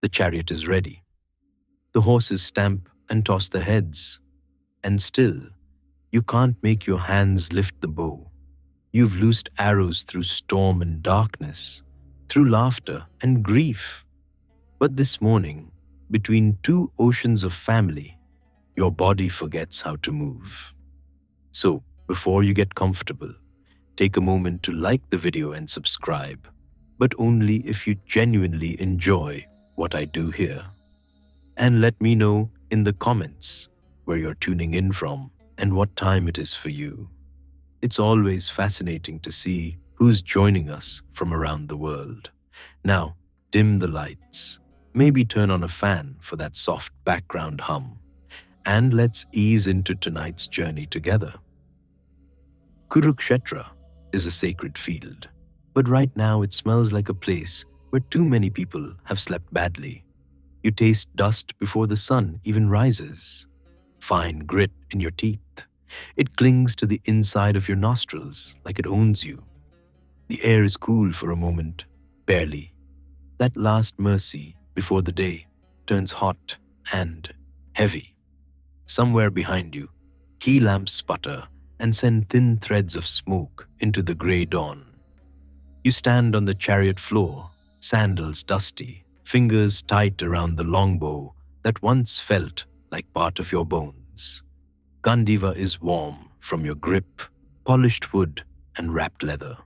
The chariot is ready. The horses stamp and toss their heads. And still, you can't make your hands lift the bow. You've loosed arrows through storm and darkness, through laughter and grief. But this morning, between two oceans of family, your body forgets how to move. So, before you get comfortable, take a moment to like the video and subscribe, but only if you genuinely enjoy what I do here. And let me know in the comments where you're tuning in from and what time it is for you. It's always fascinating to see who's joining us from around the world. Now, dim the lights, maybe turn on a fan for that soft background hum, and let's ease into tonight's journey together. Kurukshetra is a sacred field, but right now it smells like a place where too many people have slept badly. You taste dust before the sun even rises. Fine grit in your teeth. It clings to the inside of your nostrils like it owns you. The air is cool for a moment, barely. That last mercy before the day turns hot and heavy. Somewhere behind you, key lamps sputter and send thin threads of smoke into the grey dawn. You stand on the chariot floor, sandals dusty, fingers tight around the longbow that once felt like part of your bones. Gandiva is warm from your grip, polished wood and wrapped leather.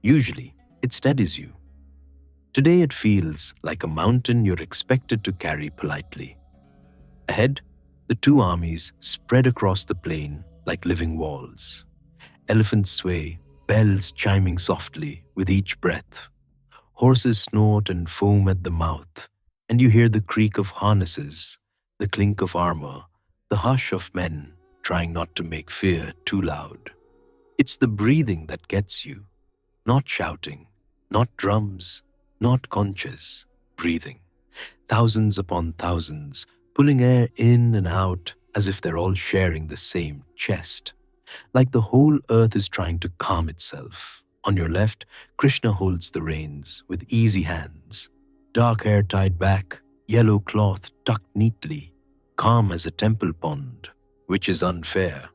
Usually, it steadies you. Today it feels like a mountain you're expected to carry politely. Ahead, the two armies spread across the plain like living walls. Elephants sway, bells chiming softly with each breath. Horses snort and foam at the mouth, and you hear the creak of harnesses, the clink of armor, the hush of men trying not to make fear too loud. It's the breathing that gets you, not shouting, not drums, not conches, breathing. Thousands upon thousands, pulling air in and out as if they're all sharing the same chest, like the whole earth is trying to calm itself. On your left, Krishna holds the reins with easy hands, dark hair tied back, yellow cloth tucked neatly, calm as a temple pond, which is unfair.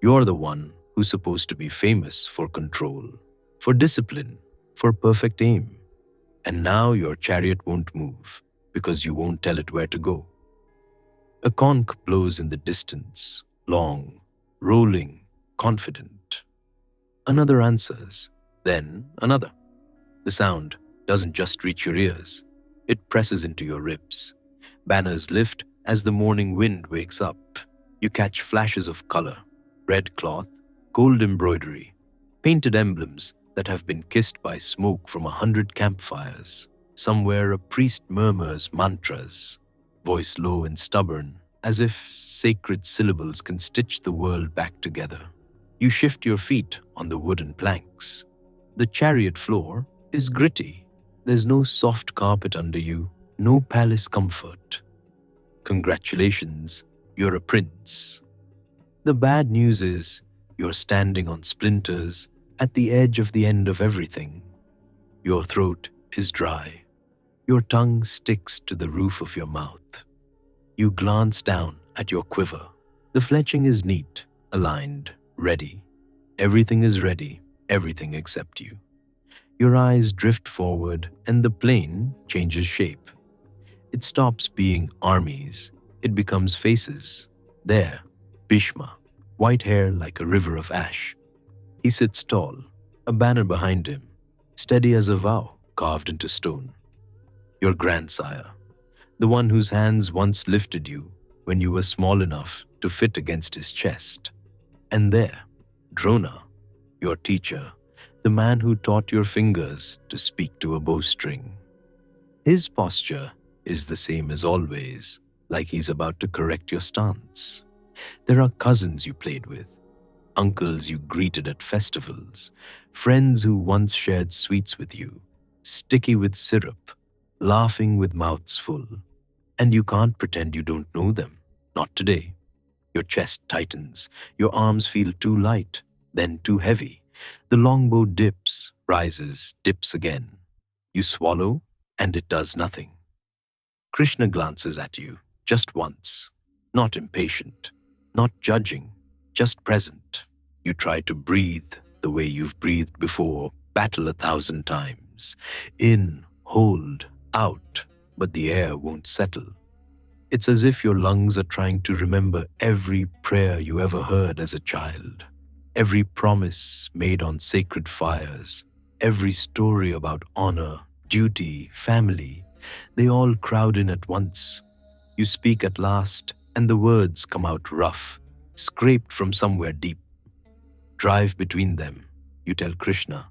You're the one who's supposed to be famous for control, for discipline, for perfect aim. And now your chariot won't move because you won't tell it where to go. A conch blows in the distance, long, rolling, confident. Another answers, then another. The sound doesn't just reach your ears, it presses into your ribs. Banners lift as the morning wind wakes up. You catch flashes of color, red cloth, gold embroidery, painted emblems that have been kissed by smoke from 100 campfires. Somewhere a priest murmurs mantras, voice low and stubborn, as if sacred syllables can stitch the world back together. You shift your feet on the wooden planks. The chariot floor is gritty. There's no soft carpet under you, no palace comfort. Congratulations, you're a prince. The bad news is you're standing on splinters at the edge of the end of everything. Your throat is dry. Your tongue sticks to the roof of your mouth. You glance down at your quiver. The fletching is neat, aligned, ready. Everything is ready, everything except you. Your eyes drift forward and the plane changes shape. It stops being armies, it becomes faces. There, Bhishma, white hair like a river of ash. He sits tall, a banner behind him, steady as a vow carved into stone. Your grandsire, the one whose hands once lifted you when you were small enough to fit against his chest. And there, Drona, your teacher, the man who taught your fingers to speak to a bowstring. His posture is the same as always, like he's about to correct your stance. There are cousins you played with, uncles you greeted at festivals, friends who once shared sweets with you, sticky with syrup, laughing with mouths full. And you can't pretend you don't know them, not today. Your chest tightens, your arms feel too light, then too heavy. The longbow dips, rises, dips again. You swallow, and it does nothing. Krishna glances at you just once, not impatient, not judging, just present. You try to breathe the way you've breathed before, battle 1,000 times. In, hold, out, but the air won't settle. It's as if your lungs are trying to remember every prayer you ever heard as a child, every promise made on sacred fires, every story about honor, duty, family. They all crowd in at once. You speak at last, and the words come out rough, scraped from somewhere deep. Drive between them, you tell Krishna,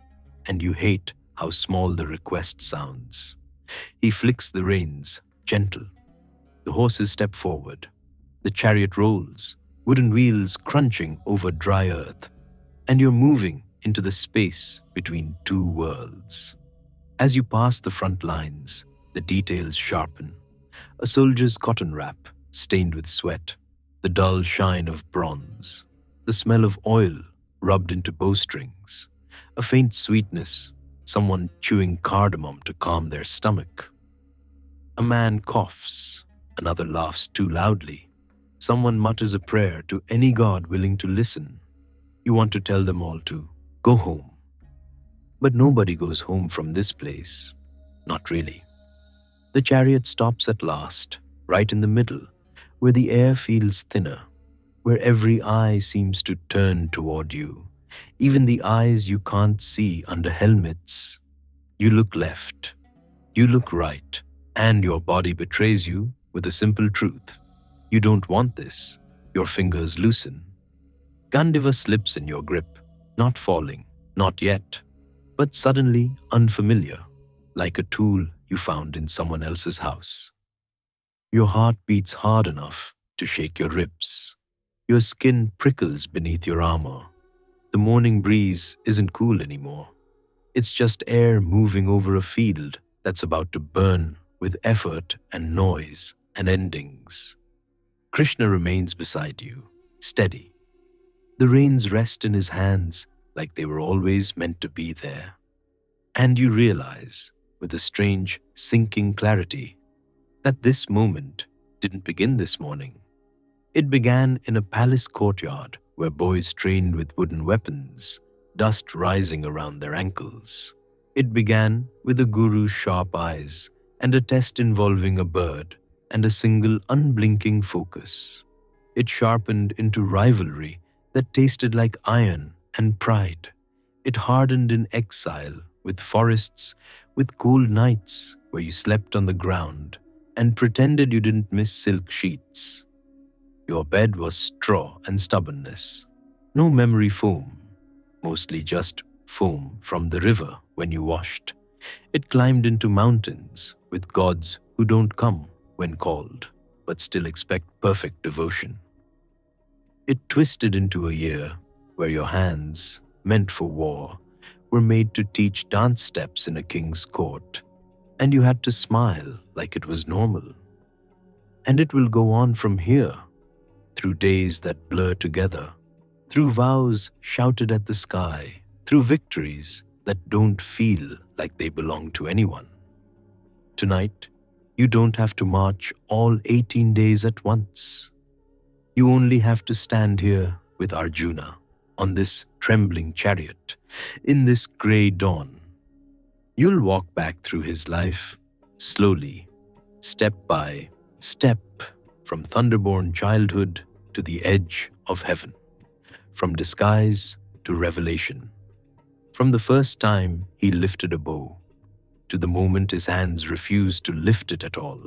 and you hate how small the request sounds. He flicks the reins, gentle. The horses step forward. The chariot rolls, wooden wheels crunching over dry earth, and you're moving into the space between two worlds. As you pass the front lines, the details sharpen. A soldier's cotton wrap, stained with sweat, the dull shine of bronze, the smell of oil rubbed into bowstrings, a faint sweetness, someone chewing cardamom to calm their stomach. A man coughs, another laughs too loudly. Someone mutters a prayer to any god willing to listen. You want to tell them all to go home. But nobody goes home from this place. Not really. The chariot stops at last, right in the middle, where the air feels thinner, where every eye seems to turn toward you, even the eyes you can't see under helmets. You look left, you look right, and your body betrays you with a simple truth. You don't want this. Your fingers loosen. Gandiva slips in your grip, not falling, not yet, but suddenly unfamiliar, like a tool you found in someone else's house. Your heart beats hard enough to shake your ribs. Your skin prickles beneath your armor. The morning breeze isn't cool anymore. It's just air moving over a field that's about to burn with effort and noise and endings. Krishna remains beside you, steady. The reins rest in his hands like they were always meant to be there. And you realize, with a strange, sinking clarity, that this moment didn't begin this morning. It began in a palace courtyard where boys trained with wooden weapons, dust rising around their ankles. It began with a guru's sharp eyes and a test involving a bird and a single unblinking focus. It sharpened into rivalry that tasted like iron and pride. It hardened in exile, with forests, with cold nights where you slept on the ground and pretended you didn't miss silk sheets. Your bed was straw and stubbornness. No memory foam, mostly just foam from the river when you washed. It climbed into mountains with gods who don't come when called, but still expect perfect devotion. It twisted into a year where your hands, meant for war, were made to teach dance steps in a king's court, and you had to smile like it was normal. And it will go on from here, through days that blur together, through vows shouted at the sky, through victories that don't feel like they belong to anyone. Tonight, you don't have to march all 18 days at once. You only have to stand here with Arjuna on this trembling chariot, in this grey dawn. You'll walk back through his life, slowly, step by step, from thunderborn childhood to the edge of heaven, from disguise to revelation, from the first time he lifted a bow to the moment his hands refused to lift it at all.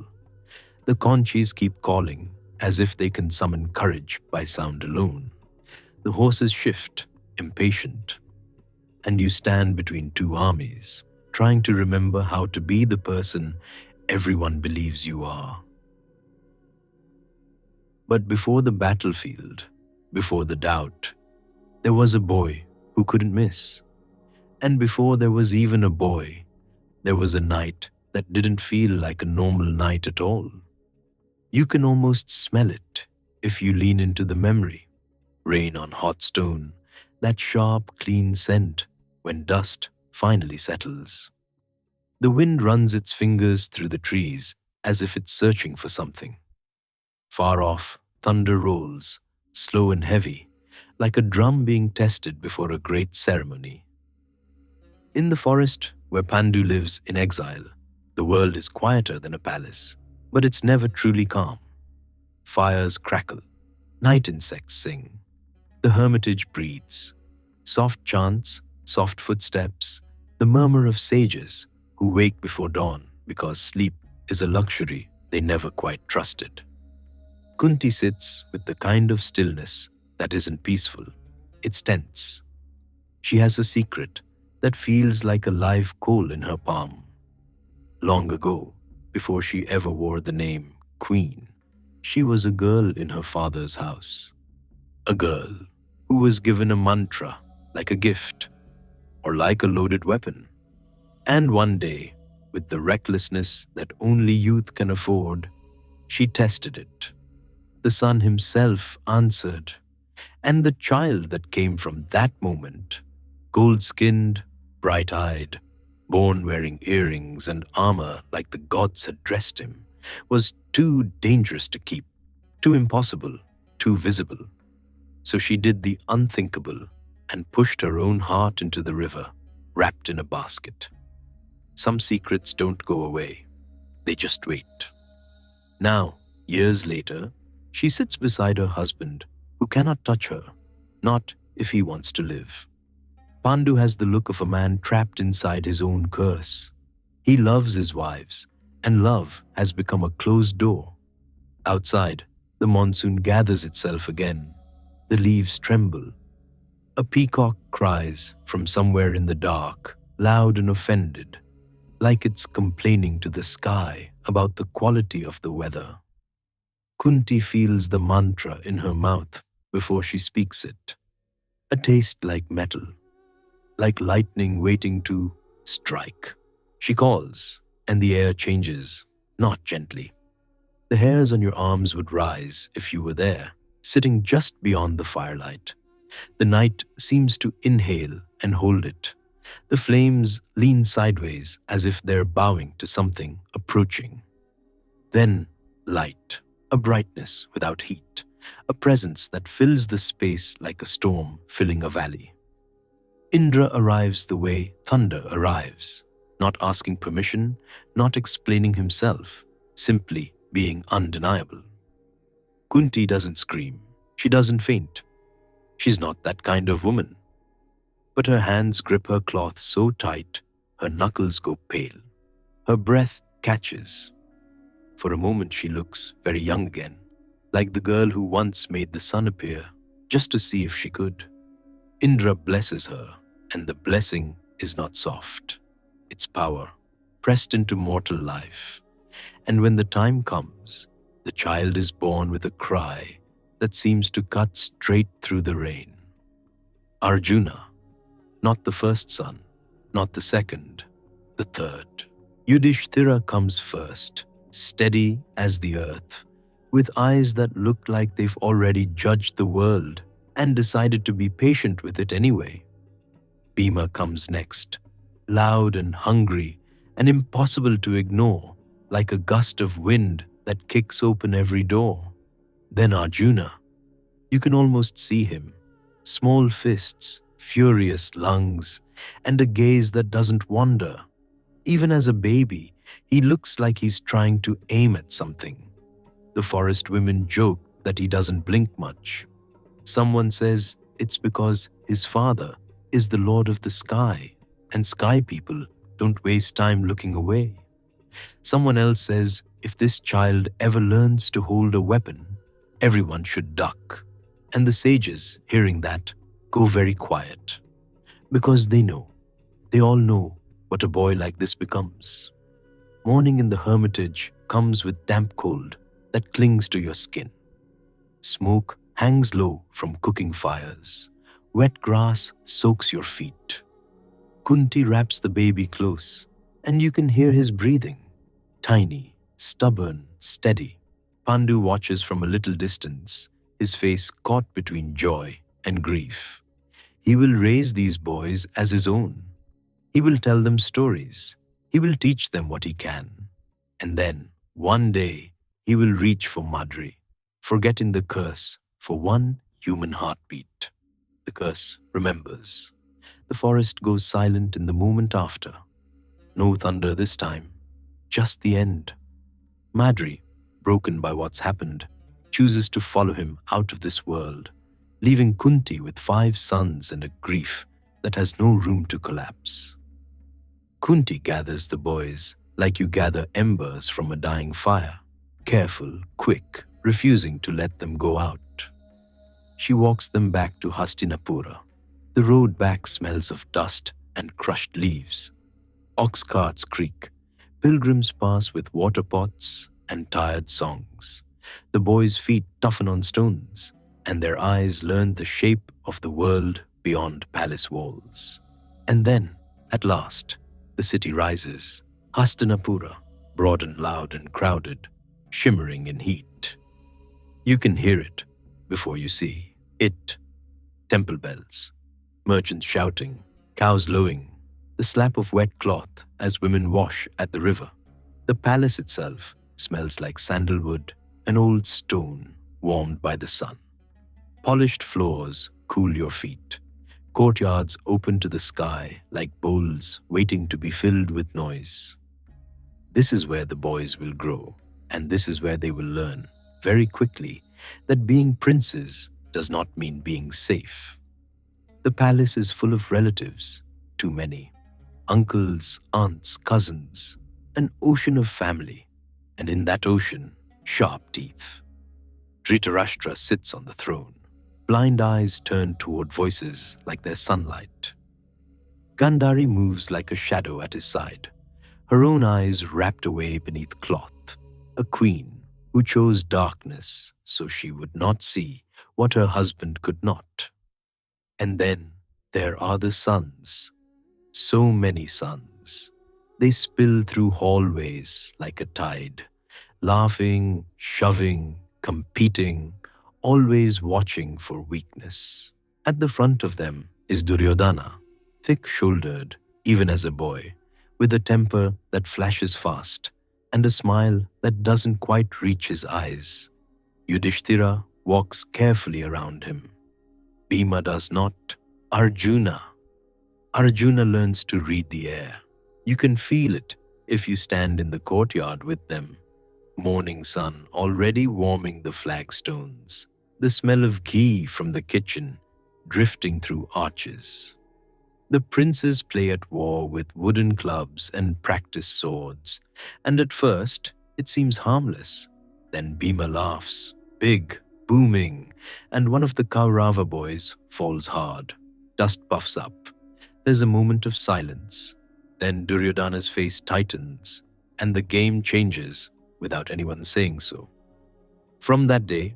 The conchis keep calling as if they can summon courage by sound alone. The horses shift, impatient, and you stand between two armies, trying to remember how to be the person everyone believes you are. But before the battlefield, before the doubt, there was a boy who couldn't miss. And before there was even a boy, there was a night that didn't feel like a normal night at all. You can almost smell it if you lean into the memory. Rain on hot stone, that sharp, clean scent when dust finally settles. The wind runs its fingers through the trees as if it's searching for something. Far off, thunder rolls, slow and heavy, like a drum being tested before a great ceremony. In the forest where Pandu lives in exile, the world is quieter than a palace, but it's never truly calm. Fires crackle, night insects sing, the hermitage breathes. Soft chants, soft footsteps, the murmur of sages who wake before dawn because sleep is a luxury they never quite trusted. Kunti sits with the kind of stillness that isn't peaceful, it's tense. She has a secret that feels like a live coal in her palm. Long ago, before she ever wore the name Queen, she was a girl in her father's house. A girl who was given a mantra like a gift or like a loaded weapon. And one day, with the recklessness that only youth can afford, she tested it. The sun himself answered, and the child that came from that moment, gold skinned, bright eyed, born wearing earrings and armor like the gods had dressed him, was too dangerous to keep, too impossible, too visible. So she did the unthinkable and pushed her own heart into the river, wrapped in a basket. Some secrets don't go away, they just wait. Now, years later, she sits beside her husband, who cannot touch her, not if he wants to live. Pandu has the look of a man trapped inside his own curse. He loves his wives, and love has become a closed door. Outside, the monsoon gathers itself again. The leaves tremble. A peacock cries from somewhere in the dark, loud and offended, like it's complaining to the sky about the quality of the weather. Kunti feels the mantra in her mouth before she speaks it. A taste like metal, like lightning waiting to strike. She calls, and the air changes, not gently. The hairs on your arms would rise if you were there, sitting just beyond the firelight. The night seems to inhale and hold it. The flames lean sideways as if they're bowing to something approaching. Then, light, a brightness without heat, a presence that fills the space like a storm filling a valley. Indra arrives the way thunder arrives, not asking permission, not explaining himself, simply being undeniable. Kunti doesn't scream, she doesn't faint. She's not that kind of woman. But her hands grip her cloth so tight, her knuckles go pale. Her breath catches. For a moment she looks very young again, like the girl who once made the sun appear, just to see if she could. Indra blesses her, and the blessing is not soft. It's power, pressed into mortal life. And when the time comes, the child is born with a cry that seems to cut straight through the rain. Arjuna, not the first son, not the second, the third. Yudhishthira comes first, steady as the earth, with eyes that look like they've already judged the world and decided to be patient with it anyway. Bhima comes next, loud and hungry and impossible to ignore, like a gust of wind that kicks open every door. Then Arjuna. You can almost see him, small fists, furious lungs, and a gaze that doesn't wander. Even as a baby, he looks like he's trying to aim at something. The forest women joke that he doesn't blink much. Someone says it's because his father is the lord of the sky, and sky people don't waste time looking away. Someone else says if this child ever learns to hold a weapon, everyone should duck. And the sages, hearing that, go very quiet. Because they all know what a boy like this becomes. Morning in the hermitage comes with damp cold that clings to your skin. Smoke hangs low from cooking fires. Wet grass soaks your feet. Kunti wraps the baby close, and you can hear his breathing. Tiny, stubborn, steady. Pandu watches from a little distance, his face caught between joy and grief. He will raise these boys as his own. He will tell them stories. He will teach them what he can. And then, One day, he will reach for Madri, forgetting the curse for one human heartbeat. The curse remembers. The forest goes silent in the moment after. No thunder this time, just the end. Madri, broken by what's happened, chooses to follow him out of this world, leaving Kunti with 5 sons and a grief that has no room to collapse. Kunti gathers the boys like you gather embers from a dying fire, careful, quick, refusing to let them go out. She walks them back to Hastinapura. The road back smells of dust and crushed leaves. Ox carts creak. Pilgrims pass with water pots and tired songs. The boys' feet toughen on stones, and their eyes learn the shape of the world beyond palace walls. And then, at last, the city rises. Hastinapura, broad and loud and crowded, shimmering in heat. You can hear it before you see it. Temple bells, merchants shouting, cows lowing, the slap of wet cloth as women wash at the river. The palace itself smells like sandalwood and old stone warmed by the sun. Polished floors cool your feet. Courtyards open to the sky like bowls waiting to be filled with noise. This is where the boys will grow, and this is where they will learn, very quickly, that being princes does not mean being safe. The palace is full of relatives, too many. Uncles, aunts, cousins, an ocean of family, and in that ocean, sharp teeth. Dhritarashtra sits on the throne, blind eyes turned toward voices like their sunlight. Gandhari moves like a shadow at his side, her own eyes wrapped away beneath cloth, a queen who chose darkness so she would not see what her husband could not. And then there are the sons, so many sons. They spill through hallways like a tide, laughing, shoving, competing, always watching for weakness. At the front of them is Duryodhana, thick-shouldered, even as a boy, with a temper that flashes fast and a smile that doesn't quite reach his eyes. Yudhishthira walks carefully around him. Bhima does not. Arjuna. Arjuna learns to read the air. You can feel it if you stand in the courtyard with them. Morning sun already warming the flagstones. The smell of ghee from the kitchen drifting through arches. The princes play at war with wooden clubs and practice swords, and at first it seems harmless. Then Bhima laughs, big, booming, and one of the Kaurava boys falls hard. Dust puffs up. There's a moment of silence. Then Duryodhana's face tightens, and the game changes without anyone saying so. From that day,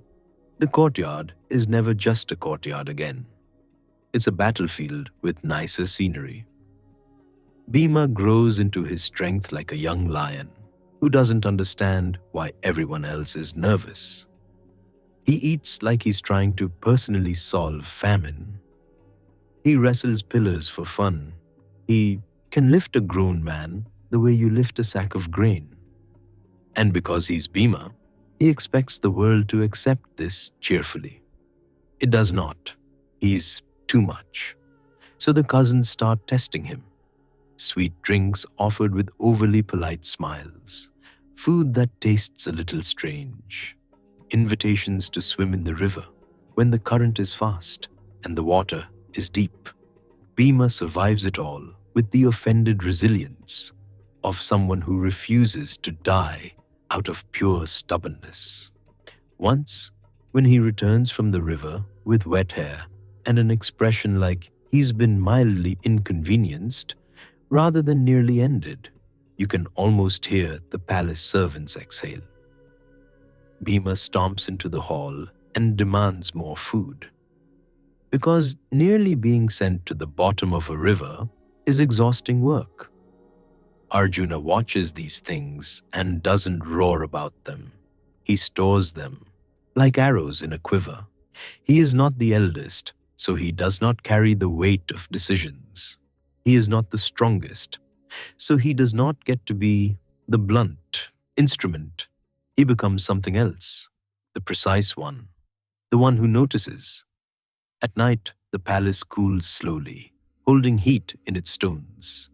the courtyard is never just a courtyard again. It's a battlefield with nicer scenery. Bhima grows into his strength like a young lion who doesn't understand why everyone else is nervous. He eats like he's trying to personally solve famine. He wrestles pillars for fun. He can lift a grown man the way you lift a sack of grain. And because he's Bhima, he expects the world to accept this cheerfully. It does not. He's too much. So the cousins start testing him. Sweet drinks offered with overly polite smiles. Food that tastes a little strange. Invitations to swim in the river when the current is fast and the water is deep. Bhima survives it all with the offended resilience of someone who refuses to die out of pure stubbornness. Once, when he returns from the river with wet hair and an expression like he's been mildly inconvenienced rather than nearly ended, you can almost hear the palace servants exhale. Bhima stomps into the hall and demands more food. Because nearly being sent to the bottom of a river is exhausting work. Arjuna watches these things and doesn't roar about them. He stores them, like arrows in a quiver. He is not the eldest, so he does not carry the weight of decisions. He is not the strongest, so he does not get to be the blunt. instrument, he becomes something else, the precise one, the one who notices. At night, the palace cools slowly, holding heat in its stones.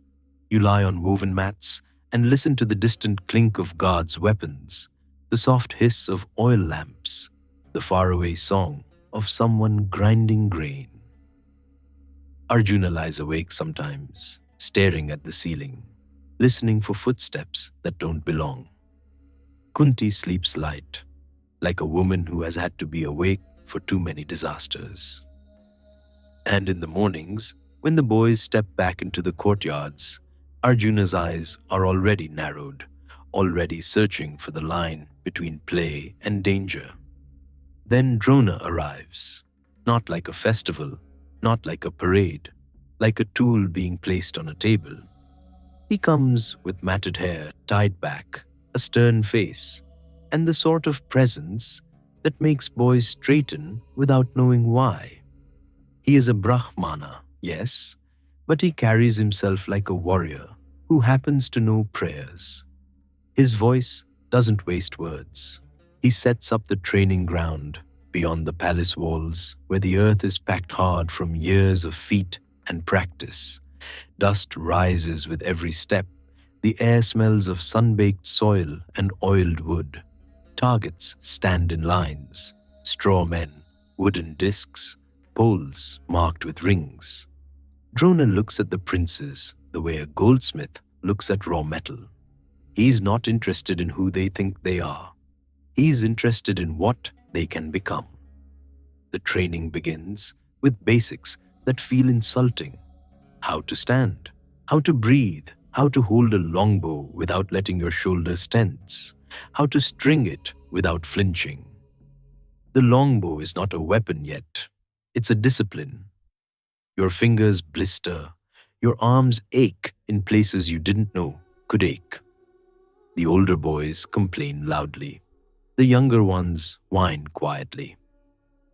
You lie on woven mats and listen to the distant clink of guards' weapons, the soft hiss of oil lamps, the faraway song of someone grinding grain. Arjuna lies awake sometimes, staring at the ceiling, listening for footsteps that don't belong. Kunti sleeps light, like a woman who has had to be awake for too many disasters. And in the mornings, when the boys step back into the courtyards, Arjuna's eyes are already narrowed, already searching for the line between play and danger. Then Drona arrives, not like a festival, not like a parade, like a tool being placed on a table. He comes with matted hair tied back, a stern face, and the sort of presence that makes boys straighten without knowing why. He is a Brahmana, yes, but he carries himself like a warrior who happens to know prayers. His voice doesn't waste words. He sets up the training ground beyond the palace walls where the earth is packed hard from years of feet and practice. Dust rises with every step. The air smells of sun-baked soil and oiled wood. Targets stand in lines, straw men, wooden discs, poles marked with rings. Drona looks at the princes the way a goldsmith looks at raw metal. He's not interested in who they think they are. He's interested in what they can become. The training begins with basics that feel insulting. How to stand, how to breathe, how to hold a longbow without letting your shoulders tense, how to string it without flinching. The longbow is not a weapon yet. It's a discipline. Your fingers blister, your arms ache in places you didn't know could ache. The older boys complain loudly. The younger ones whine quietly.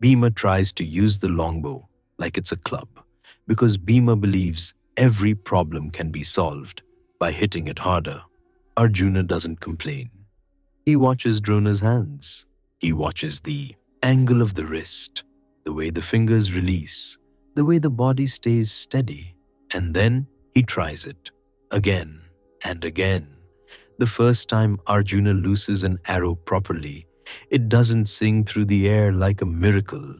Bhima tries to use the longbow like it's a club because Bhima believes every problem can be solved by hitting it harder. Arjuna doesn't complain. He watches Drona's hands. He watches the angle of the wrist, the way the fingers release, the way the body stays steady. And then he tries it again and again. The first time Arjuna looses an arrow properly, it doesn't sing through the air like a miracle.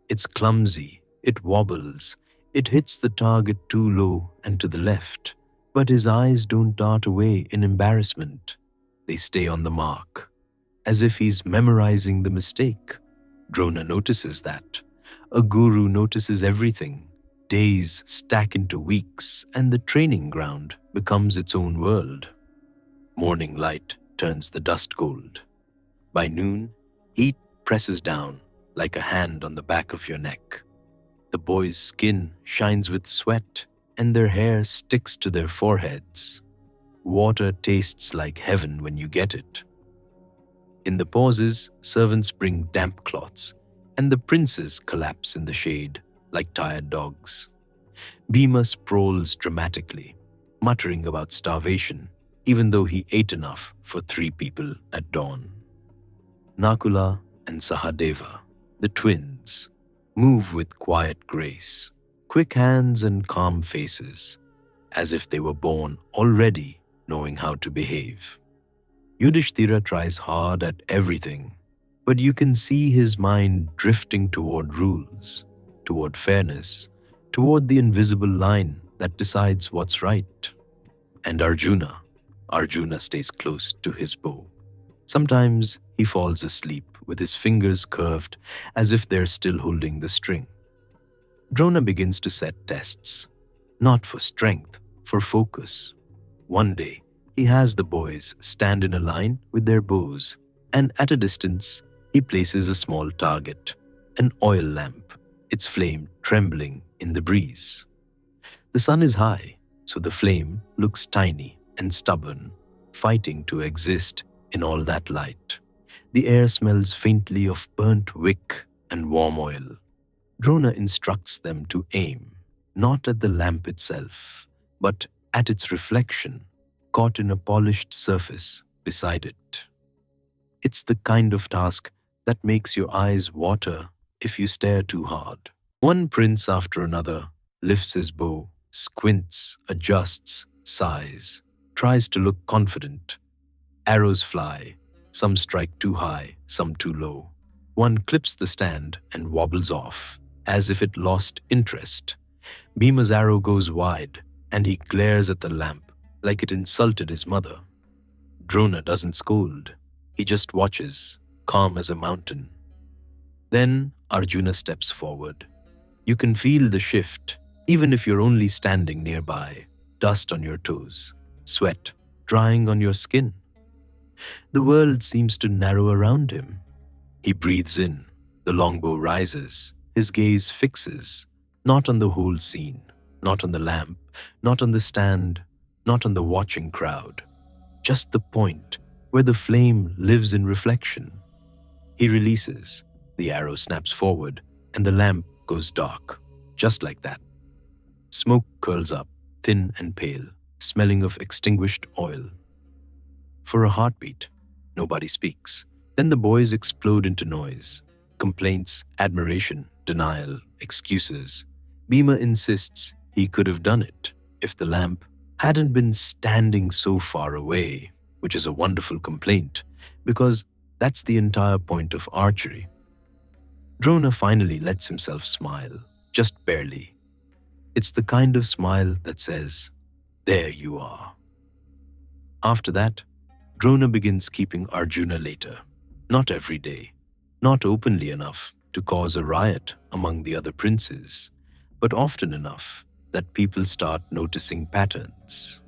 It's clumsy, it wobbles, it hits the target too low and to the left. But his eyes don't dart away in embarrassment. They stay on the mark, as if he's memorizing the mistake. Drona notices that. A guru notices everything. Days stack into weeks, and the training ground becomes its own world. Morning light turns the dust gold. By noon, heat presses down like a hand on the back of your neck. The boys' skin shines with sweat, and their hair sticks to their foreheads. Water tastes like heaven when you get it. In the pauses, servants bring damp cloths, and the princes collapse in the shade like tired dogs. Bhima sprawls dramatically, muttering about starvation, even though he ate enough for 3 people at dawn. Nakula and Sahadeva, the twins, move with quiet grace, quick hands and calm faces, as if they were born already knowing how to behave. Yudhishthira tries hard at everything, but you can see his mind drifting toward rules, toward fairness, toward the invisible line that decides what's right. And Arjuna stays close to his bow. Sometimes he falls asleep with his fingers curved as if they're still holding the string. Drona begins to set tests, not for strength, for focus. One day, he has the boys stand in a line with their bows, and at a distance, he places a small target, an oil lamp, its flame trembling in the breeze. The sun is high, so the flame looks tiny and stubborn, fighting to exist in all that light. The air smells faintly of burnt wick and warm oil. Drona instructs them to aim, not at the lamp itself, but at its reflection, caught in a polished surface. beside it. It's the kind of task that makes your eyes water if you stare too hard. One prince after another lifts his bow, squints, adjusts, sighs, tries to look confident. Arrows fly, some strike too high, some too low. One clips the stand and wobbles off, as if it lost interest. Bhima's arrow goes wide, and he glares at the lamp like it insulted his mother. Drona doesn't scold. He just watches, calm as a mountain. Then Arjuna steps forward. You can feel the shift, even if you're only standing nearby. Dust on your toes, sweat drying on your skin. The world seems to narrow around him. He breathes in, the longbow rises, his gaze fixes, not on the whole scene, not on the lamp, not on the stand, not on the watching crowd, just the point where the flame lives in reflection. He releases, the arrow snaps forward, and the lamp goes dark, just like that. Smoke curls up, thin and pale, smelling of extinguished oil. For a heartbeat, nobody speaks. Then the boys explode into noise. Complaints, admiration, denial, excuses. Bhima insists he could have done it if the lamp hadn't been standing so far away, which is a wonderful complaint, because that's the entire point of archery. Drona finally lets himself smile, just barely. It's the kind of smile that says, "There you are." After that, Drona begins keeping Arjuna later. Not every day, not openly enough to cause a riot among the other princes, but often enough that people start noticing patterns.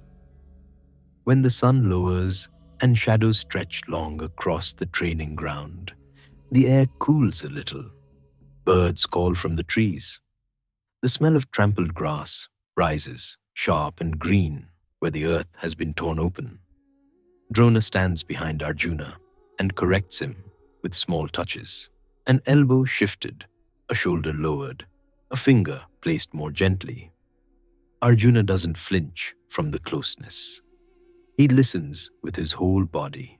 When the sun lowers and shadows stretch long across the training ground, the air cools a little. Birds call from the trees. The smell of trampled grass rises, sharp and green, where the earth has been torn open. Drona stands behind Arjuna and corrects him with small touches. An elbow shifted, a shoulder lowered, a finger placed more gently. Arjuna doesn't flinch from the closeness. He listens with his whole body.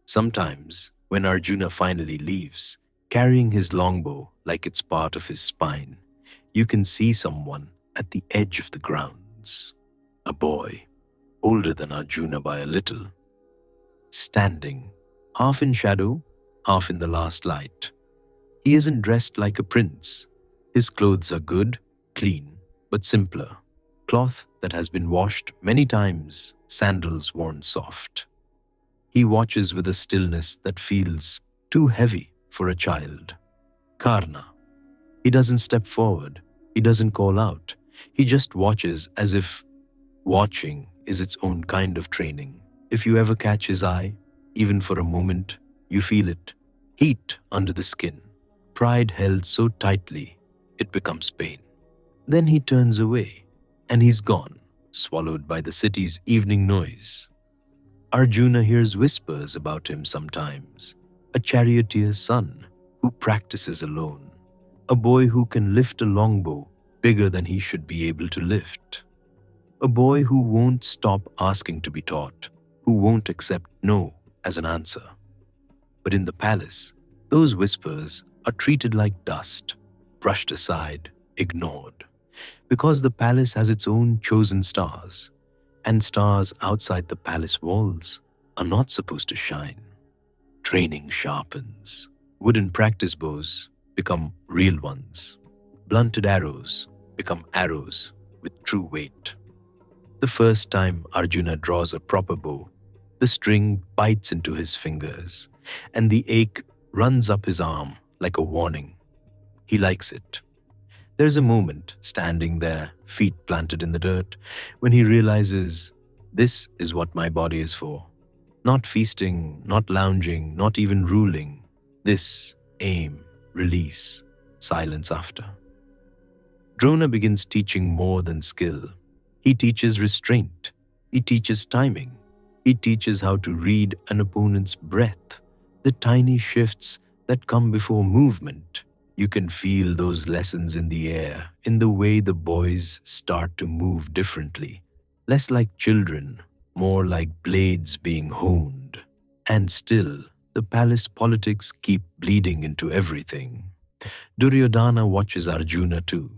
Sometimes, when Arjuna finally leaves, carrying his longbow like it's part of his spine, you can see someone at the edge of the grounds. A boy, older than Arjuna by a little, standing, half in shadow, half in the last light. He isn't dressed like a prince. His clothes are good, clean, but simpler. Cloth that has been washed many times, sandals worn soft. He watches with a stillness that feels too heavy for a child. Karna. He doesn't step forward. He doesn't call out. He just watches as if watching is its own kind of training. If you ever catch his eye, even for a moment, you feel it. Heat under the skin. Pride held so tightly, it becomes pain. Then he turns away, and he's gone, swallowed by the city's evening noise. Arjuna hears whispers about him sometimes. A charioteer's son who practices alone. A boy who can lift a longbow bigger than he should be able to lift. A boy who won't stop asking to be taught, who won't accept no as an answer. But in the palace, those whispers are treated like dust, brushed aside, ignored. Because the palace has its own chosen stars, and stars outside the palace walls are not supposed to shine. Training sharpens. Wooden practice bows become real ones. Blunted arrows become arrows with true weight. The first time Arjuna draws a proper bow, the string bites into his fingers, and the ache runs up his arm like a warning. He likes it. There's a moment, standing there, feet planted in the dirt, when he realizes, this is what my body is for. Not feasting, not lounging, not even ruling. This, aim, release, silence after. Drona begins teaching more than skill. He teaches restraint. He teaches timing. He teaches how to read an opponent's breath, the tiny shifts that come before movement. You can feel those lessons in the air, in the way the boys start to move differently, less like children, more like blades being honed. And still, the palace politics keep bleeding into everything. Duryodhana watches Arjuna too,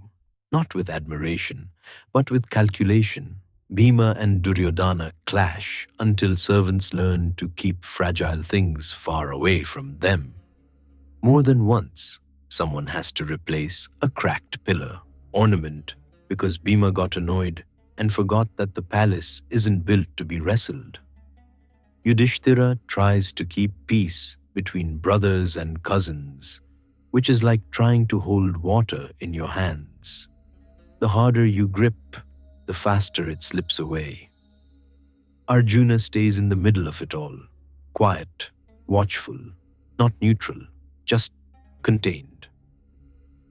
not with admiration, but with calculation. Bhima and Duryodhana clash until servants learn to keep fragile things far away from them. More than once, someone has to replace a cracked pillar, ornament, because Bhima got annoyed and forgot that the palace isn't built to be wrestled. Yudhishthira tries to keep peace between brothers and cousins, which is like trying to hold water in your hands. The harder you grip, the faster it slips away. Arjuna stays in the middle of it all, quiet, watchful, not neutral, just contained.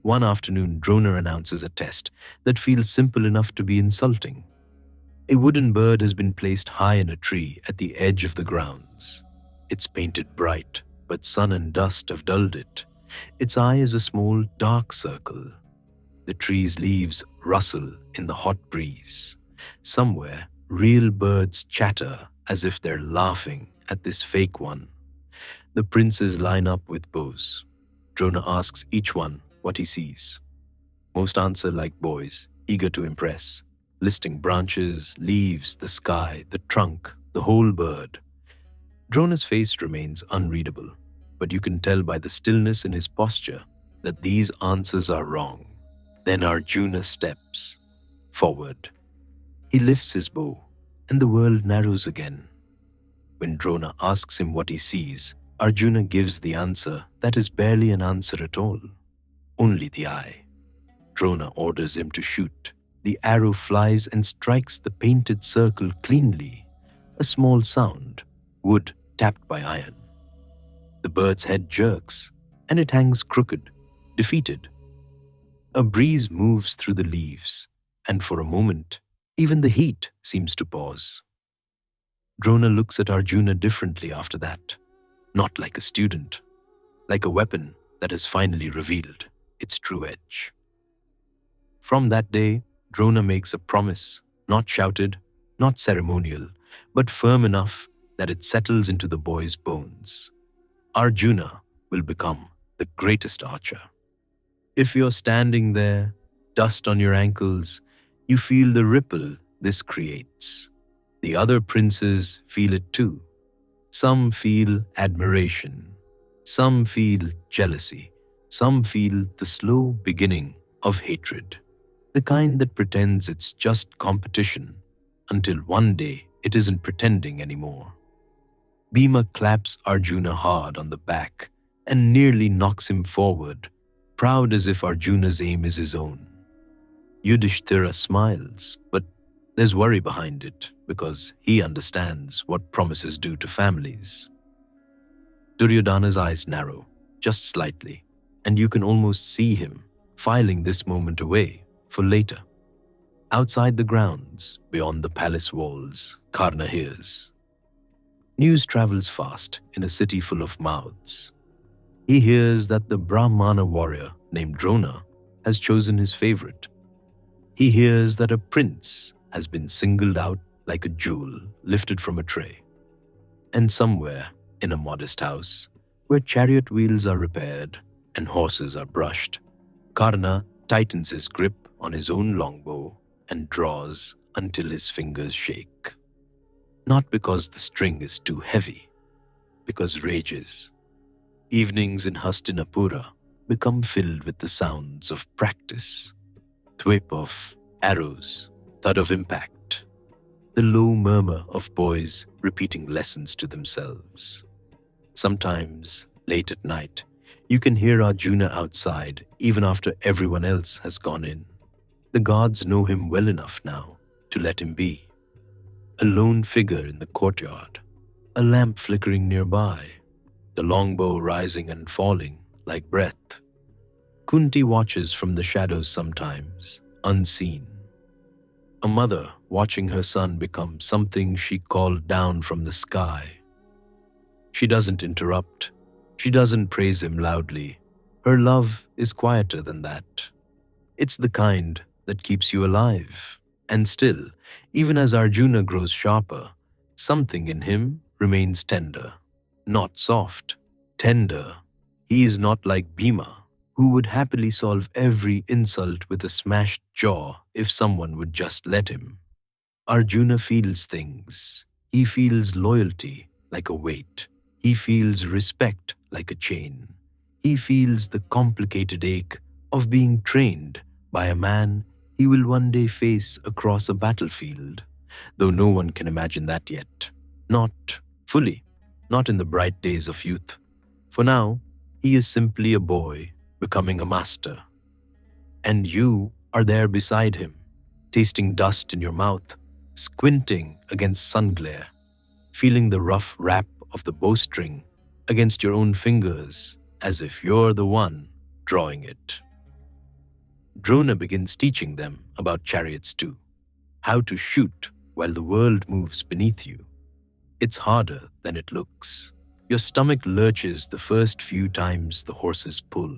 One afternoon, Drona announces a test that feels simple enough to be insulting. A wooden bird has been placed high in a tree at the edge of the grounds. It's painted bright, but sun and dust have dulled it. Its eye is a small, dark circle. The tree's leaves rustle in the hot breeze. Somewhere, real birds chatter as if they're laughing at this fake one. The princes line up with bows. Drona asks each one what he sees. Most answer like boys, eager to impress, listing branches, leaves, the sky, the trunk, the whole bird. Drona's face remains unreadable, but you can tell by the stillness in his posture that these answers are wrong. Then Arjuna steps forward. He lifts his bow, and the world narrows again. When Drona asks him what he sees, Arjuna gives the answer that is barely an answer at all. Only the eye. Drona orders him to shoot. The arrow flies and strikes the painted circle cleanly. A small sound, wood tapped by iron. The bird's head jerks, and it hangs crooked, defeated. A breeze moves through the leaves, and for a moment, even the heat seems to pause. Drona looks at Arjuna differently after that, not like a student, like a weapon that has finally revealed its true edge. From that day, Drona makes a promise, not shouted, not ceremonial, but firm enough that it settles into the boy's bones. Arjuna will become the greatest archer. If you're standing there, dust on your ankles, you feel the ripple this creates. The other princes feel it too. Some feel admiration, some feel jealousy, some feel the slow beginning of hatred. The kind that pretends it's just competition until one day it isn't pretending anymore. Bhima claps Arjuna hard on the back and nearly knocks him forward, proud as if Arjuna's aim is his own. Yudhishthira smiles, but there's worry behind it because he understands what promises do to families. Duryodhana's eyes narrow, just slightly, and you can almost see him filing this moment away for later. Outside the grounds, beyond the palace walls, Karna hears. News travels fast in a city full of mouths. He hears that the Brahmana warrior named Drona has chosen his favorite. He hears that a prince has been singled out like a jewel lifted from a tray. And somewhere, in a modest house, where chariot wheels are repaired and horses are brushed, Karna tightens his grip on his own longbow and draws until his fingers shake. Not because the string is too heavy, because rage is. Evenings in Hastinapura become filled with the sounds of practice, thwip of arrows, thud of impact, the low murmur of boys repeating lessons to themselves. Sometimes, late at night, you can hear Arjuna outside even after everyone else has gone in. The gods know him well enough now to let him be. A lone figure in the courtyard, a lamp flickering nearby, the longbow rising and falling like breath. Kunti watches from the shadows sometimes, unseen. A mother watching her son become something she called down from the sky. She doesn't interrupt. She doesn't praise him loudly. Her love is quieter than that. It's the kind that keeps you alive. And still, even as Arjuna grows sharper, Something in him remains tender, not soft, tender. He is not like Bhima, who would happily solve every insult with a smashed jaw if someone would just let him. Arjuna feels things. He feels loyalty like a weight. He feels respect like a chain. He feels the complicated ache of being trained by a man he will one day face across a battlefield, though no one can imagine that yet. Not fully, not in the bright days of youth. For now, he is simply a boy becoming a master. And you are there beside him, tasting dust in your mouth, squinting against sun glare, feeling the rough rap of the bowstring against your own fingers as if you're the one drawing it. Drona begins teaching them about chariots too, how to shoot while the world moves beneath you. It's harder than it looks. Your stomach lurches the first few times the horses pull,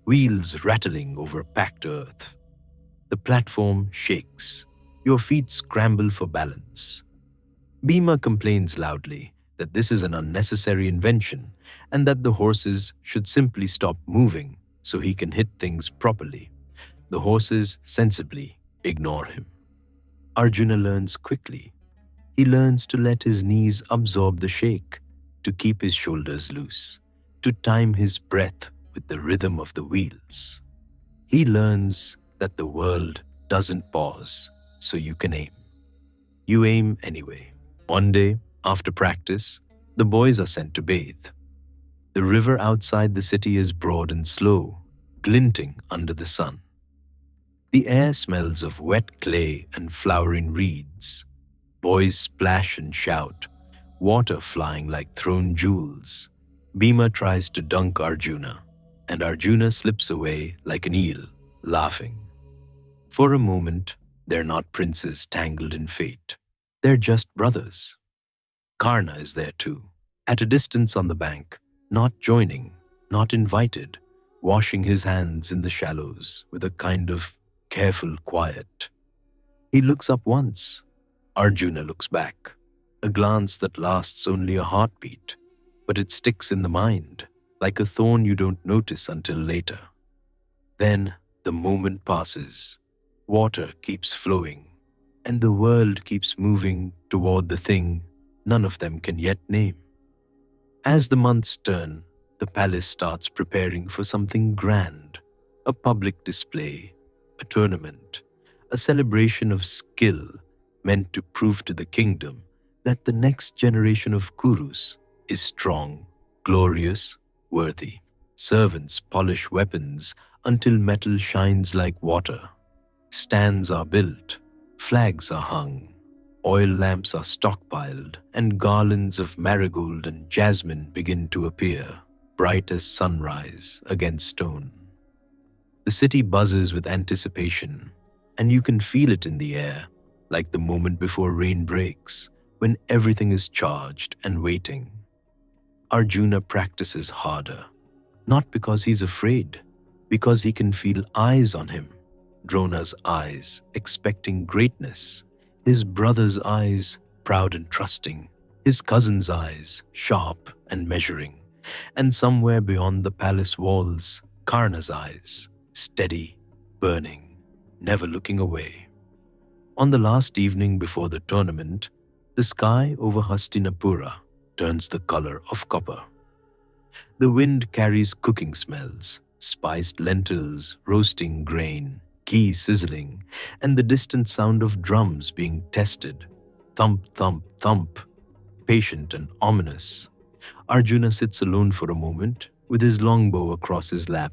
wheels rattling over packed earth. The platform shakes. Your feet scramble for balance. Bhima complains loudly that this is an unnecessary invention and that the horses should simply stop moving so he can hit things properly. The horses sensibly ignore him. Arjuna learns quickly. He learns to let his knees absorb the shake, to keep his shoulders loose, to time his breath with the rhythm of the wheels. He learns that the world doesn't pause, so you can aim. You aim anyway. One day, after practice, the boys are sent to bathe. The river outside the city is broad and slow, glinting under the sun. The air smells of wet clay and flowering reeds. Boys splash and shout, water flying like thrown jewels. Bhima tries to dunk Arjuna, and Arjuna slips away like an eel, laughing. For a moment, they're not princes tangled in fate. They're just brothers. Karna is there too, at a distance on the bank, not joining, not invited, washing his hands in the shallows with a kind of careful quiet. He looks up once. Arjuna looks back, a glance that lasts only a heartbeat, but it sticks in the mind, like a thorn you don't notice until later. Then the moment passes, water keeps flowing, and the world keeps moving toward the thing none of them can yet name. As the months turn, the palace starts preparing for something grand, a public display, a tournament, a celebration of skill meant to prove to the kingdom that the next generation of Kurus is strong, glorious, worthy. Servants polish weapons until metal shines like water. Stands are built, flags are hung, oil lamps are stockpiled, and garlands of marigold and jasmine begin to appear, bright as sunrise against stone. The city buzzes with anticipation, and you can feel it in the air, like the moment before rain breaks, when everything is charged and waiting. Arjuna practices harder, not because he's afraid, because he can feel eyes on him. Drona's eyes, expecting greatness, his brother's eyes, proud and trusting, his cousin's eyes, sharp and measuring, and somewhere beyond the palace walls, Karna's eyes, steady, burning, never looking away. On the last evening before the tournament, the sky over Hastinapura turns the color of copper. The wind carries cooking smells, spiced lentils, roasting grain, ghee sizzling, and the distant sound of drums being tested. Thump, thump, thump, patient and ominous. Arjuna sits alone for a moment, with his longbow across his lap.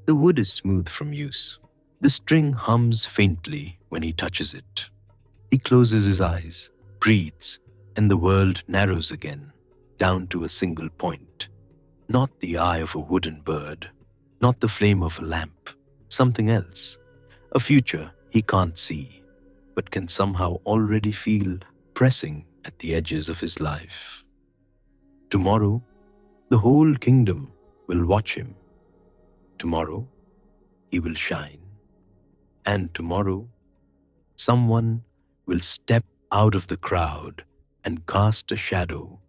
The wood is smooth from use. The string hums faintly when he touches it. He closes his eyes, breathes, and the world narrows again, down to a single point. Not the eye of a wooden bird, not the flame of a lamp, something else. A future he can't see, but can somehow already feel pressing at the edges of his life. Tomorrow, the whole kingdom will watch him. Tomorrow, he will shine. And tomorrow, someone will step out of the crowd and cast a shadow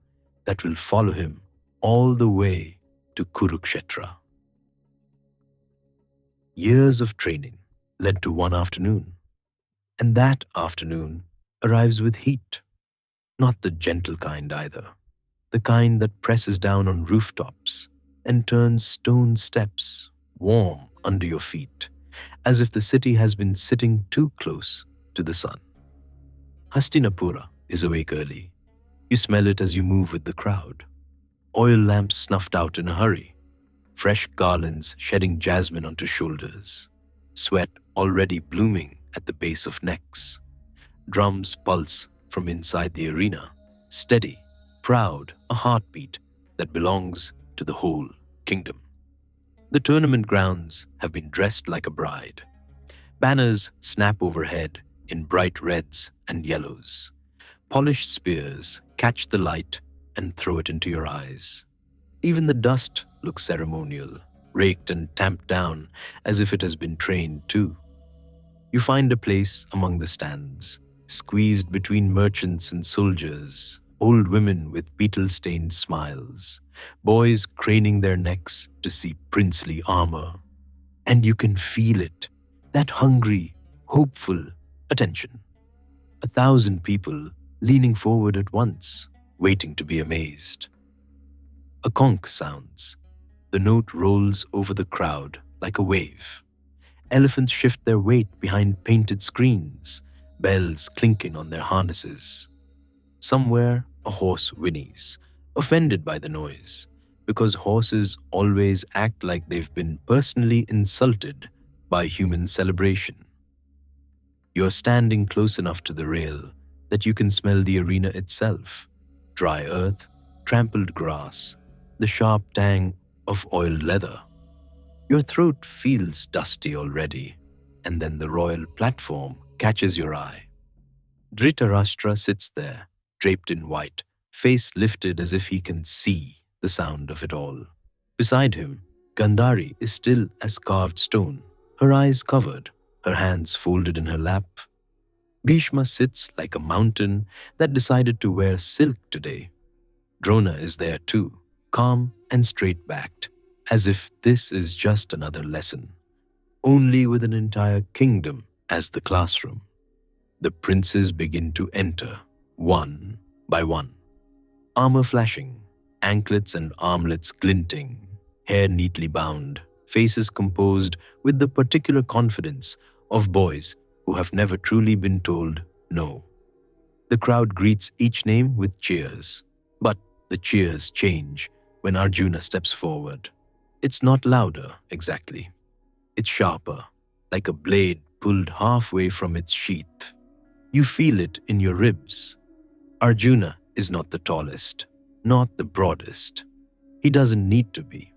that will follow him all the way to Kurukshetra. Years of training led to one afternoon, and that afternoon arrives with heat, not the gentle kind either, the kind that presses down on rooftops and turns stone steps warm under your feet, as if the city has been sitting too close to the sun. Hastinapura is awake early. You smell it as you move with the crowd. Oil lamps snuffed out in a hurry, fresh garlands shedding jasmine onto shoulders, sweat already blooming at the base of necks. Drums pulse from inside the arena, steady, proud, a heartbeat that belongs to the whole kingdom. The tournament grounds have been dressed like a bride. Banners snap overhead in bright reds and yellows. Polished spears catch the light and throw it into your eyes. Even the dust looks ceremonial, raked and tamped down as if it has been trained too. You find a place among the stands, squeezed between merchants and soldiers, old women with beetle-stained smiles, boys craning their necks to see princely armor. And you can feel it, that hungry, hopeful attention. 1,000 people leaning forward at once, waiting to be amazed. A conch sounds. The note rolls over the crowd like a wave. Elephants shift their weight behind painted screens, bells clinking on their harnesses. Somewhere, a horse whinnies, offended by the noise, because horses always act like they've been personally insulted by human celebration. You're standing close enough to the rail that you can smell the arena itself, dry earth, trampled grass, the sharp tang of oiled leather. Your throat feels dusty already, and then the royal platform catches your eye. Dhritarashtra sits there, draped in white, face lifted as if he can see the sound of it all. Beside him, Gandhari is still as carved stone, her eyes covered, her hands folded in her lap. Bhishma sits like a mountain that decided to wear silk today. Drona is there too, calm and straight-backed, as if this is just another lesson, only with an entire kingdom as the classroom. The princes begin to enter, one by one. Armor flashing, anklets and armlets glinting, hair neatly bound, faces composed with the particular confidence of boys who have never truly been told no. The crowd greets each name with cheers, but the cheers change when Arjuna steps forward. It's not louder, exactly. It's sharper, like a blade pulled halfway from its sheath. You feel it in your ribs. Arjuna is not the tallest, not the broadest. He doesn't need to be.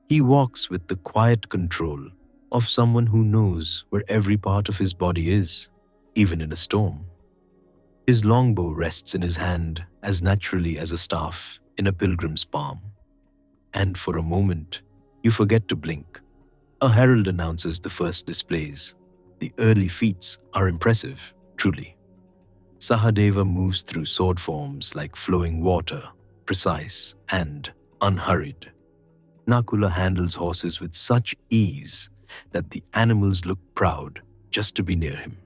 He walks with the quiet control of someone who knows where every part of his body is, even in a storm. His longbow rests in his hand as naturally as a staff in a pilgrim's palm. And for a moment, you forget to blink. A herald announces the first displays. The early feats are impressive, truly. Sahadeva moves through sword forms like flowing water, precise and unhurried. Nakula handles horses with such ease that the animals look proud just to be near him.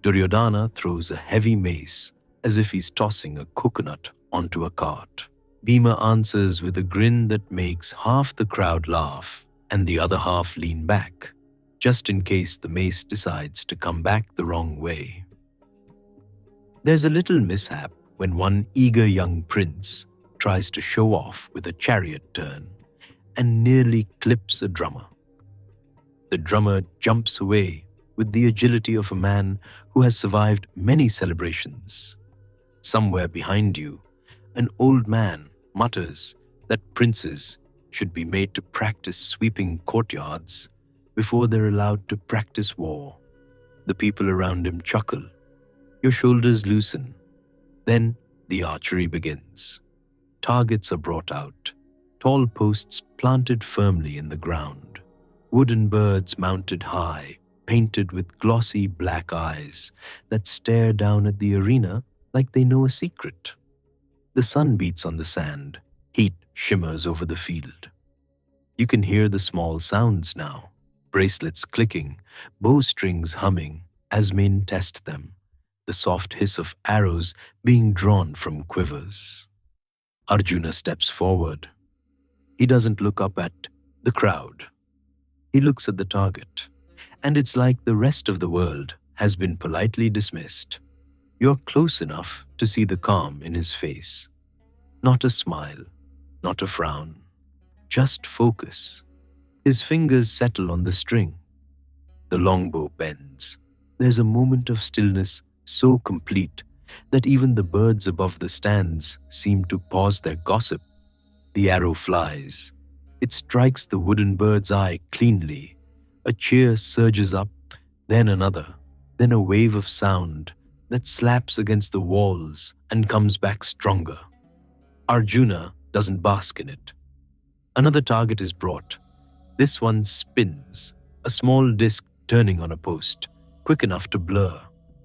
Duryodhana throws a heavy mace as if he's tossing a coconut onto a cart. Bhima answers with a grin that makes half the crowd laugh and the other half lean back, just in case the mace decides to come back the wrong way. There's a little mishap when one eager young prince tries to show off with a chariot turn and nearly clips a drummer. The drummer jumps away with the agility of a man who has survived many celebrations. Somewhere behind you, an old man mutters that princes should be made to practice sweeping courtyards before they're allowed to practice war. The people around him chuckle. Your shoulders loosen. Then the archery begins. Targets are brought out, tall posts planted firmly in the ground, wooden birds mounted high, painted with glossy black eyes that stare down at the arena like they know a secret. The sun beats on the sand, heat shimmers over the field. You can hear the small sounds now, bracelets clicking, bowstrings humming as men test them, the soft hiss of arrows being drawn from quivers. Arjuna steps forward. He doesn't look up at the crowd. He looks at the target, and it's like the rest of the world has been politely dismissed. You're close enough to see the calm in his face. Not a smile, not a frown, just focus. His fingers settle on the string. The longbow bends. There's a moment of stillness so complete that even the birds above the stands seem to pause their gossip. The arrow flies. It strikes the wooden bird's eye cleanly. A cheer surges up, then another, then a wave of sound that slaps against the walls and comes back stronger. Arjuna doesn't bask in it. Another target is brought. This one spins, a small disc turning on a post, quick enough to blur.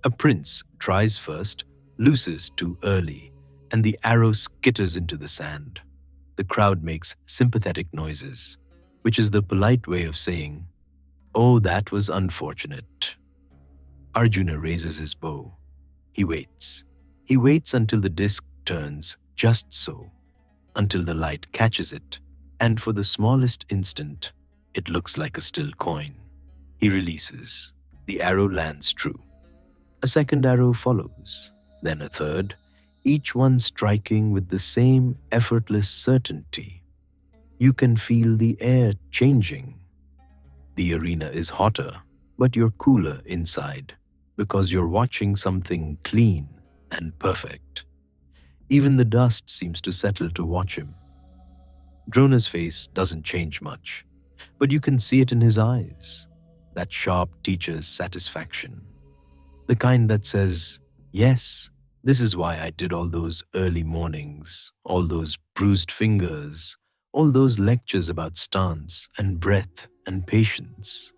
A prince tries first, loses too early, and the arrow skitters into the sand. The crowd makes sympathetic noises, which is the polite way of saying, "Oh, that was unfortunate." Arjuna raises his bow. He waits. He waits until the disc turns just so, until the light catches it, and for the smallest instant, it looks like a still coin. He releases. The arrow lands true. A second arrow follows, then a third, each one striking with the same effortless certainty. You can feel the air changing. The arena is hotter, but you're cooler inside because you're watching something clean and perfect. Even the dust seems to settle to watch him. Drona's face doesn't change much, but you can see it in his eyes, that sharp teacher's satisfaction, the kind that says, "Yes, this is why I did all those early mornings, all those bruised fingers, all those lectures about stance and breath and patience."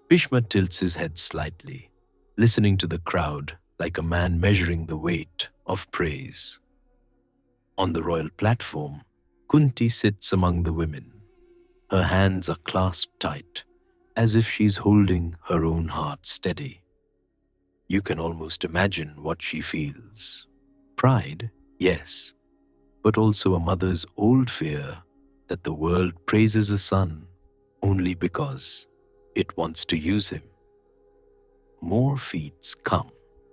Bhishma tilts his head slightly, listening to the crowd like a man measuring the weight of praise. On the royal platform, Kunti sits among the women. Her hands are clasped tight, as if she's holding her own heart steady. You can almost imagine what she feels. Pride, yes, but also a mother's old fear that the world praises a son only because it wants to use him. More feats come.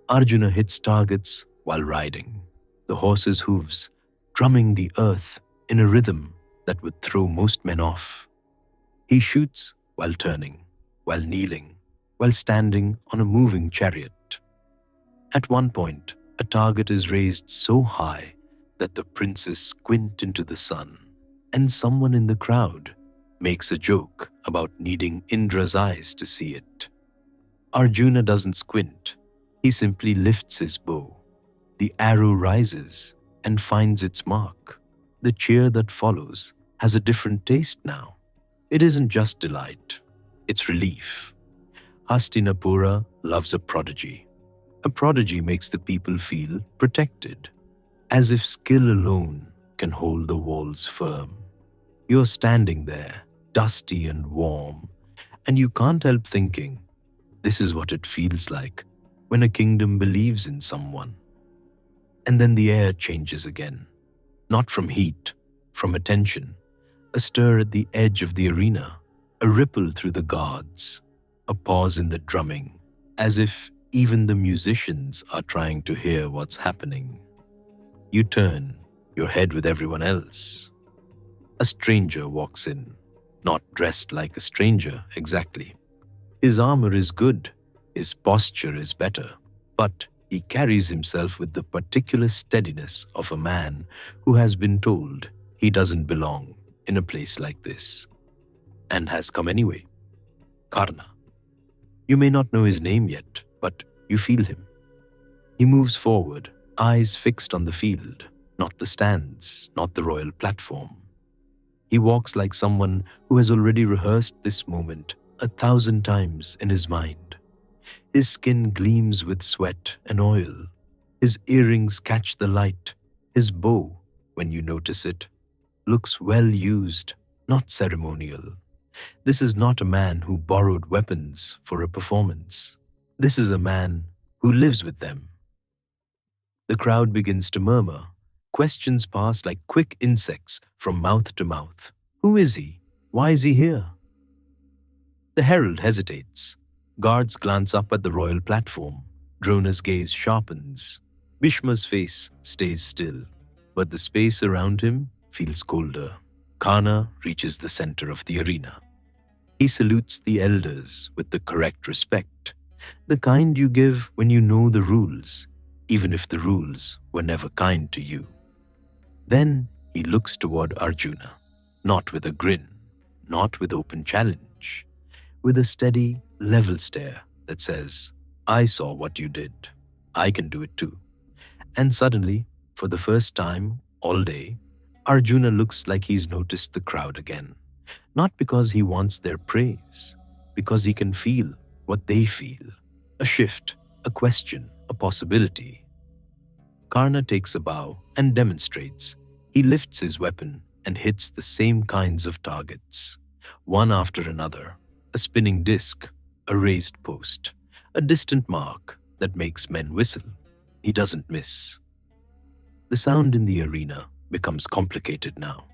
Arjuna hits targets while riding, the horse's hooves drumming the earth in a rhythm that would throw most men off. He shoots while turning, while kneeling, while standing on a moving chariot. At one point, a target is raised so high that the princes squint into the sun, and someone in the crowd makes a joke about needing Indra's eyes to see it. Arjuna doesn't squint. He simply lifts his bow. The arrow rises and finds its mark. The cheer that follows has a different taste now. It isn't just delight, it's relief. Hastinapura loves a prodigy. A prodigy makes the people feel protected, as if skill alone can hold the walls firm. You're standing there, dusty and warm, and you can't help thinking, this is what it feels like when a kingdom believes in someone. And then the air changes again, not from heat, from attention, a stir at the edge of the arena, a ripple through the guards, a pause in the drumming, as if even the musicians are trying to hear what's happening. You turn, your head with everyone else. A stranger walks in, not dressed like a stranger exactly. His armor is good, his posture is better, but he carries himself with the particular steadiness of a man who has been told he doesn't belong in a place like this, and has come anyway. Karna. You may not know his name yet, but you feel him. He moves forward, eyes fixed on the field, not the stands, not the royal platform. He walks like someone who has already rehearsed this moment 1,000 times in his mind. His skin gleams with sweat and oil. His earrings catch the light. His bow, when you notice it, looks well used, not ceremonial. This is not a man who borrowed weapons for a performance. This is a man who lives with them. The crowd begins to murmur. Questions pass like quick insects from mouth to mouth. Who is he? Why is he here? The herald hesitates. Guards glance up at the royal platform. Drona's gaze sharpens. Bhishma's face stays still, but the space around him feels colder. Karna reaches the center of the arena. He salutes the elders with the correct respect, the kind you give when you know the rules, even if the rules were never kind to you. Then he looks toward Arjuna, not with a grin, not with open challenge, with a steady, level stare that says, I saw what you did. I can do it too. And suddenly, for the first time all day, Arjuna looks like he's noticed the crowd again. Not because he wants their praise, because he can feel what they feel. A shift, a question, a possibility. Karna takes a bow and demonstrates. He lifts his weapon and hits the same kinds of targets, one after another. A spinning disc, a raised post, a distant mark that makes men whistle. He doesn't miss. The sound in the arena becomes complicated now.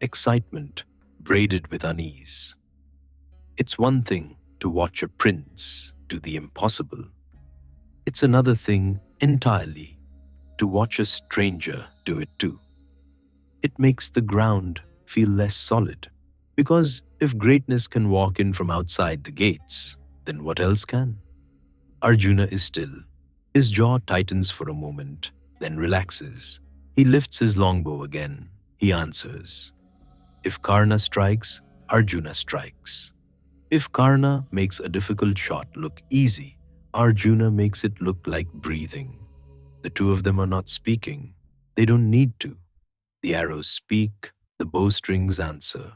Excitement braided with unease. It's one thing to watch a prince do the impossible. It's another thing entirely to watch a stranger do it too. It makes the ground feel less solid, because if greatness can walk in from outside the gates, then what else can? Arjuna is still. His jaw tightens for a moment, then relaxes. He lifts his longbow again. He answers. If Karna strikes, Arjuna strikes. If Karna makes a difficult shot look easy, Arjuna makes it look like breathing. The two of them are not speaking. They don't need to. The arrows speak, the bowstrings answer.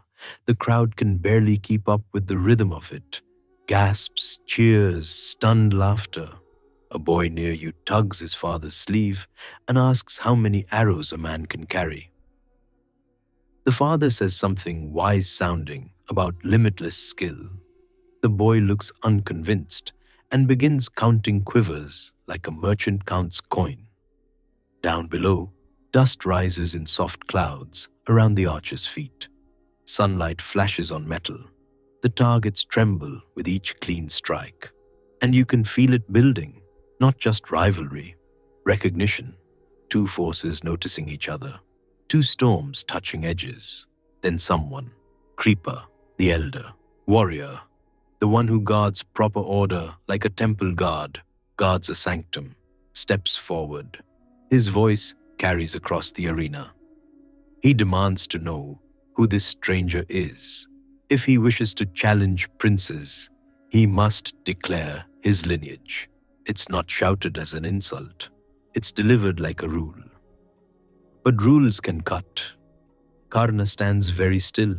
The crowd can barely keep up with the rhythm of it. Gasps, cheers, stunned laughter. A boy near you tugs his father's sleeve and asks how many arrows a man can carry. The father says something wise-sounding about limitless skill. The boy looks unconvinced and begins counting quivers like a merchant counts coin. Down below, dust rises in soft clouds around the archer's feet. Sunlight flashes on metal. The targets tremble with each clean strike. And you can feel it building, not just rivalry, recognition, two forces noticing each other, two storms touching edges. Then someone, Creeper, the elder, warrior, the one who guards proper order like a temple guard, guards a sanctum, steps forward. His voice carries across the arena. He demands to know who this stranger is. If he wishes to challenge princes, he must declare his lineage. It's not shouted as an insult. It's delivered like a rule. But rules can cut. Karna stands very still.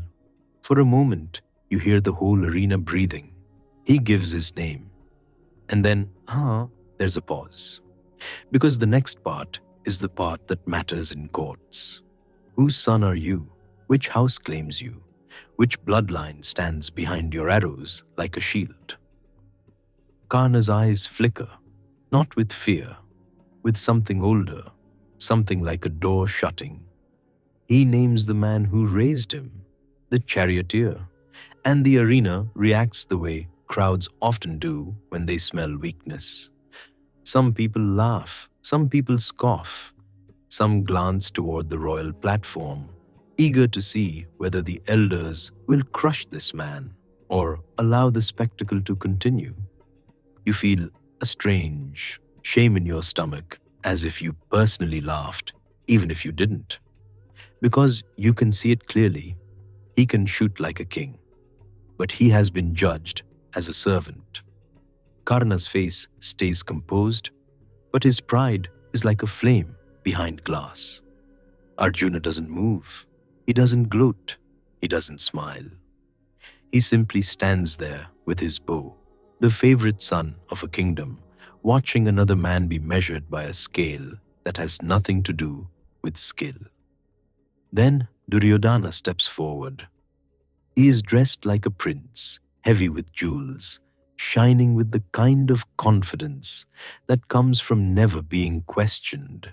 For a moment, you hear the whole arena breathing. He gives his name. And then, there's a pause. Because the next part is the part that matters in courts. Whose son are you? Which house claims you? Which bloodline stands behind your arrows like a shield? Karna's eyes flicker, not with fear, with something older, something like a door shutting. He names the man who raised him, the charioteer, and the arena reacts the way crowds often do when they smell weakness. Some people laugh, some people scoff, some glance toward the royal platform, eager to see whether the elders will crush this man or allow the spectacle to continue. You feel a strange shame in your stomach, as if you personally laughed, even if you didn't. Because you can see it clearly. He can shoot like a king, but he has been judged as a servant. Karna's face stays composed, but his pride is like a flame behind glass. Arjuna doesn't move. He doesn't gloat. He doesn't smile. He simply stands there with his bow, the favorite son of a kingdom, watching another man be measured by a scale that has nothing to do with skill. Then Duryodhana steps forward. He is dressed like a prince, heavy with jewels, shining with the kind of confidence that comes from never being questioned.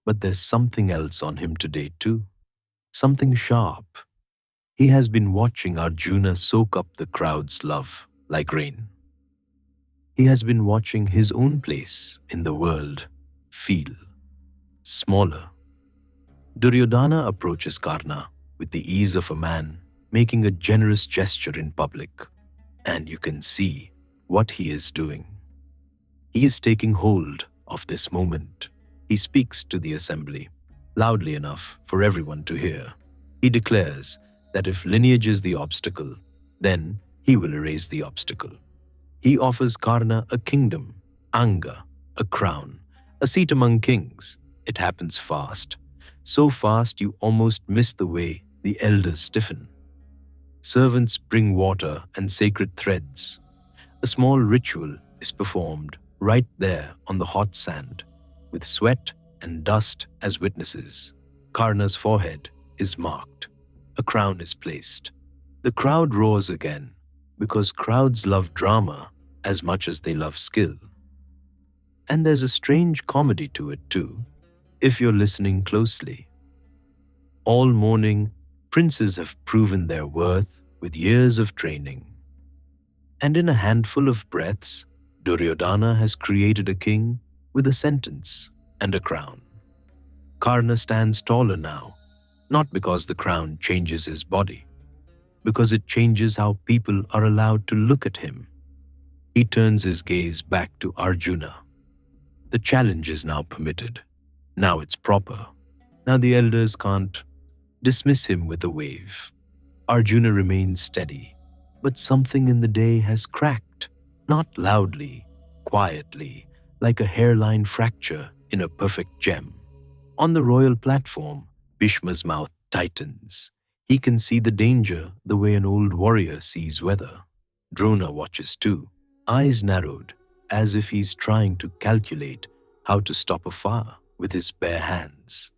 But there's something else on him today, too. Something sharp. He has been watching Arjuna soak up the crowd's love like rain. He has been watching his own place in the world feel smaller. Duryodhana approaches Karna with the ease of a man making a generous gesture in public, and you can see what he is doing. He is taking hold of this moment. He speaks to the assembly, loudly enough for everyone to hear. He declares that if lineage is the obstacle, then he will erase the obstacle. He offers Karna a kingdom, Anga, a crown, a seat among kings. It happens fast, so fast you almost miss the way the elders stiffen. Servants bring water and sacred threads. A small ritual is performed right there on the hot sand, with sweat and dust as witnesses. Karna's forehead is marked. A crown is placed. The crowd roars again, because crowds love drama as much as they love skill. And there's a strange comedy to it too, if you're listening closely. All morning, princes have proven their worth with years of training. And in a handful of breaths, Duryodhana has created a king with a sentence and a crown. Karna stands taller now, not because the crown changes his body, because it changes how people are allowed to look at him. He turns his gaze back to Arjuna. The challenge is now permitted. Now it's proper. Now the elders can't dismiss him with a wave. Arjuna remains steady, but something in the day has cracked, not loudly, quietly, like a hairline fracture in a perfect gem. On the royal platform, Bhishma's mouth tightens. He can see the danger the way an old warrior sees weather. Drona watches too, eyes narrowed, as if he's trying to calculate how to stop a fire with his bare hands.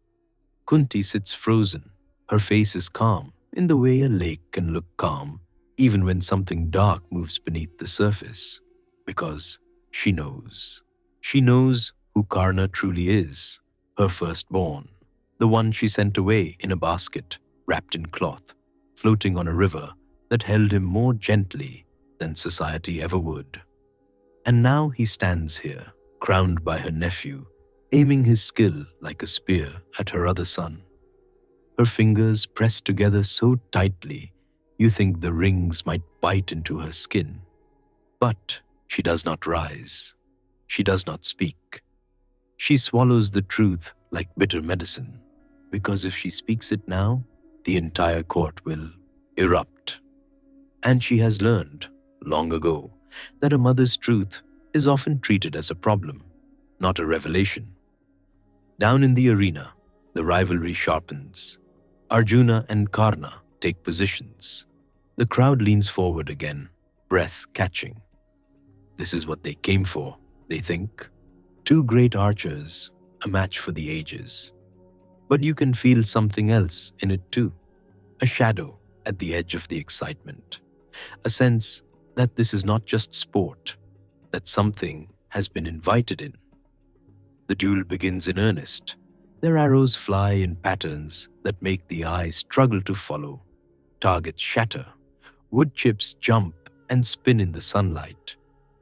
Kunti sits frozen. Her face is calm, in the way a lake can look calm, even when something dark moves beneath the surface. Because she knows. She knows who Karna truly is, her firstborn, the one she sent away in a basket, wrapped in cloth, floating on a river that held him more gently than society ever would. And now he stands here, crowned by her nephew, aiming his skill like a spear at her other son. Her fingers pressed together so tightly, you think the rings might bite into her skin. But she does not rise. She does not speak. She swallows the truth like bitter medicine, because if she speaks it now, the entire court will erupt. And she has learned, long ago, that a mother's truth is often treated as a problem, not a revelation. Down in the arena, the rivalry sharpens. Arjuna and Karna take positions. The crowd leans forward again, breath catching. This is what they came for, they think. Two great archers, a match for the ages. But you can feel something else in it too. A shadow at the edge of the excitement. A sense that this is not just sport, that something has been invited in. The duel begins in earnest. Their arrows fly in patterns that make the eye struggle to follow. Targets shatter. Wood chips jump and spin in the sunlight.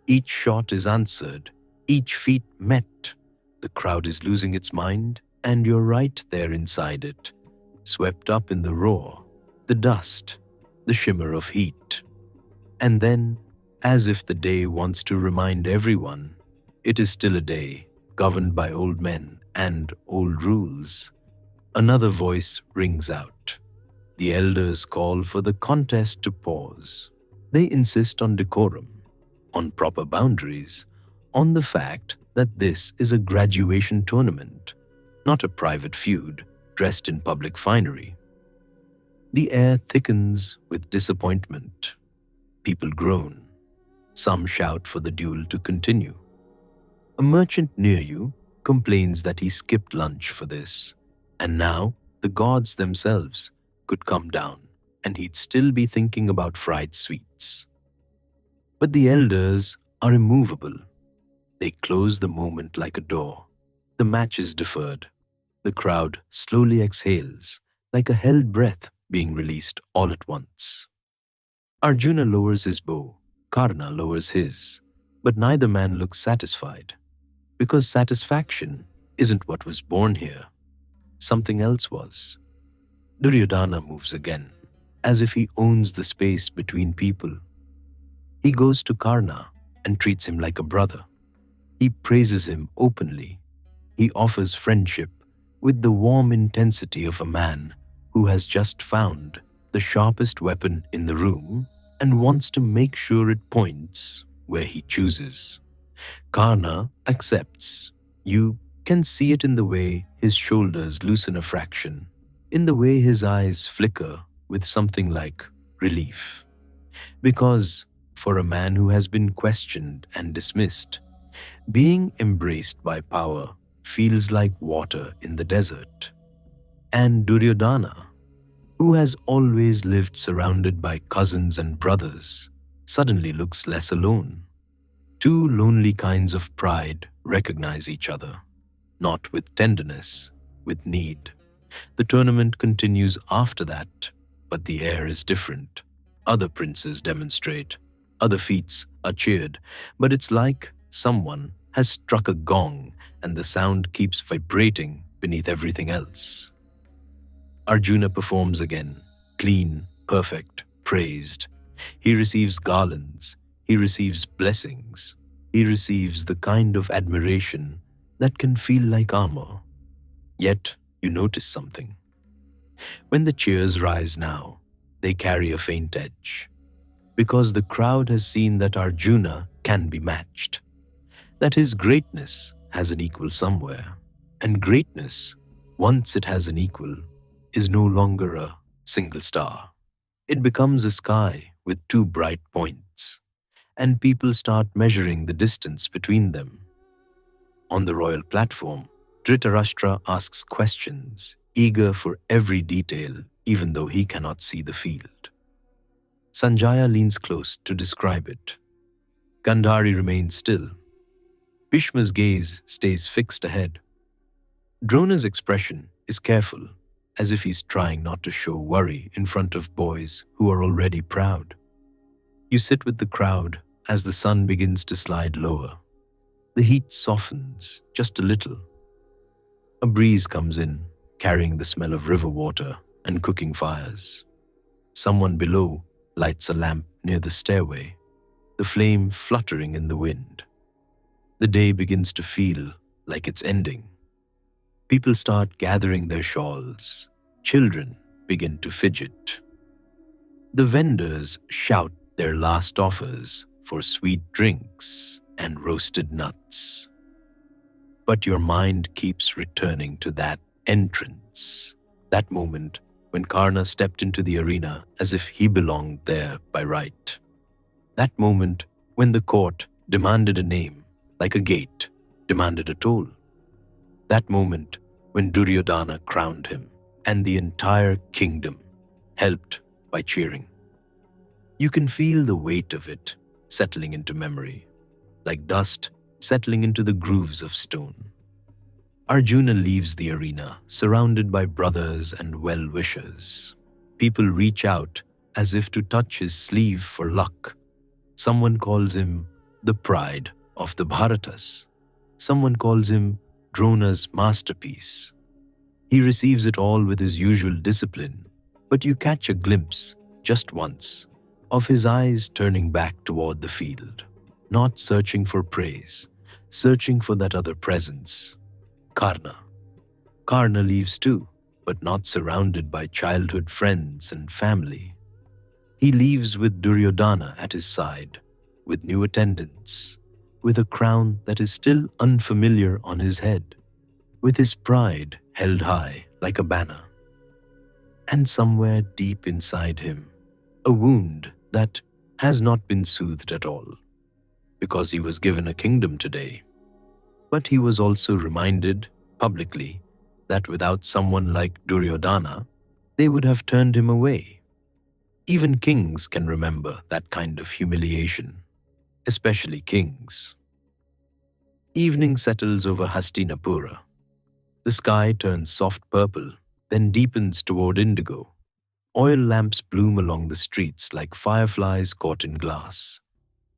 Each shot is answered, each feat met. The crowd is losing its mind, and you're right there inside it, swept up in the roar, the dust, the shimmer of heat. And then, as if the day wants to remind everyone, it is still a day governed by old men and old rules. Another voice rings out. The elders call for the contest to pause. They insist on decorum, on proper boundaries, on the fact that this is a graduation tournament, not a private feud dressed in public finery. The air thickens with disappointment. People groan. Some shout for the duel to continue. A merchant near you complains that he skipped lunch for this, and now the gods themselves could come down and he'd still be thinking about fried sweets. But the elders are immovable. They close the moment like a door. The match is deferred. The crowd slowly exhales, like a held breath being released all at once. Arjuna lowers his bow, Karna lowers his, but neither man looks satisfied, because satisfaction isn't what was born here. Something else was. Duryodhana moves again, as if he owns the space between people. He goes to Karna and treats him like a brother. He praises him openly. He offers friendship with the warm intensity of a man who has just found the sharpest weapon in the room and wants to make sure it points where he chooses. Karna accepts. You can see it in the way his shoulders loosen a fraction, in the way his eyes flicker with something like relief. Because for a man who has been questioned and dismissed, being embraced by power feels like water in the desert. And Duryodhana, who has always lived surrounded by cousins and brothers, suddenly looks less alone. Two lonely kinds of pride recognize each other, not with tenderness, with need. The tournament continues after that, but the air is different. Other princes demonstrate, other feats are cheered, but it's like someone has struck a gong and the sound keeps vibrating beneath everything else. Arjuna performs again, clean, perfect, praised. He receives garlands, he receives blessings, he receives the kind of admiration that can feel like armor. Yet you notice something. When the cheers rise now, they carry a faint edge, because the crowd has seen that Arjuna can be matched, that his greatness has an equal somewhere, and greatness, once it has an equal, is no longer a single star. It becomes a sky with two bright points, and people start measuring the distance between them. On the royal platform, Dhritarashtra asks questions, eager for every detail, even though he cannot see the field. Sanjaya leans close to describe it. Gandhari remains still. Bhishma's gaze stays fixed ahead. Drona's expression is careful, as if he's trying not to show worry in front of boys who are already proud. You sit with the crowd as the sun begins to slide lower. The heat softens just a little. A breeze comes in, carrying the smell of river water and cooking fires. Someone below lights a lamp near the stairway, the flame fluttering in the wind. The day begins to feel like it's ending. People start gathering their shawls. Children begin to fidget. The vendors shout their last offers for sweet drinks and roasted nuts. But your mind keeps returning to that entrance, that moment when Karna stepped into the arena as if he belonged there by right. That moment when the court demanded a name, like a gate demanded a toll. That moment when Duryodhana crowned him and the entire kingdom helped by cheering. You can feel the weight of it settling into memory, like dust settling into the grooves of stone. Arjuna leaves the arena surrounded by brothers and well-wishers. People reach out as if to touch his sleeve for luck. Someone calls him the pride of the Bharatas. Someone calls him Drona's masterpiece. He receives it all with his usual discipline, but you catch a glimpse, just once, of his eyes turning back toward the field, not searching for praise, searching for that other presence. Karna. Karna leaves too, but not surrounded by childhood friends and family. He leaves with Duryodhana at his side, with new attendants, with a crown that is still unfamiliar on his head, with his pride held high like a banner. And somewhere deep inside him, a wound that has not been soothed at all, because he was given a kingdom today. But he was also reminded, publicly, that without someone like Duryodhana, they would have turned him away. Even kings can remember that kind of humiliation, especially kings. Evening settles over Hastinapura. The sky turns soft purple, then deepens toward indigo. Oil lamps bloom along the streets like fireflies caught in glass.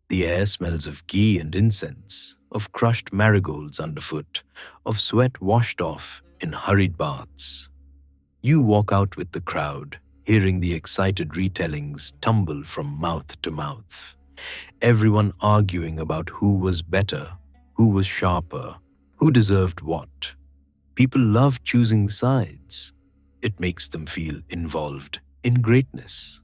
The air smells of ghee and incense, of crushed marigolds underfoot, of sweat washed off in hurried baths. You walk out with the crowd, hearing the excited retellings tumble from mouth to mouth. Everyone arguing about who was better, who was sharper, who deserved what. People love choosing sides. It makes them feel involved in greatness.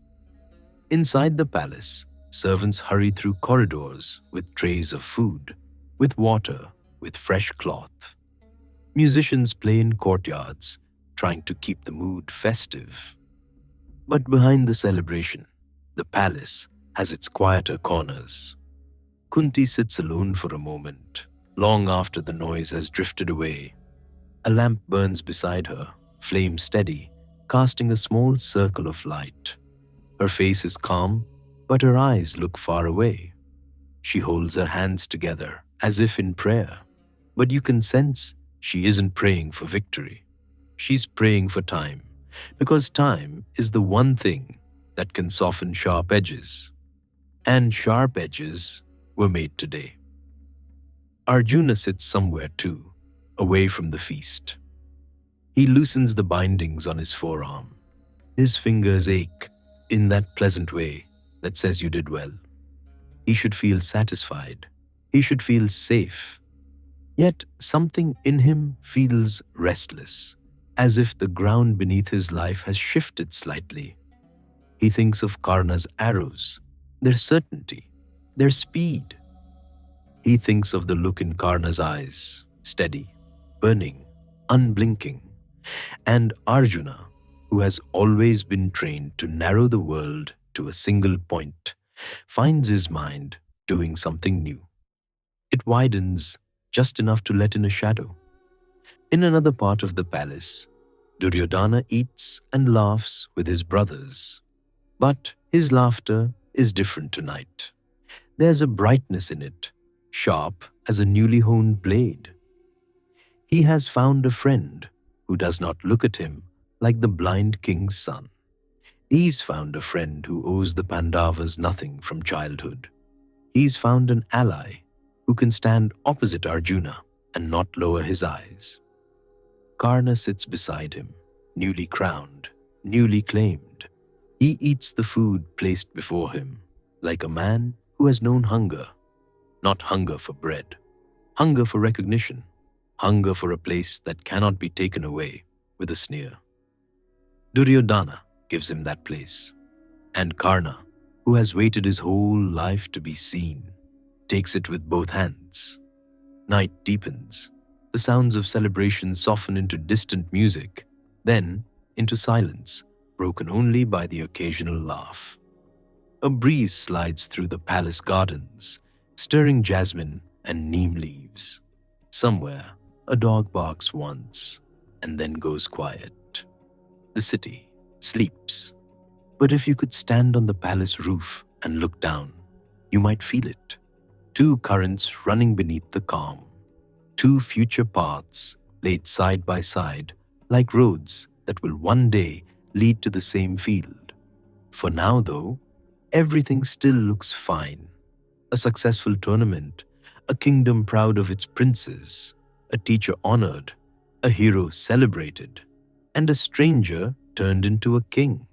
Inside the palace, servants hurry through corridors with trays of food, with water, with fresh cloth. Musicians play in courtyards, trying to keep the mood festive. But behind the celebration, the palace has its quieter corners. Kunti sits alone for a moment, long after the noise has drifted away. A lamp burns beside her, flame steady, casting a small circle of light. Her face is calm, but her eyes look far away. She holds her hands together, as if in prayer. But you can sense she isn't praying for victory. She's praying for time, because time is the one thing that can soften sharp edges. And sharp edges were made today. Arjuna sits somewhere too, away from the feast. He loosens the bindings on his forearm. His fingers ache in that pleasant way that says you did well. He should feel satisfied. He should feel safe. Yet something in him feels restless, as if the ground beneath his life has shifted slightly. He thinks of Karna's arrows, their certainty, their speed. He thinks of the look in Karna's eyes, steady, burning, unblinking, and Arjuna, who has always been trained to narrow the world to a single point, finds his mind doing something new. It widens just enough to let in a shadow. In another part of the palace, Duryodhana eats and laughs with his brothers. But his laughter is different tonight. There's a brightness in it, sharp as a newly honed blade. He has found a friend who does not look at him like the blind king's son. He's found a friend who owes the Pandavas nothing from childhood. He's found an ally who can stand opposite Arjuna and not lower his eyes. Karna sits beside him, newly crowned, newly claimed. He eats the food placed before him, like a man who has known hunger. Not hunger for bread, hunger for recognition, hunger for a place that cannot be taken away with a sneer. Duryodhana gives him that place, and Karna, who has waited his whole life to be seen, takes it with both hands. Night deepens. The sounds of celebration soften into distant music, then into silence, broken only by the occasional laugh. A breeze slides through the palace gardens, stirring jasmine and neem leaves. Somewhere, a dog barks once and then goes quiet. The city sleeps. But if you could stand on the palace roof and look down, you might feel it. Two currents running beneath the calm. Two future paths laid side by side like roads that will one day lead to the same field. For now, though, everything still looks fine. A successful tournament, a kingdom proud of its princes, a teacher honored, a hero celebrated, and a stranger turned into a king.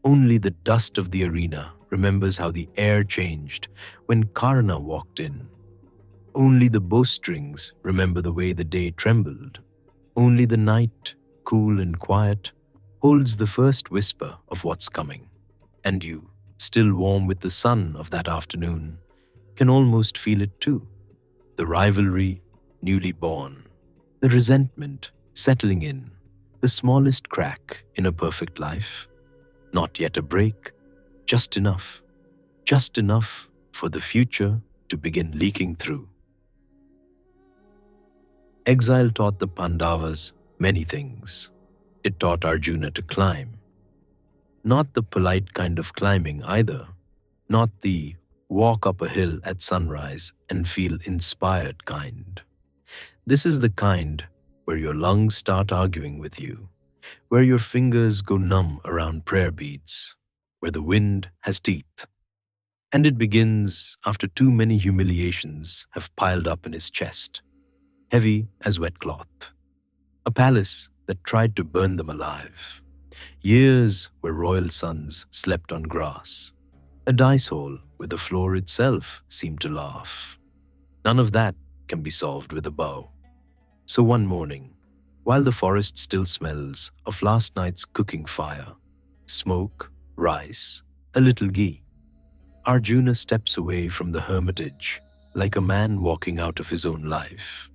Only the dust of the arena remembers how the air changed when Karna walked in. Only the bowstrings remember the way the day trembled. Only the night, cool and quiet, holds the first whisper of what's coming. And you, still warm with the sun of that afternoon, can almost feel it too. The rivalry, newly born. The resentment, settling in. The smallest crack in a perfect life. Not yet a break, just enough. Just enough for the future to begin leaking through. Exile taught the Pandavas many things. It taught Arjuna to climb, not the polite kind of climbing either, not the walk up a hill at sunrise and feel inspired kind. This is the kind where your lungs start arguing with you, where your fingers go numb around prayer beads, where the wind has teeth. And it begins after too many humiliations have piled up in his chest, heavy as wet cloth. A palace that tried to burn them alive. Years where royal sons slept on grass. A dice hole where the floor itself seemed to laugh. None of that can be solved with a bow. So one morning, while the forest still smells of last night's cooking fire, smoke, rice, a little ghee, Arjuna steps away from the hermitage like a man walking out of his own life.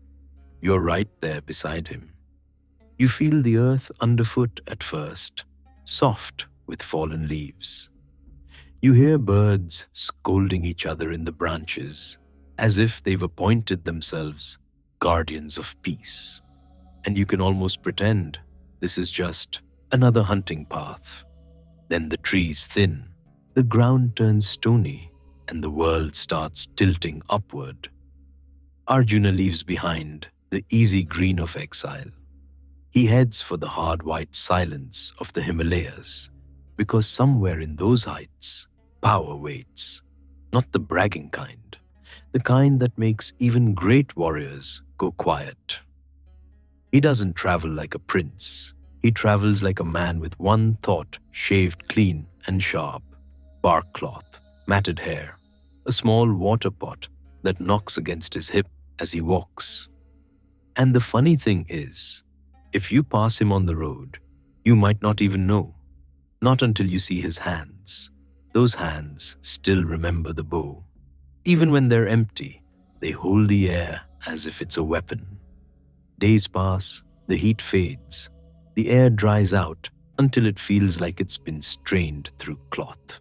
You're right there beside him. You feel the earth underfoot at first, soft with fallen leaves. You hear birds scolding each other in the branches as if they've appointed themselves guardians of peace. And you can almost pretend this is just another hunting path. Then the trees thin, the ground turns stony, and the world starts tilting upward. Arjuna leaves behind the easy green of exile. He heads for the hard white silence of the Himalayas, because somewhere in those heights, power waits, not the bragging kind, the kind that makes even great warriors go quiet. He doesn't travel like a prince. He travels like a man with one thought shaved clean and sharp, bark cloth, matted hair, a small water pot that knocks against his hip as he walks. And the funny thing is, if you pass him on the road, you might not even know, not until you see his hands. Those hands still remember the bow. Even when they're empty, they hold the air as if it's a weapon. Days pass, the heat fades, the air dries out until it feels like it's been strained through cloth.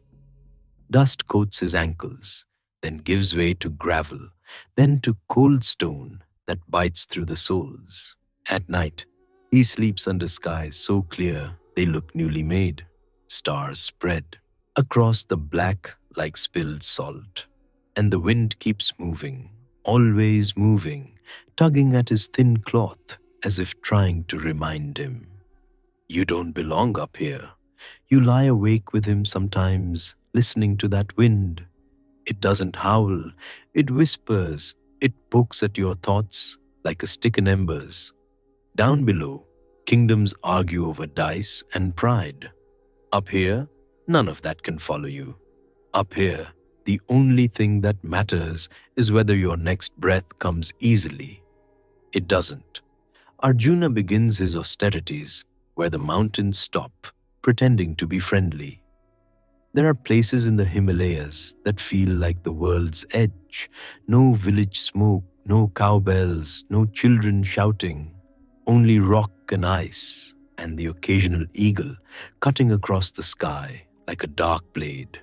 Dust coats his ankles, then gives way to gravel, then to cold stone that bites through the soles. At night, he sleeps under skies so clear they look newly made. Stars spread across the black like spilled salt. And the wind keeps moving, always moving, tugging at his thin cloth as if trying to remind him. You don't belong up here. You lie awake with him sometimes, listening to that wind. It doesn't howl, it whispers, it pokes at your thoughts like a stick in embers. Down below, kingdoms argue over dice and pride. Up here, none of that can follow you. Up here, the only thing that matters is whether your next breath comes easily. It doesn't. Arjuna begins his austerities where the mountains stop, pretending to be friendly. There are places in the Himalayas that feel like the world's edge. No village smoke, no cowbells, no children shouting, only rock and ice, and the occasional eagle cutting across the sky like a dark blade.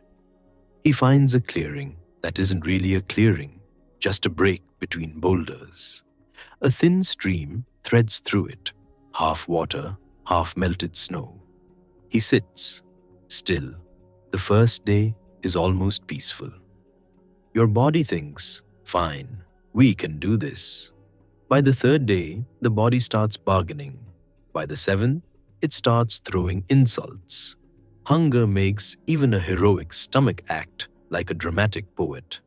He finds a clearing that isn't really a clearing, just a break between boulders. A thin stream threads through it, half water, half melted snow. He sits, still. The first day is almost peaceful. Your body thinks, fine, we can do this. By the third day, the body starts bargaining. By the seventh, it starts throwing insults. Hunger makes even a heroic stomach act like a dramatic poet.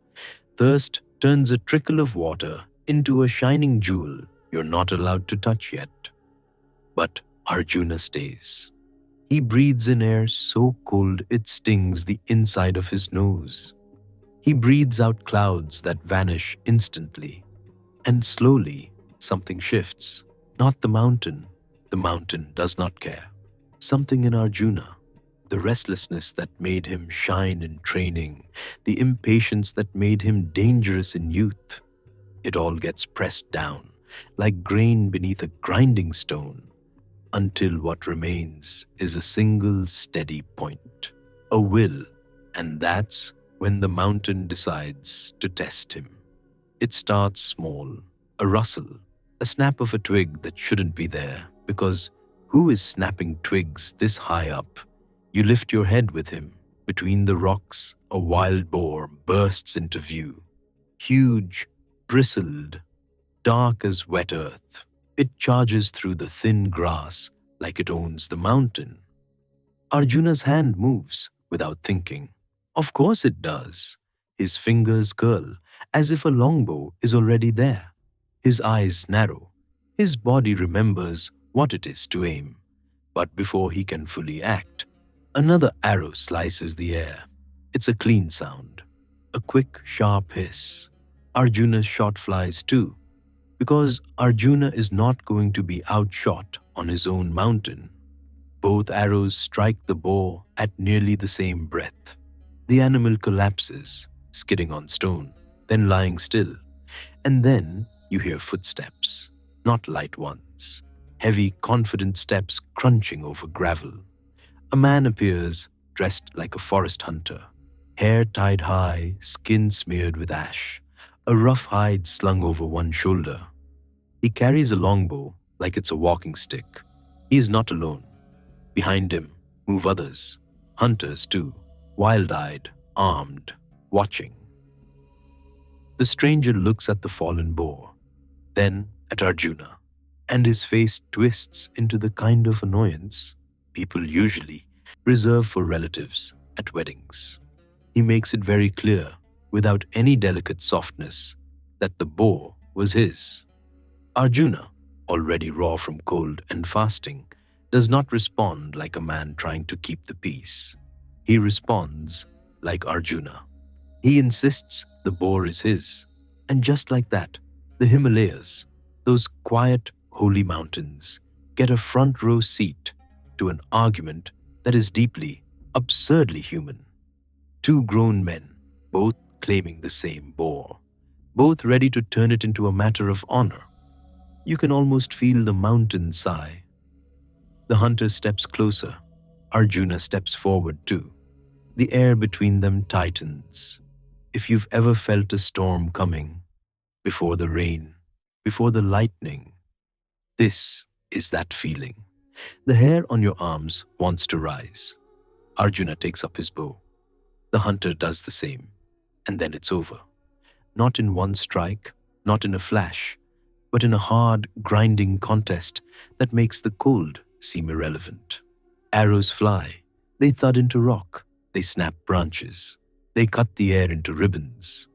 Thirst turns a trickle of water into a shining jewel you're not allowed to touch yet. But Arjuna stays. He breathes in air so cold it stings the inside of his nose. He breathes out clouds that vanish instantly. And slowly, something shifts. Not the mountain does not care. Something in Arjuna. The restlessness that made him shine in training, the impatience that made him dangerous in youth. It all gets pressed down, like grain beneath a grinding stone, until what remains is a single steady point, a will, and that's when the mountain decides to test him. It starts small, a rustle, a snap of a twig that shouldn't be there, because who is snapping twigs this high up? You lift your head with him. Between the rocks, a wild boar bursts into view. Huge, bristled, dark as wet earth. It charges through the thin grass like it owns the mountain. Arjuna's hand moves without thinking. Of course it does. His fingers curl as if a longbow is already there. His eyes narrow. His body remembers what it is to aim. But before he can fully act, another arrow slices the air. It's a clean sound, a quick, sharp hiss. Arjuna's shot flies too, because Arjuna is not going to be outshot on his own mountain. Both arrows strike the boar at nearly the same breath. The animal collapses, skidding on stone, then lying still. And then you hear footsteps, not light ones, heavy, confident steps crunching over gravel. A man appears, dressed like a forest hunter, hair tied high, skin smeared with ash, a rough hide slung over one shoulder. He carries a longbow like it's a walking stick. He is not alone. Behind him move others, hunters too, wild-eyed, armed, watching. The stranger looks at the fallen boar, then at Arjuna, and his face twists into the kind of annoyance people usually reserve for relatives at weddings. He makes it very clear, without any delicate softness, that the boar was his. Arjuna, already raw from cold and fasting, does not respond like a man trying to keep the peace. He responds like Arjuna. He insists the boar is his. And just like that, the Himalayas, those quiet, holy mountains, get a front row seat to an argument that is deeply, absurdly human. Two grown men, both claiming the same boar, both ready to turn it into a matter of honor. You can almost feel the mountain sigh. The hunter steps closer. Arjuna steps forward too. The air between them tightens. If you've ever felt a storm coming, before the rain, before the lightning, this is that feeling. The hair on your arms wants to rise. Arjuna takes up his bow. The hunter does the same. And then it's over. Not in one strike, not in a flash, but in a hard, grinding contest that makes the cold seem irrelevant. Arrows fly. They thud into rock. They snap branches. They cut the air into ribbons.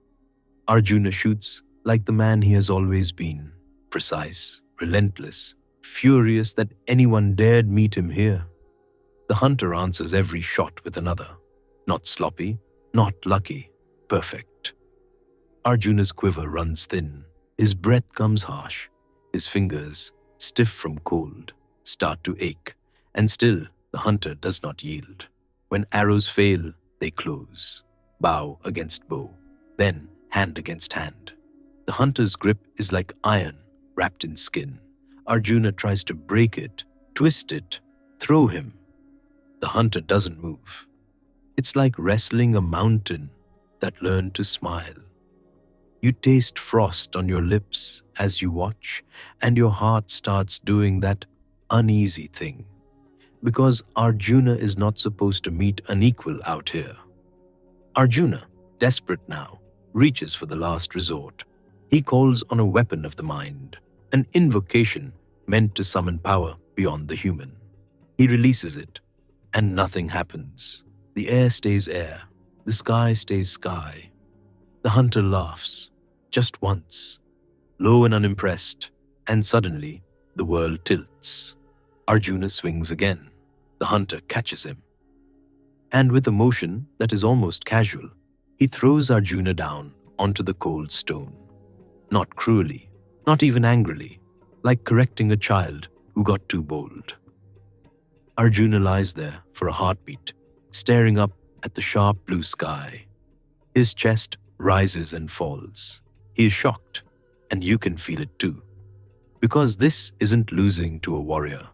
Arjuna shoots like the man he has always been, precise, relentless, furious that anyone dared meet him here. The hunter answers every shot with another. Not sloppy, not lucky, perfect. Arjuna's quiver runs thin. His breath comes harsh. His fingers, stiff from cold, start to ache. And still, the hunter does not yield. When arrows fail, they close. Bow against bow. Then, hand against hand. The hunter's grip is like iron wrapped in skin. Arjuna tries to break it, twist it, throw him. The hunter doesn't move. It's like wrestling a mountain that learned to smile. You taste frost on your lips as you watch, and your heart starts doing that uneasy thing. Because Arjuna is not supposed to meet an equal out here. Arjuna, desperate now, reaches for the last resort. He calls on a weapon of the mind, an invocation meant to summon power beyond the human. He releases it, and nothing happens. The air stays air, the sky stays sky. The hunter laughs, just once, low and unimpressed, and suddenly the world tilts. Arjuna swings again. The hunter catches him. And with a motion that is almost casual, he throws Arjuna down onto the cold stone. Not cruelly, not even angrily, like correcting a child who got too bold. Arjuna lies there for a heartbeat, staring up at the sharp blue sky. His chest rises and falls. He is shocked, and you can feel it too. Because this isn't losing to a warrior.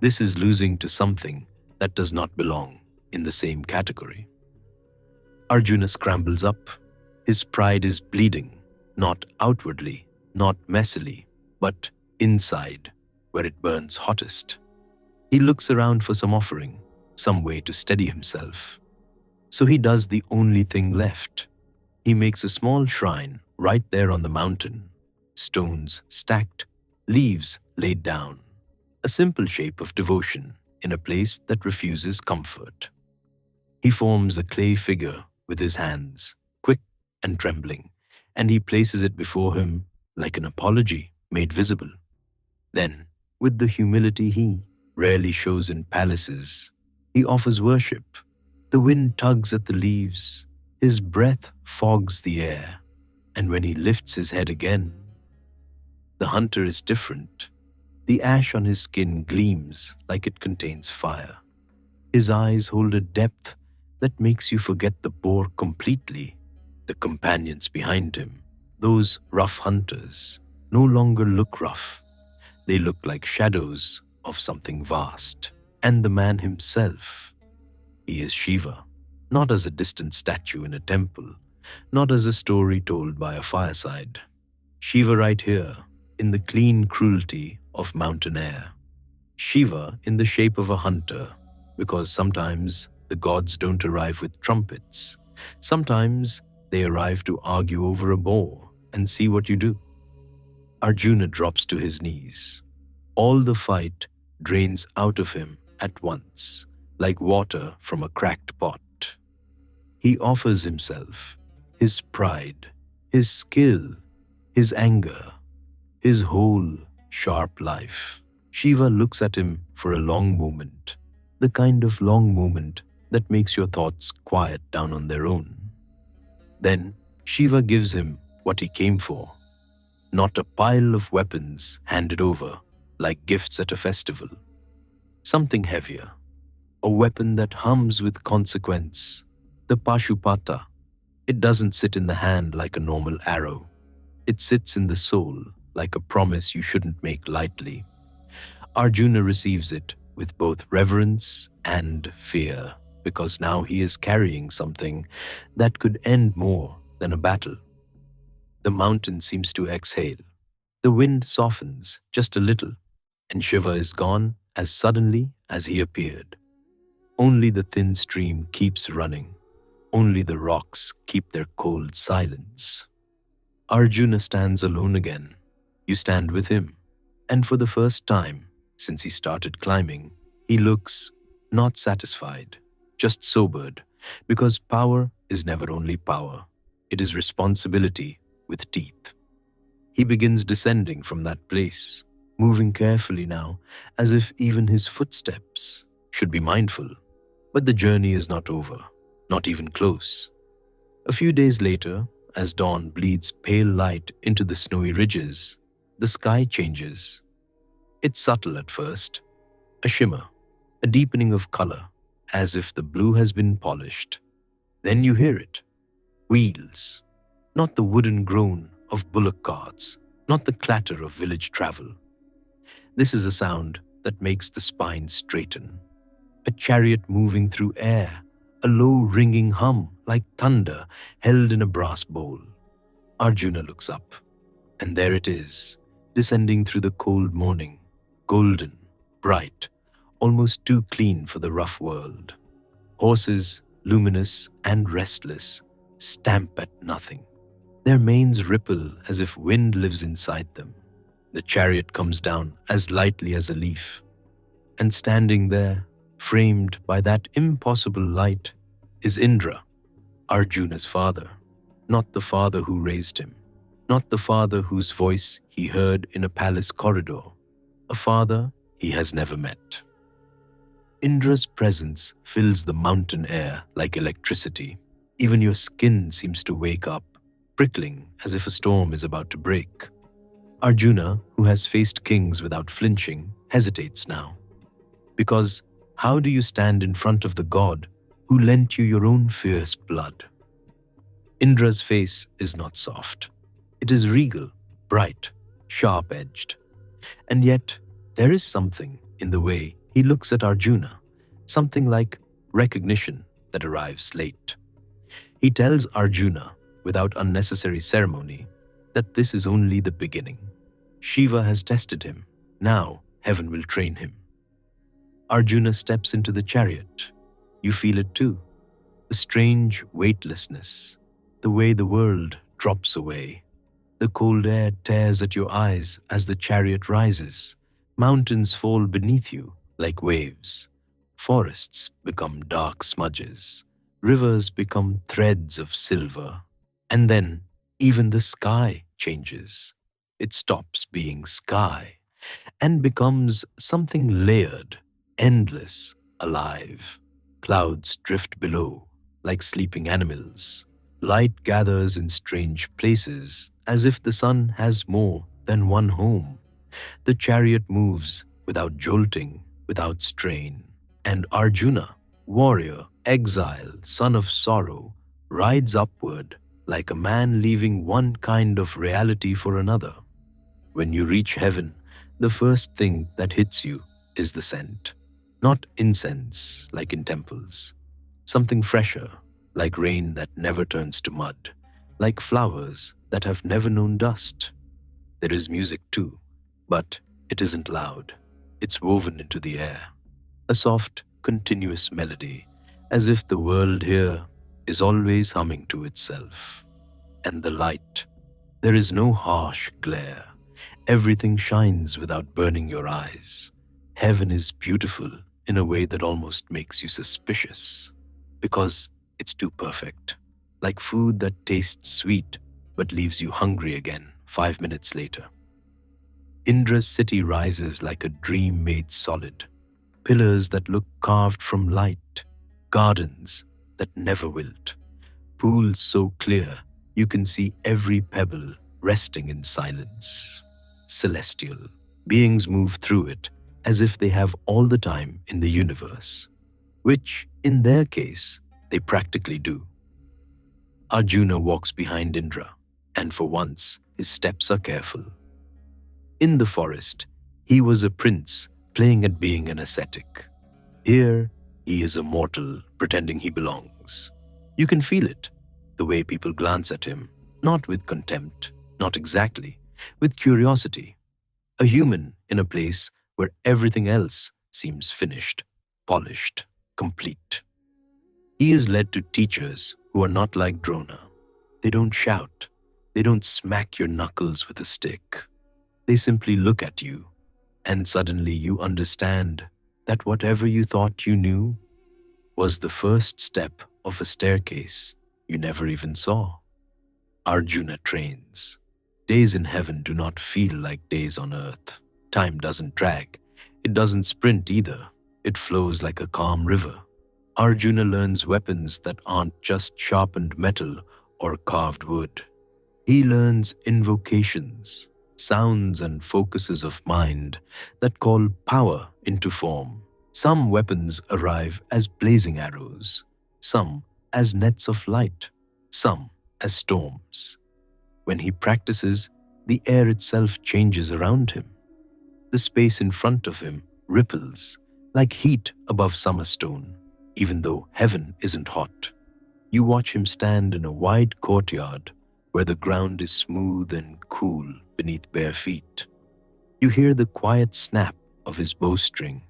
This is losing to something that does not belong in the same category. Arjuna scrambles up. His pride is bleeding, not outwardly, not messily, but inside, where it burns hottest. He looks around for some offering, some way to steady himself. So he does the only thing left. He makes a small shrine right there on the mountain, stones stacked, leaves laid down, a simple shape of devotion in a place that refuses comfort. He forms a clay figure with his hands, quick and trembling, and he places it before him like an apology made visible. Then, with the humility he rarely shows in palaces, he offers worship. The wind tugs at the leaves, his breath fogs the air, and when he lifts his head again, the hunter is different. The ash on his skin gleams like it contains fire. His eyes hold a depth that makes you forget the boar completely. The companions behind him, those rough hunters, no longer look rough. They look like shadows of something vast. And the man himself, he is Shiva, not as a distant statue in a temple, not as a story told by a fireside. Shiva right here, in the clean cruelty of mountain air. Shiva in the shape of a hunter, because sometimes the gods don't arrive with trumpets. Sometimes they arrive to argue over a boar and see what you do. Arjuna drops to his knees. All the fight drains out of him at once, like water from a cracked pot. He offers himself, his pride, his skill, his anger, his whole sharp life. Shiva looks at him for a long moment, the kind of long moment that makes your thoughts quiet down on their own. Then Shiva gives him what he came for, not a pile of weapons handed over like gifts at a festival. Something heavier, a weapon that hums with consequence, the Pashupata. It doesn't sit in the hand like a normal arrow. It sits in the soul like a promise you shouldn't make lightly. Arjuna receives it with both reverence and fear, because now he is carrying something that could end more than a battle. The mountain seems to exhale. The wind softens just a little, and Shiva is gone as suddenly as he appeared. Only the thin stream keeps running. Only the rocks keep their cold silence. Arjuna stands alone again. You stand with him. And for the first time since he started climbing, he looks not satisfied, just sobered, because power is never only power. It is responsibility with teeth. He begins descending from that place, moving carefully now, as if even his footsteps should be mindful. But the journey is not over, not even close. A few days later, as dawn bleeds pale light into the snowy ridges, the sky changes. It's subtle at first, a shimmer, a deepening of color, as if the blue has been polished. Then you hear it. Wheels, not the wooden groan of bullock carts, not the clatter of village travel. This is a sound that makes the spine straighten. A chariot moving through air, a low ringing hum like thunder held in a brass bowl. Arjuna looks up, and there it is, descending through the cold morning, golden, bright, almost too clean for the rough world. Horses, luminous and restless, stamp at nothing. Their manes ripple as if wind lives inside them. The chariot comes down as lightly as a leaf, and standing there, framed by that impossible light, is Indra, Arjuna's father, not the father who raised him, not the father whose voice he heard in a palace corridor, a father he has never met. Indra's presence fills the mountain air like electricity. Even your skin seems to wake up, prickling as if a storm is about to break. Arjuna, who has faced kings without flinching, hesitates now. Because how do you stand in front of the god who lent you your own fierce blood? Indra's face is not soft. It is regal, bright, sharp-edged. And yet, there is something in the way he looks at Arjuna, something like recognition that arrives late. He tells Arjuna, without unnecessary ceremony, that this is only the beginning. Shiva has tested him. Now heaven will train him. Arjuna steps into the chariot. You feel it too. The strange weightlessness, the way the world drops away. The cold air tears at your eyes as the chariot rises. Mountains fall beneath you like waves. Forests become dark smudges. Rivers become threads of silver. And then even the sky changes. It stops being sky and becomes something layered, endless, alive. Clouds drift below like sleeping animals. Light gathers in strange places as if the sun has more than one home. The chariot moves without jolting, without strain. And Arjuna, warrior, exile, son of sorrow, rides upward like a man leaving one kind of reality for another. When you reach heaven, the first thing that hits you is the scent. Not incense like in temples. Something fresher, like rain that never turns to mud, like flowers that have never known dust. There is music too, but it isn't loud. It's woven into the air. A soft, continuous melody, as if the world here is always humming to itself. And the light, there is no harsh glare. Everything shines without burning your eyes. Heaven is beautiful in a way that almost makes you suspicious, because it's too perfect, like food that tastes sweet but leaves you hungry again 5 minutes later. Indra's city rises like a dream made solid, pillars that look carved from light, gardens that never wilt, pools so clear you can see every pebble resting in silence. Celestial beings move through it as if they have all the time in the universe, which, in their case, they practically do. Arjuna walks behind Indra, and for once, his steps are careful. In the forest, he was a prince playing at being an ascetic. Here, he is a mortal pretending he belongs. You can feel it, the way people glance at him, not with contempt, not exactly, with curiosity. A human in a place where everything else seems finished, polished, complete. He is led to teachers who are not like Drona. They don't shout. They don't smack your knuckles with a stick. They simply look at you, and suddenly you understand that whatever you thought you knew was the first step of a staircase you never even saw. Arjuna trains. Days in heaven do not feel like days on earth. Time doesn't drag. It doesn't sprint either. It flows like a calm river. Arjuna learns weapons that aren't just sharpened metal or carved wood. He learns invocations, sounds and focuses of mind that call power into form. Some weapons arrive as blazing arrows, some as nets of light, some as storms. When he practices, the air itself changes around him. The space in front of him ripples like heat above summer stone, even though heaven isn't hot. You watch him stand in a wide courtyard where the ground is smooth and cool beneath bare feet. You hear the quiet snap of his bowstring,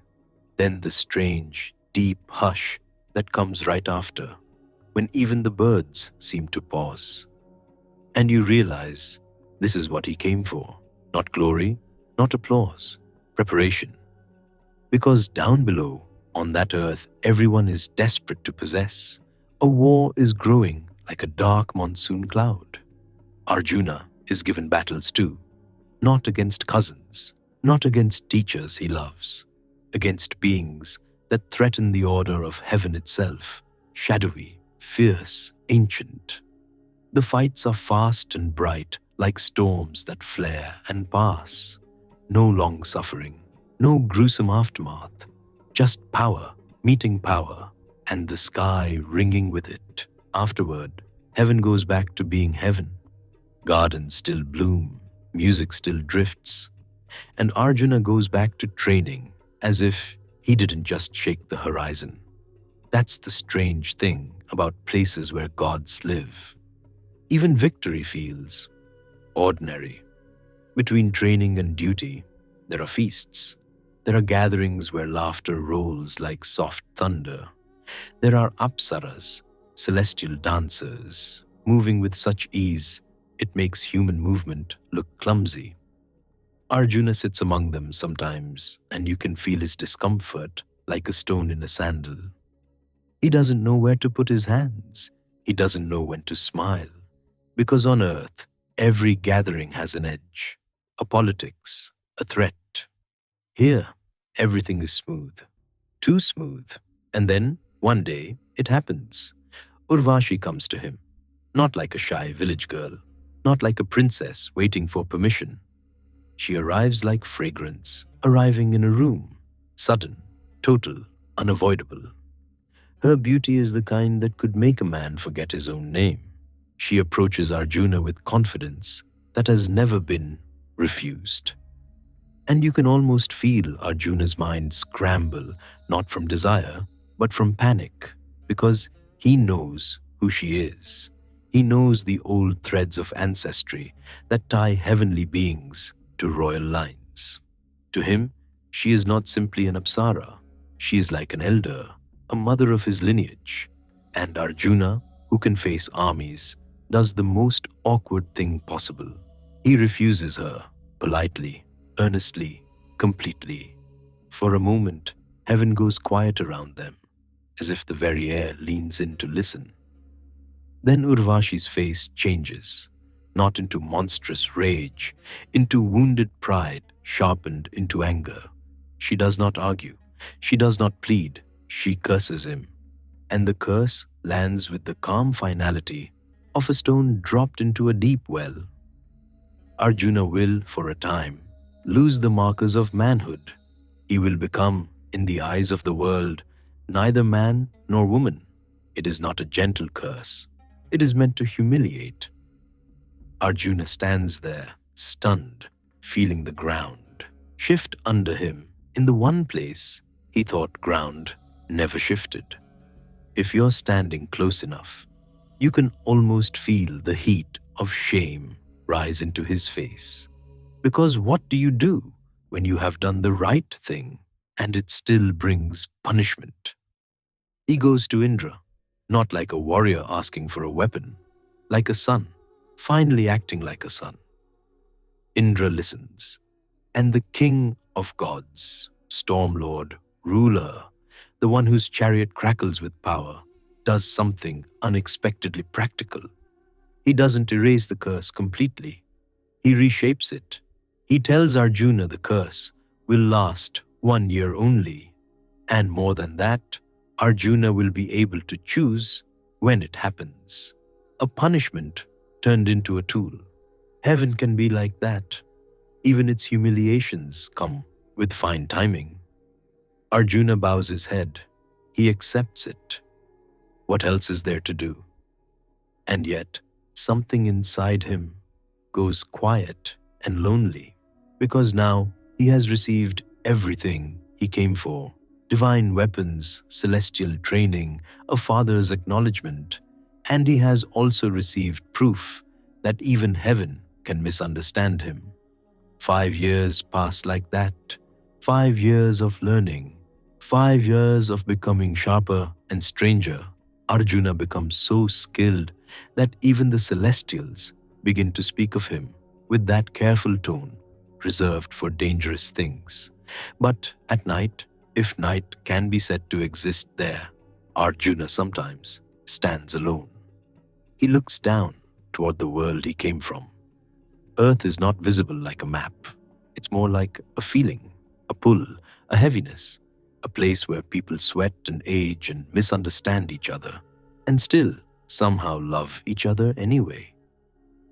then the strange, deep hush that comes right after, when even the birds seem to pause. And you realize this is what he came for, not glory, not applause, preparation. Because down below, on that earth, everyone is desperate to possess. A war is growing like a dark monsoon cloud. Arjuna is given battles too, not against cousins, not against teachers he loves, against beings that threaten the order of heaven itself, shadowy, fierce, ancient. The fights are fast and bright like storms that flare and pass. No long suffering, no gruesome aftermath, just power meeting power and the sky ringing with it. Afterward, heaven goes back to being heaven. Gardens still bloom, music still drifts, and Arjuna goes back to training as if he didn't just shake the horizon. That's the strange thing about places where gods live. Even victory feels ordinary, Between training and duty, there are feasts. There are gatherings where laughter rolls like soft thunder. There are apsaras, celestial dancers, moving with such ease it makes human movement look clumsy. Arjuna sits among them sometimes, and you can feel his discomfort like a stone in a sandal. He doesn't know where to put his hands. He doesn't know when to smile. Because on earth, every gathering has an edge, a politics, a threat. Here, everything is smooth, too smooth. And then, one day, it happens. Urvashi comes to him, not like a shy village girl, not like a princess waiting for permission. She arrives like fragrance, arriving in a room, sudden, total, unavoidable. Her beauty is the kind that could make a man forget his own name. She approaches Arjuna with confidence that has never been refused. And you can almost feel Arjuna's mind scramble, not from desire, but from panic, because he knows who she is. He knows the old threads of ancestry that tie heavenly beings to royal lines. To him, she is not simply an apsara, she is like an elder, a mother of his lineage. And Arjuna, who can face armies, does the most awkward thing possible. He refuses her, politely, earnestly, completely. For a moment, heaven goes quiet around them, as if the very air leans in to listen. Then Urvashi's face changes, not into monstrous rage, into wounded pride sharpened into anger. She does not argue, she does not plead, she curses him. And the curse lands with the calm finality of a stone dropped into a deep well. Arjuna will, for a time, lose the markers of manhood. He will become, in the eyes of the world, neither man nor woman. It is not a gentle curse. It is meant to humiliate. Arjuna stands there, stunned, feeling the ground shift under him in the one place he thought ground never shifted. If you're standing close enough, you can almost feel the heat of shame rise into his face. Because what do you do when you have done the right thing and it still brings punishment? He goes to Indra, not like a warrior asking for a weapon, like a son, finally acting like a son. Indra listens, and the king of gods, storm lord, ruler, the one whose chariot crackles with power, does something unexpectedly practical. He doesn't erase the curse completely. He reshapes it. He tells Arjuna the curse will last 1 year only, and more than that, Arjuna will be able to choose when it happens. A punishment turned into a tool. Heaven can be like that. Even its humiliations come with fine timing. Arjuna bows his head. He accepts it. What else is there to do? And yet, something inside him goes quiet and lonely, because now he has received everything he came for: divine weapons, celestial training, a father's acknowledgement, and he has also received proof that even heaven can misunderstand him. 5 years pass like that. 5 years of learning. 5 years of becoming sharper and stranger. Arjuna becomes so skilled that even the celestials begin to speak of him with that careful tone reserved for dangerous things. But at night, if night can be said to exist there, Arjuna sometimes stands alone. He looks down toward the world he came from. Earth is not visible like a map. It's more like a feeling, a pull, a heaviness, a place where people sweat and age and misunderstand each other, and still somehow love each other anyway.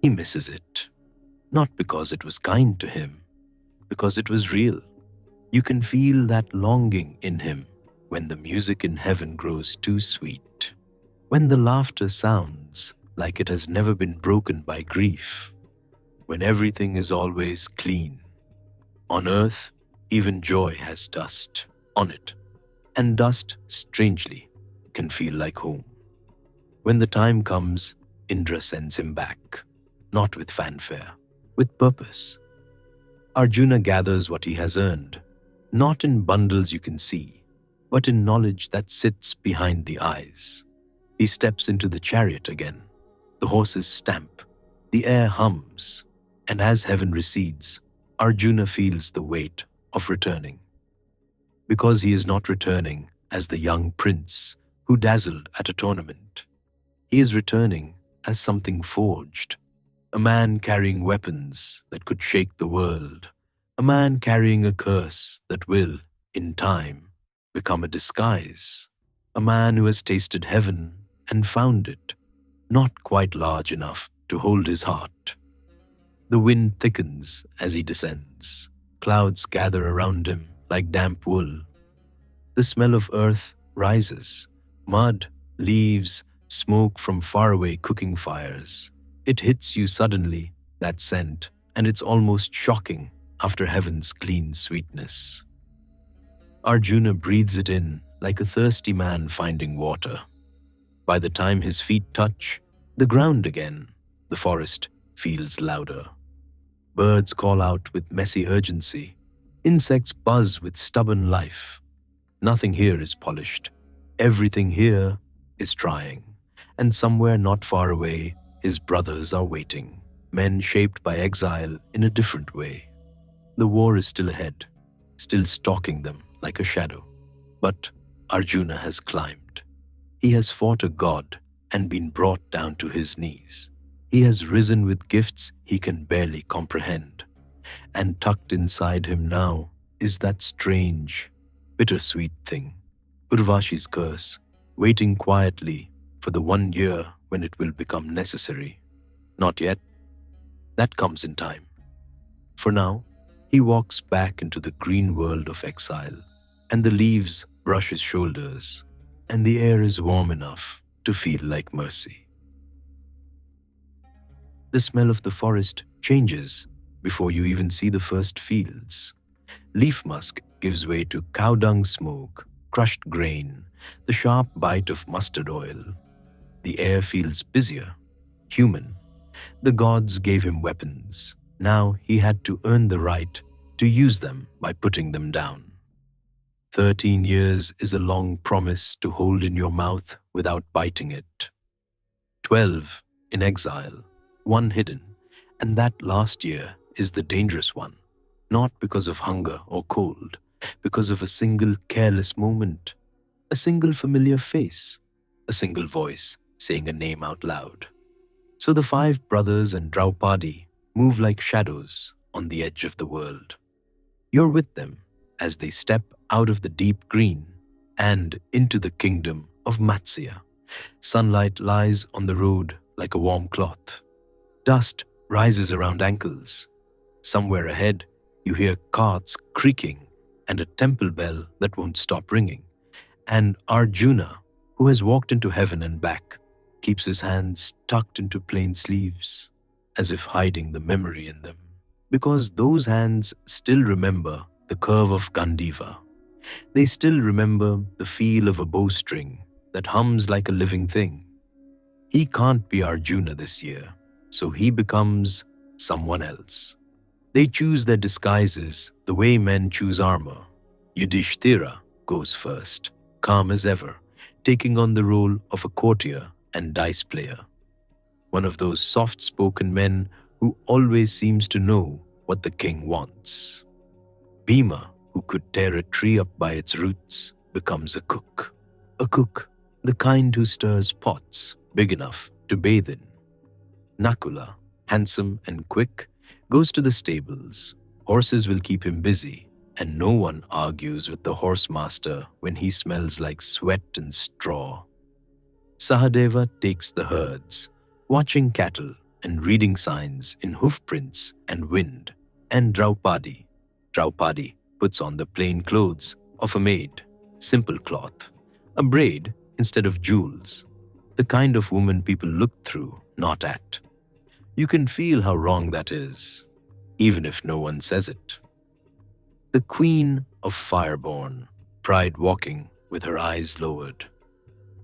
He misses it, not because it was kind to him, because it was real. You can feel that longing in him when the music in heaven grows too sweet, when the laughter sounds like it has never been broken by grief, when everything is always clean. On earth, even joy has dust on it, and dust, strangely, can feel like home. When the time comes, Indra sends him back, not with fanfare, with purpose. Arjuna gathers what he has earned, not in bundles you can see, but in knowledge that sits behind the eyes. He steps into the chariot again. The horses stamp, the air hums, and as heaven recedes, Arjuna feels the weight of returning. Because he is not returning as the young prince who dazzled at a tournament. He is returning as something forged, a man carrying weapons that could shake the world, a man carrying a curse that will, in time, become a disguise, a man who has tasted heaven and found it not quite large enough to hold his heart. The wind thickens as he descends. Clouds gather around him like damp wool. The smell of earth rises. Mud, leaves, smoke from faraway cooking fires. It hits you suddenly, that scent, and it's almost shocking after heaven's clean sweetness. Arjuna breathes it in like a thirsty man finding water. By the time his feet touch the ground again, the forest feels louder. Birds call out with messy urgency. Insects buzz with stubborn life. Nothing here is polished. Everything here is trying. And somewhere not far away, his brothers are waiting. Men shaped by exile in a different way. The war is still ahead, still stalking them like a shadow. But Arjuna has climbed. He has fought a god and been brought down to his knees. He has risen with gifts he can barely comprehend. And tucked inside him now is that strange, bittersweet thing, Urvashi's curse, waiting quietly for the 1 year when it will become necessary. Not yet. That comes in time. For now, he walks back into the green world of exile, and the leaves brush his shoulders, and the air is warm enough to feel like mercy. The smell of the forest changes before you even see the first fields. Leaf musk gives way to cow dung smoke, crushed grain, the sharp bite of mustard oil. The air feels busier, human. The gods gave him weapons. Now he had to earn the right to use them by putting them down. 13 years is a long promise to hold in your mouth without biting it. 12 in exile, 1 hidden, and that last year is the dangerous one, not because of hunger or cold, because of a single careless moment, a single familiar face, a single voice saying a name out loud. So the 5 brothers and Draupadi move like shadows on the edge of the world. You're with them as they step out of the deep green and into the kingdom of Matsya. Sunlight lies on the road like a warm cloth. Dust rises around ankles. Somewhere ahead, you hear carts creaking and a temple bell that won't stop ringing. And Arjuna, who has walked into heaven and back, keeps his hands tucked into plain sleeves, as if hiding the memory in them. Because those hands still remember the curve of Gandiva. They still remember the feel of a bowstring that hums like a living thing. He can't be Arjuna this year, so he becomes someone else. They choose their disguises the way men choose armor. Yudhishthira goes first, calm as ever, taking on the role of a courtier and dice player. One of those soft-spoken men who always seems to know what the king wants. Bhima, who could tear a tree up by its roots, becomes a cook. A cook, the kind who stirs pots big enough to bathe in. Nakula, handsome and quick, goes to the stables. Horses will keep him busy, and no one argues with the horse master when he smells like sweat and straw. Sahadeva takes the herds, watching cattle and reading signs in hoof prints and wind. And Draupadi puts on the plain clothes of a maid, simple cloth, a braid instead of jewels, the kind of woman people look through, not at. You can feel how wrong that is, even if no one says it. The queen of Fireborn, Pride walking with her eyes lowered.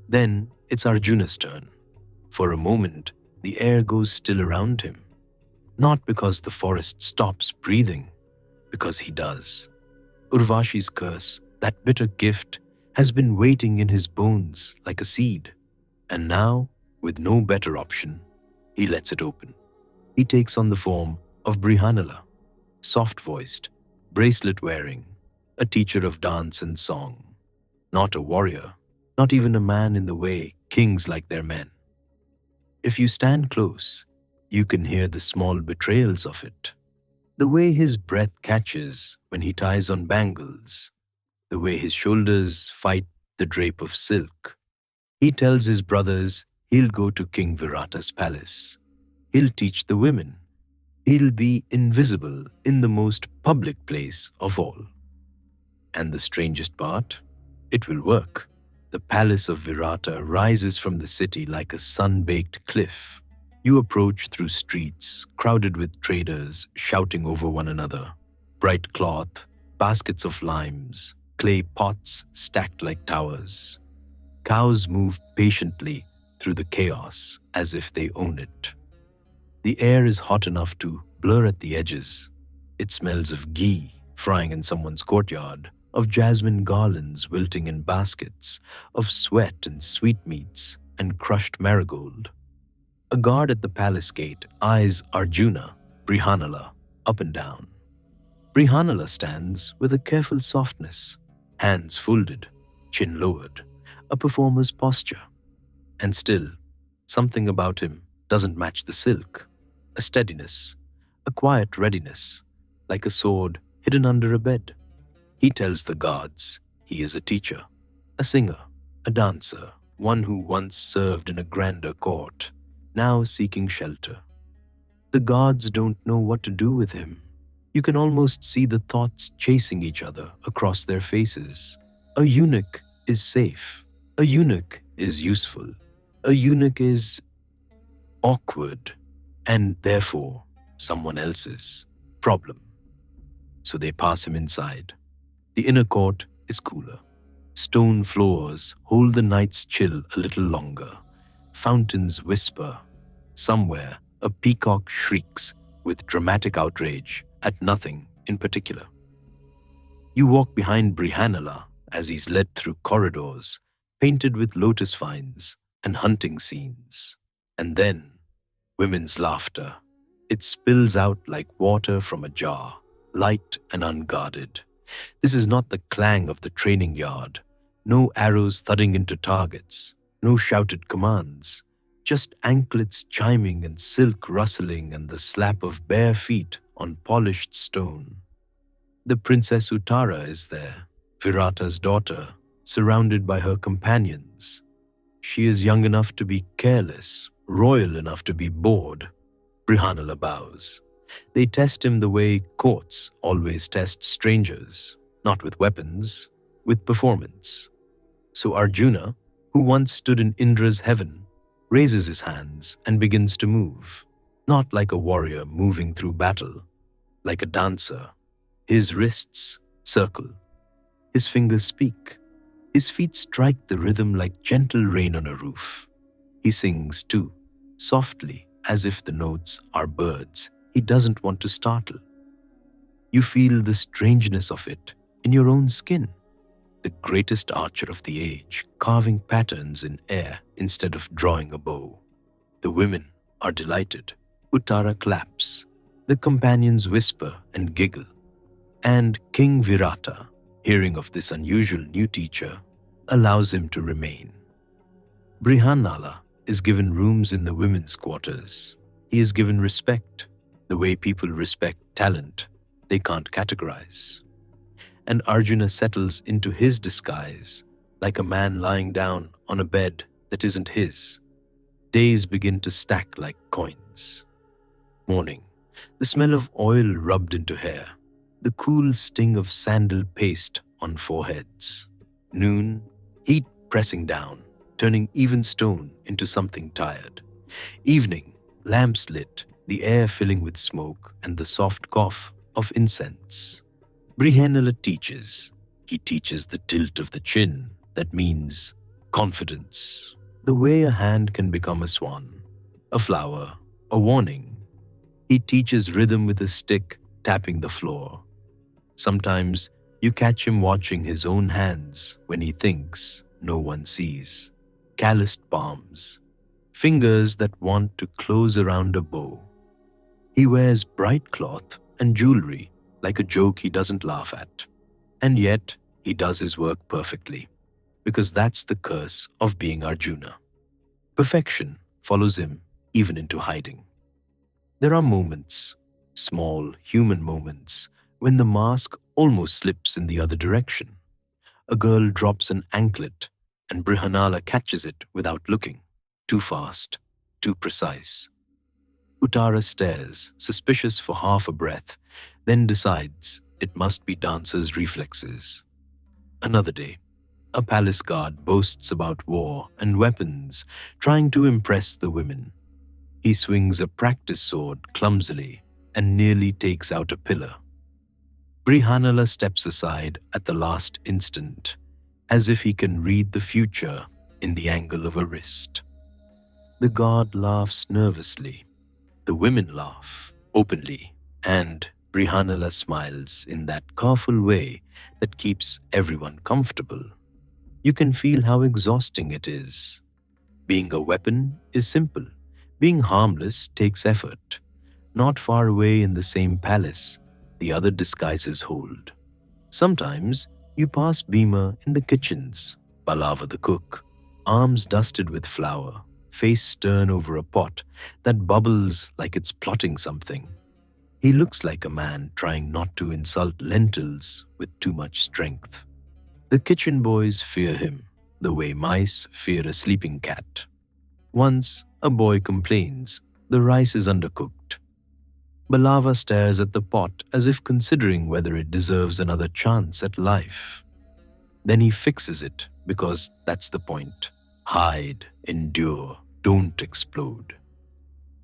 Then it's Arjuna's turn. For a moment, the air goes still around him. Not because the forest stops breathing, because he does. Urvashi's curse, that bitter gift, has been waiting in his bones like a seed. And now, with no better option, he lets it open. He takes on the form of Brihanala, soft-voiced, bracelet-wearing, a teacher of dance and song. Not a warrior, not even a man in the way kings like their men. If you stand close, you can hear the small betrayals of it. The way his breath catches when he ties on bangles, the way his shoulders fight the drape of silk. He tells his brothers he'll go to King Virata's palace. He'll teach the women. He'll be invisible in the most public place of all. And the strangest part? It will work. The palace of Virata rises from the city like a sun-baked cliff. You approach through streets crowded with traders shouting over one another. Bright cloth, baskets of limes, clay pots stacked like towers. Cows move patiently through the chaos as if they own it. The air is hot enough to blur at the edges. It smells of ghee frying in someone's courtyard, of jasmine garlands wilting in baskets, of sweat and sweetmeats and crushed marigold. A guard at the palace gate eyes Arjuna, Brihanala, up and down. Brihanala stands with a careful softness, hands folded, chin lowered, a performer's posture. And still, something about him doesn't match the silk. A steadiness, a quiet readiness, like a sword hidden under a bed. He tells the gods he is a teacher, a singer, a dancer, one who once served in a grander court, now seeking shelter. The gods don't know what to do with him. You can almost see the thoughts chasing each other across their faces. A eunuch is safe. A eunuch is useful. A eunuch is awkward and therefore someone else's problem. So they pass him inside. The inner court is cooler. Stone floors hold the night's chill a little longer. Fountains whisper. Somewhere, a peacock shrieks with dramatic outrage at nothing in particular. You walk behind Brihanala as he's led through corridors painted with lotus vines and hunting scenes. And then, women's laughter. It spills out like water from a jar, light and unguarded. This is not the clang of the training yard. No arrows thudding into targets. No shouted commands. Just anklets chiming and silk rustling and the slap of bare feet on polished stone. The Princess Uttara is there, Virata's daughter, surrounded by her companions. She is young enough to be careless, royal enough to be bored. Brihanala bows. They test him the way courts always test strangers, not with weapons, with performance. So Arjuna, who once stood in Indra's heaven, raises his hands and begins to move, not like a warrior moving through battle, like a dancer. His wrists circle, his fingers speak, his feet strike the rhythm like gentle rain on a roof. He sings too, softly, as if the notes are birds he doesn't want to startle. You feel the strangeness of it in your own skin. The greatest archer of the age, carving patterns in air instead of drawing a bow. The women are delighted. Uttara claps. The companions whisper and giggle. And King Virata, hearing of this unusual new teacher, allows him to remain. Brihanala is given rooms in the women's quarters. He is given respect, the way people respect talent they can't categorize. And Arjuna settles into his disguise like a man lying down on a bed that isn't his. Days begin to stack like coins. Morning, the smell of oil rubbed into hair, the cool sting of sandal paste on foreheads. Noon, heat pressing down, turning even stone into something tired. Evening, lamps lit, the air filling with smoke and the soft cough of incense. Brihanala teaches. He teaches the tilt of the chin, that means confidence. The way a hand can become a swan, a flower, a warning. He teaches rhythm with a stick tapping the floor. Sometimes you catch him watching his own hands when he thinks no one sees. Calloused palms, fingers that want to close around a bow. He wears bright cloth and jewelry like a joke he doesn't laugh at. And yet, he does his work perfectly, because that's the curse of being Arjuna. Perfection follows him even into hiding. There are moments, small human moments, when the mask almost slips in the other direction. A girl drops an anklet, and Brihanala catches it without looking. Too fast, too precise. Uttara stares, suspicious for half a breath, then decides it must be dancer's reflexes. Another day, a palace guard boasts about war and weapons, trying to impress the women. He swings a practice sword clumsily and nearly takes out a pillar. Brihanala steps aside at the last instant, as if he can read the future in the angle of a wrist. The guard laughs nervously. The women laugh openly, and Brihanala smiles in that careful way that keeps everyone comfortable. You can feel how exhausting it is. Being a weapon is simple. Being harmless takes effort. Not far away in the same palace, the other disguises hold. Sometimes you pass Bhima in the kitchens, Balava the cook, arms dusted with flour, face stern over a pot that bubbles like it's plotting something. He looks like a man trying not to insult lentils with too much strength. The kitchen boys fear him, the way mice fear a sleeping cat. Once, a boy complains, the rice is undercooked. Balava stares at the pot as if considering whether it deserves another chance at life. Then he fixes it because that's the point. Hide, endure, don't explode.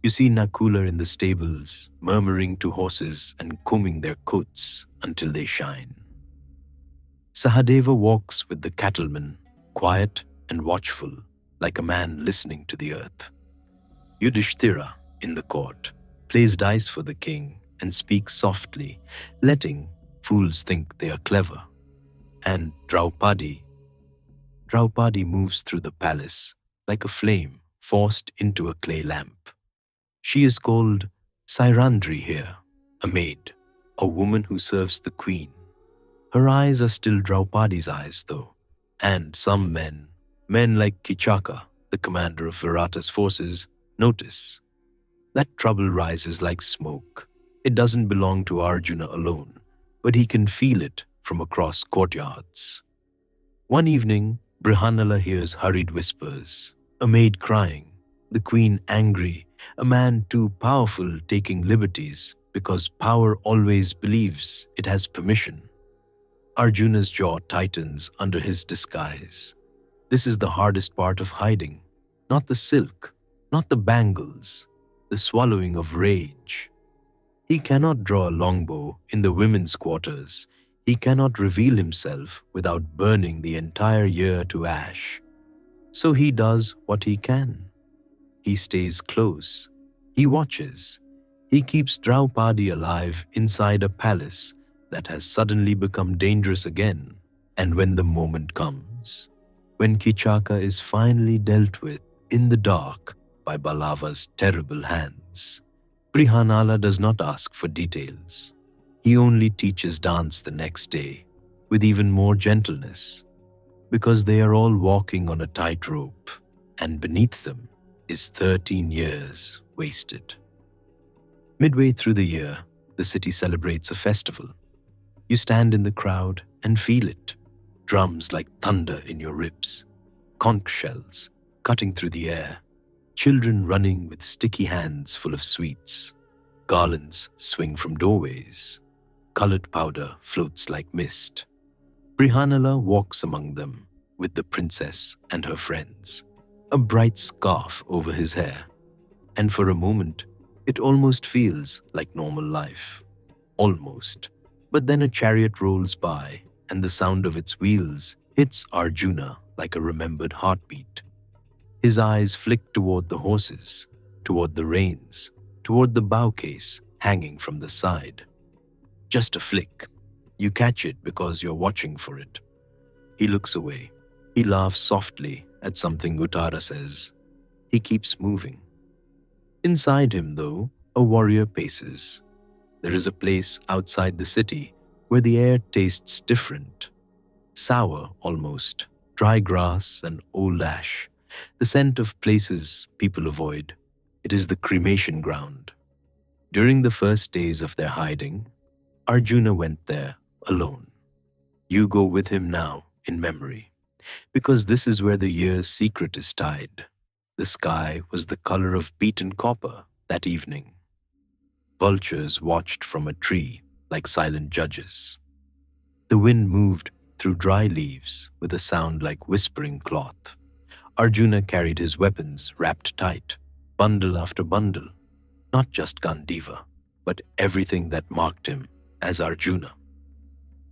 You see Nakula in the stables, murmuring to horses and combing their coats until they shine. Sahadeva walks with the cattlemen, quiet and watchful, like a man listening to the earth. Yudhishthira, in the court, plays dice for the king and speaks softly, letting fools think they are clever. And Draupadi moves through the palace like a flame forced into a clay lamp. She is called Sairandri here, a maid, a woman who serves the queen. Her eyes are still Draupadi's eyes, though, and some men like Kichaka, the commander of Virata's forces, notice. That trouble rises like smoke. It doesn't belong to Arjuna alone, but he can feel it from across courtyards. One evening, Brihanala hears hurried whispers, a maid crying, the queen angry, a man too powerful taking liberties because power always believes it has permission. Arjuna's jaw tightens under his disguise. This is the hardest part of hiding, not the silk, not the bangles, the swallowing of rage. He cannot draw a longbow in the women's quarters. He cannot reveal himself without burning the entire year to ash. So he does what he can. He stays close. He watches. He keeps Draupadi alive inside a palace that has suddenly become dangerous again. And when the moment comes, when Kichaka is finally dealt with in the dark by Balava's terrible hands, Brihanala does not ask for details. He only teaches dance the next day with even more gentleness, because they are all walking on a tightrope, and beneath them is 13 years wasted. Midway through the year, the city celebrates a festival. You stand in the crowd and feel it. Drums like thunder in your ribs, conch shells cutting through the air, children running with sticky hands full of sweets. Garlands swing from doorways. Colored powder floats like mist. Brihanala walks among them with the princess and her friends, a bright scarf over his hair. And for a moment, it almost feels like normal life. Almost. But then a chariot rolls by, and the sound of its wheels hits Arjuna like a remembered heartbeat. His eyes flick toward the horses, toward the reins, toward the bow case hanging from the side. Just a flick, You catch it because you're watching for it. He looks away. He laughs softly at something Uttara says. He keeps moving. Inside him, though, a warrior paces. There is a place outside the city where the air tastes different. Sour almost, dry grass and old ash, the scent of places people avoid. It is the cremation ground. During the first days of their hiding, Arjuna went there alone. You go with him now in memory, because this is where the year's secret is tied. The sky was the color of beaten copper that evening. Vultures watched from a tree like silent judges. The wind moved through dry leaves with a sound like whispering cloth. Arjuna carried his weapons wrapped tight, bundle after bundle, not just Gandiva, but everything that marked him as Arjuna.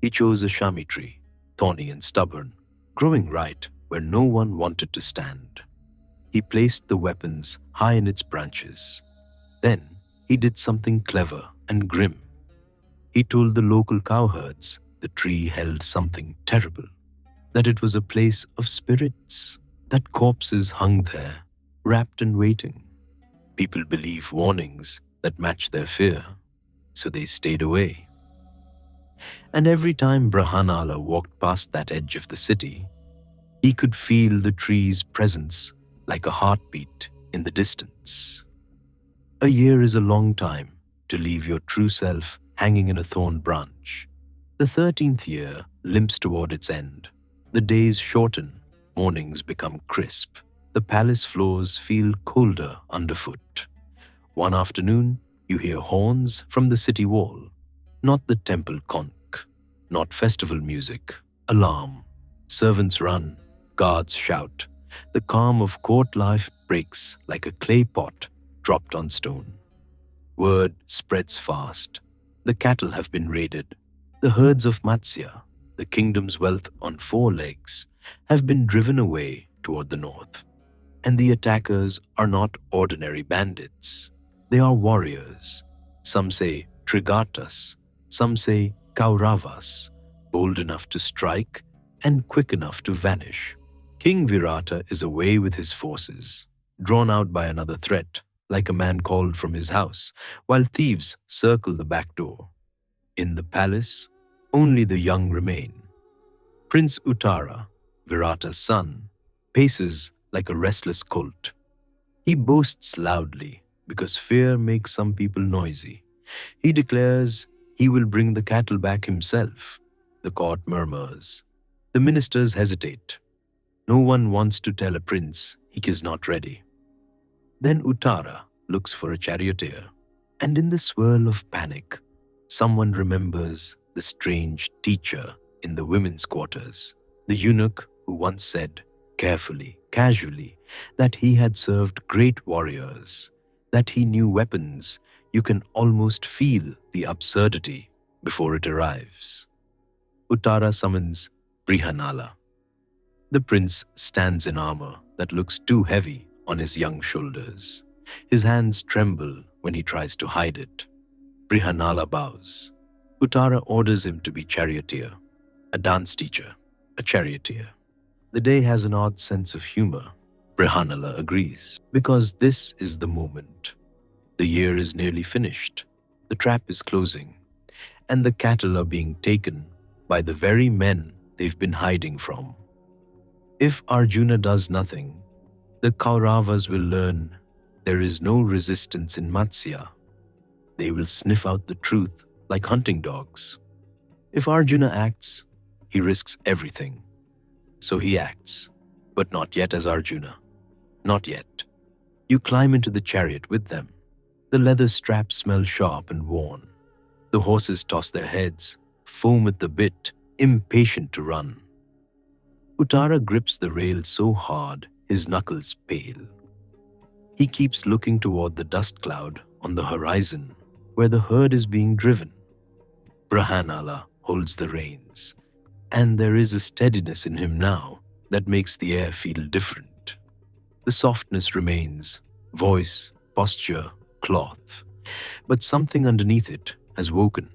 He chose a shami tree, thorny and stubborn, growing right where no one wanted to stand. He placed the weapons high in its branches. Then he did something clever and grim. He told the local cowherds the tree held something terrible, that it was a place of spirits, that corpses hung there, wrapped and waiting. People believe warnings that match their fear, so they stayed away. And every time Brahanala walked past that edge of the city, he could feel the tree's presence like a heartbeat in the distance. A year is a long time to leave your true self hanging in a thorn branch. The 13th year limps toward its end. The days shorten, mornings become crisp. The palace floors feel colder underfoot. One afternoon, you hear horns from the city wall. Not the temple conch, not festival music, alarm. Servants run, guards shout. The calm of court life breaks like a clay pot dropped on stone. Word spreads fast. The cattle have been raided. The herds of Matsya, the kingdom's wealth on 4 legs, have been driven away toward the north. And the attackers are not ordinary bandits. They are warriors. Some say Trigatas, some say Kauravas, bold enough to strike and quick enough to vanish. King Virata is away with his forces, drawn out by another threat, like a man called from his house, while thieves circle the back door. In the palace, only the young remain. Prince Uttara, Virata's son, paces like a restless colt. He boasts loudly because fear makes some people noisy. He declares he will bring the cattle back himself. The court murmurs. The ministers hesitate. No one wants to tell a prince he is not ready. Then Uttara looks for a charioteer, and in the swirl of panic, someone remembers the strange teacher in the women's quarters, the eunuch who once said, carefully, casually, that he had served great warriors, that he knew weapons. You can almost feel the absurdity before it arrives. Uttara summons Brihanala. The prince stands in armor that looks too heavy on his young shoulders. His hands tremble when he tries to hide it. Brihanala bows. Uttara orders him to be charioteer, a dance teacher, a charioteer. The day has an odd sense of humor. Brihanala agrees, because this is the moment. The year is nearly finished. The trap is closing, and the cattle are being taken by the very men they've been hiding from. If Arjuna does nothing, the Kauravas will learn there is no resistance in Matsya. They will sniff out the truth like hunting dogs. If Arjuna acts, he risks everything. So he acts, but not yet as Arjuna. Not yet. You climb into the chariot with them. The leather straps smell sharp and worn. The horses toss their heads, foam at the bit, impatient to run. Uttara grips the rail so hard his knuckles pale. He keeps looking toward the dust cloud on the horizon where the herd is being driven. Brahanala holds the reins, and there is a steadiness in him now that makes the air feel different. The softness remains, voice, posture, cloth, but something underneath it has woken.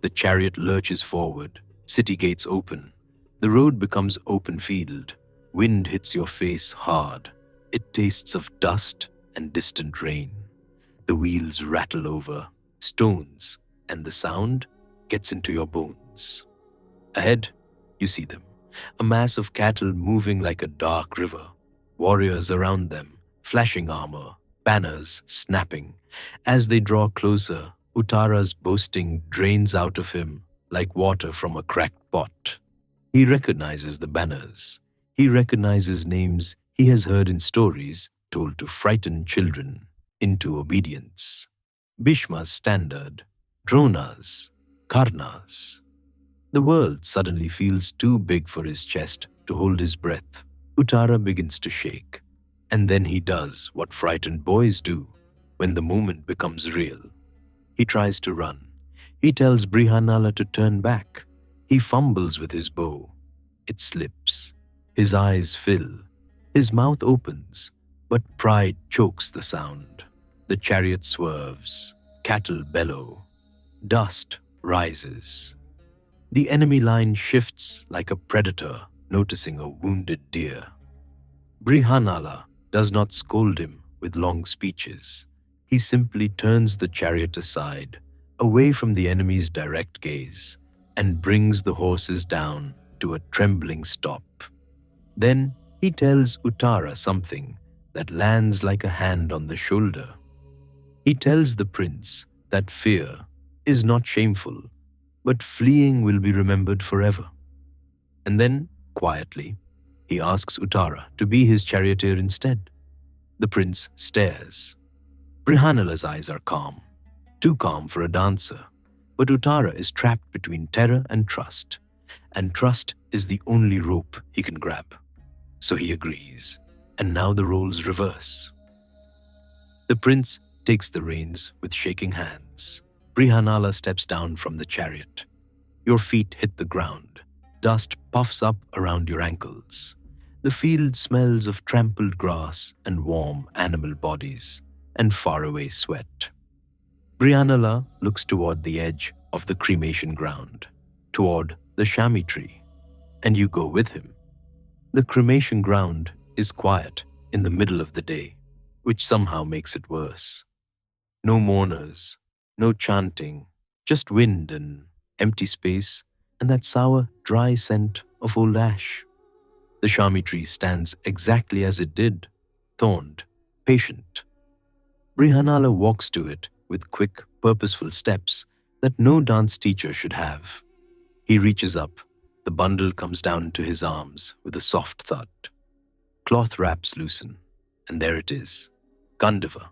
The chariot lurches forward, city gates open. The road becomes open field. Wind hits your face hard. It tastes of dust and distant rain. The wheels rattle over stones, and the sound gets into your bones. Ahead, you see them, a mass of cattle moving like a dark river, warriors around them, flashing armor, banners snapping. As they draw closer, Uttara's boasting drains out of him like water from a cracked pot. He recognizes the banners. He recognizes names he has heard in stories told to frighten children into obedience. Bhishma's standard, Drona's, Karna's. The world suddenly feels too big for his chest to hold his breath. Uttara begins to shake. And then he does what frightened boys do when the moment becomes real. He tries to run. He tells Brihanala to turn back. He fumbles with his bow. It slips. His eyes fill. His mouth opens, but pride chokes the sound. The chariot swerves. Cattle bellow. Dust rises. The enemy line shifts like a predator noticing a wounded deer. Brihanala does not scold him with long speeches. He simply turns the chariot aside, away from the enemy's direct gaze, and brings the horses down to a trembling stop. Then he tells Uttara something that lands like a hand on the shoulder. He tells the prince that fear is not shameful, but fleeing will be remembered forever. And then, quietly, he asks Uttara to be his charioteer instead. The prince stares. Brihanala's eyes are calm, too calm for a dancer, but Uttara is trapped between terror and trust is the only rope he can grab. So he agrees, and now the roles reverse. The prince takes the reins with shaking hands. Brihanala steps down from the chariot. Your feet hit the ground. Dust puffs up around your ankles. The field smells of trampled grass and warm animal bodies and faraway sweat. Brihanala looks toward the edge of the cremation ground, toward the shami tree, and you go with him. The cremation ground is quiet in the middle of the day, which somehow makes it worse. No mourners, no chanting, just wind and empty space and that sour, dry scent of old ash. The shami tree stands exactly as it did, thorned, patient. Brihanala walks to it with quick, purposeful steps that no dance teacher should have. He reaches up. The bundle comes down to his arms with a soft thud. Cloth wraps loosen, and there it is, Gandiva.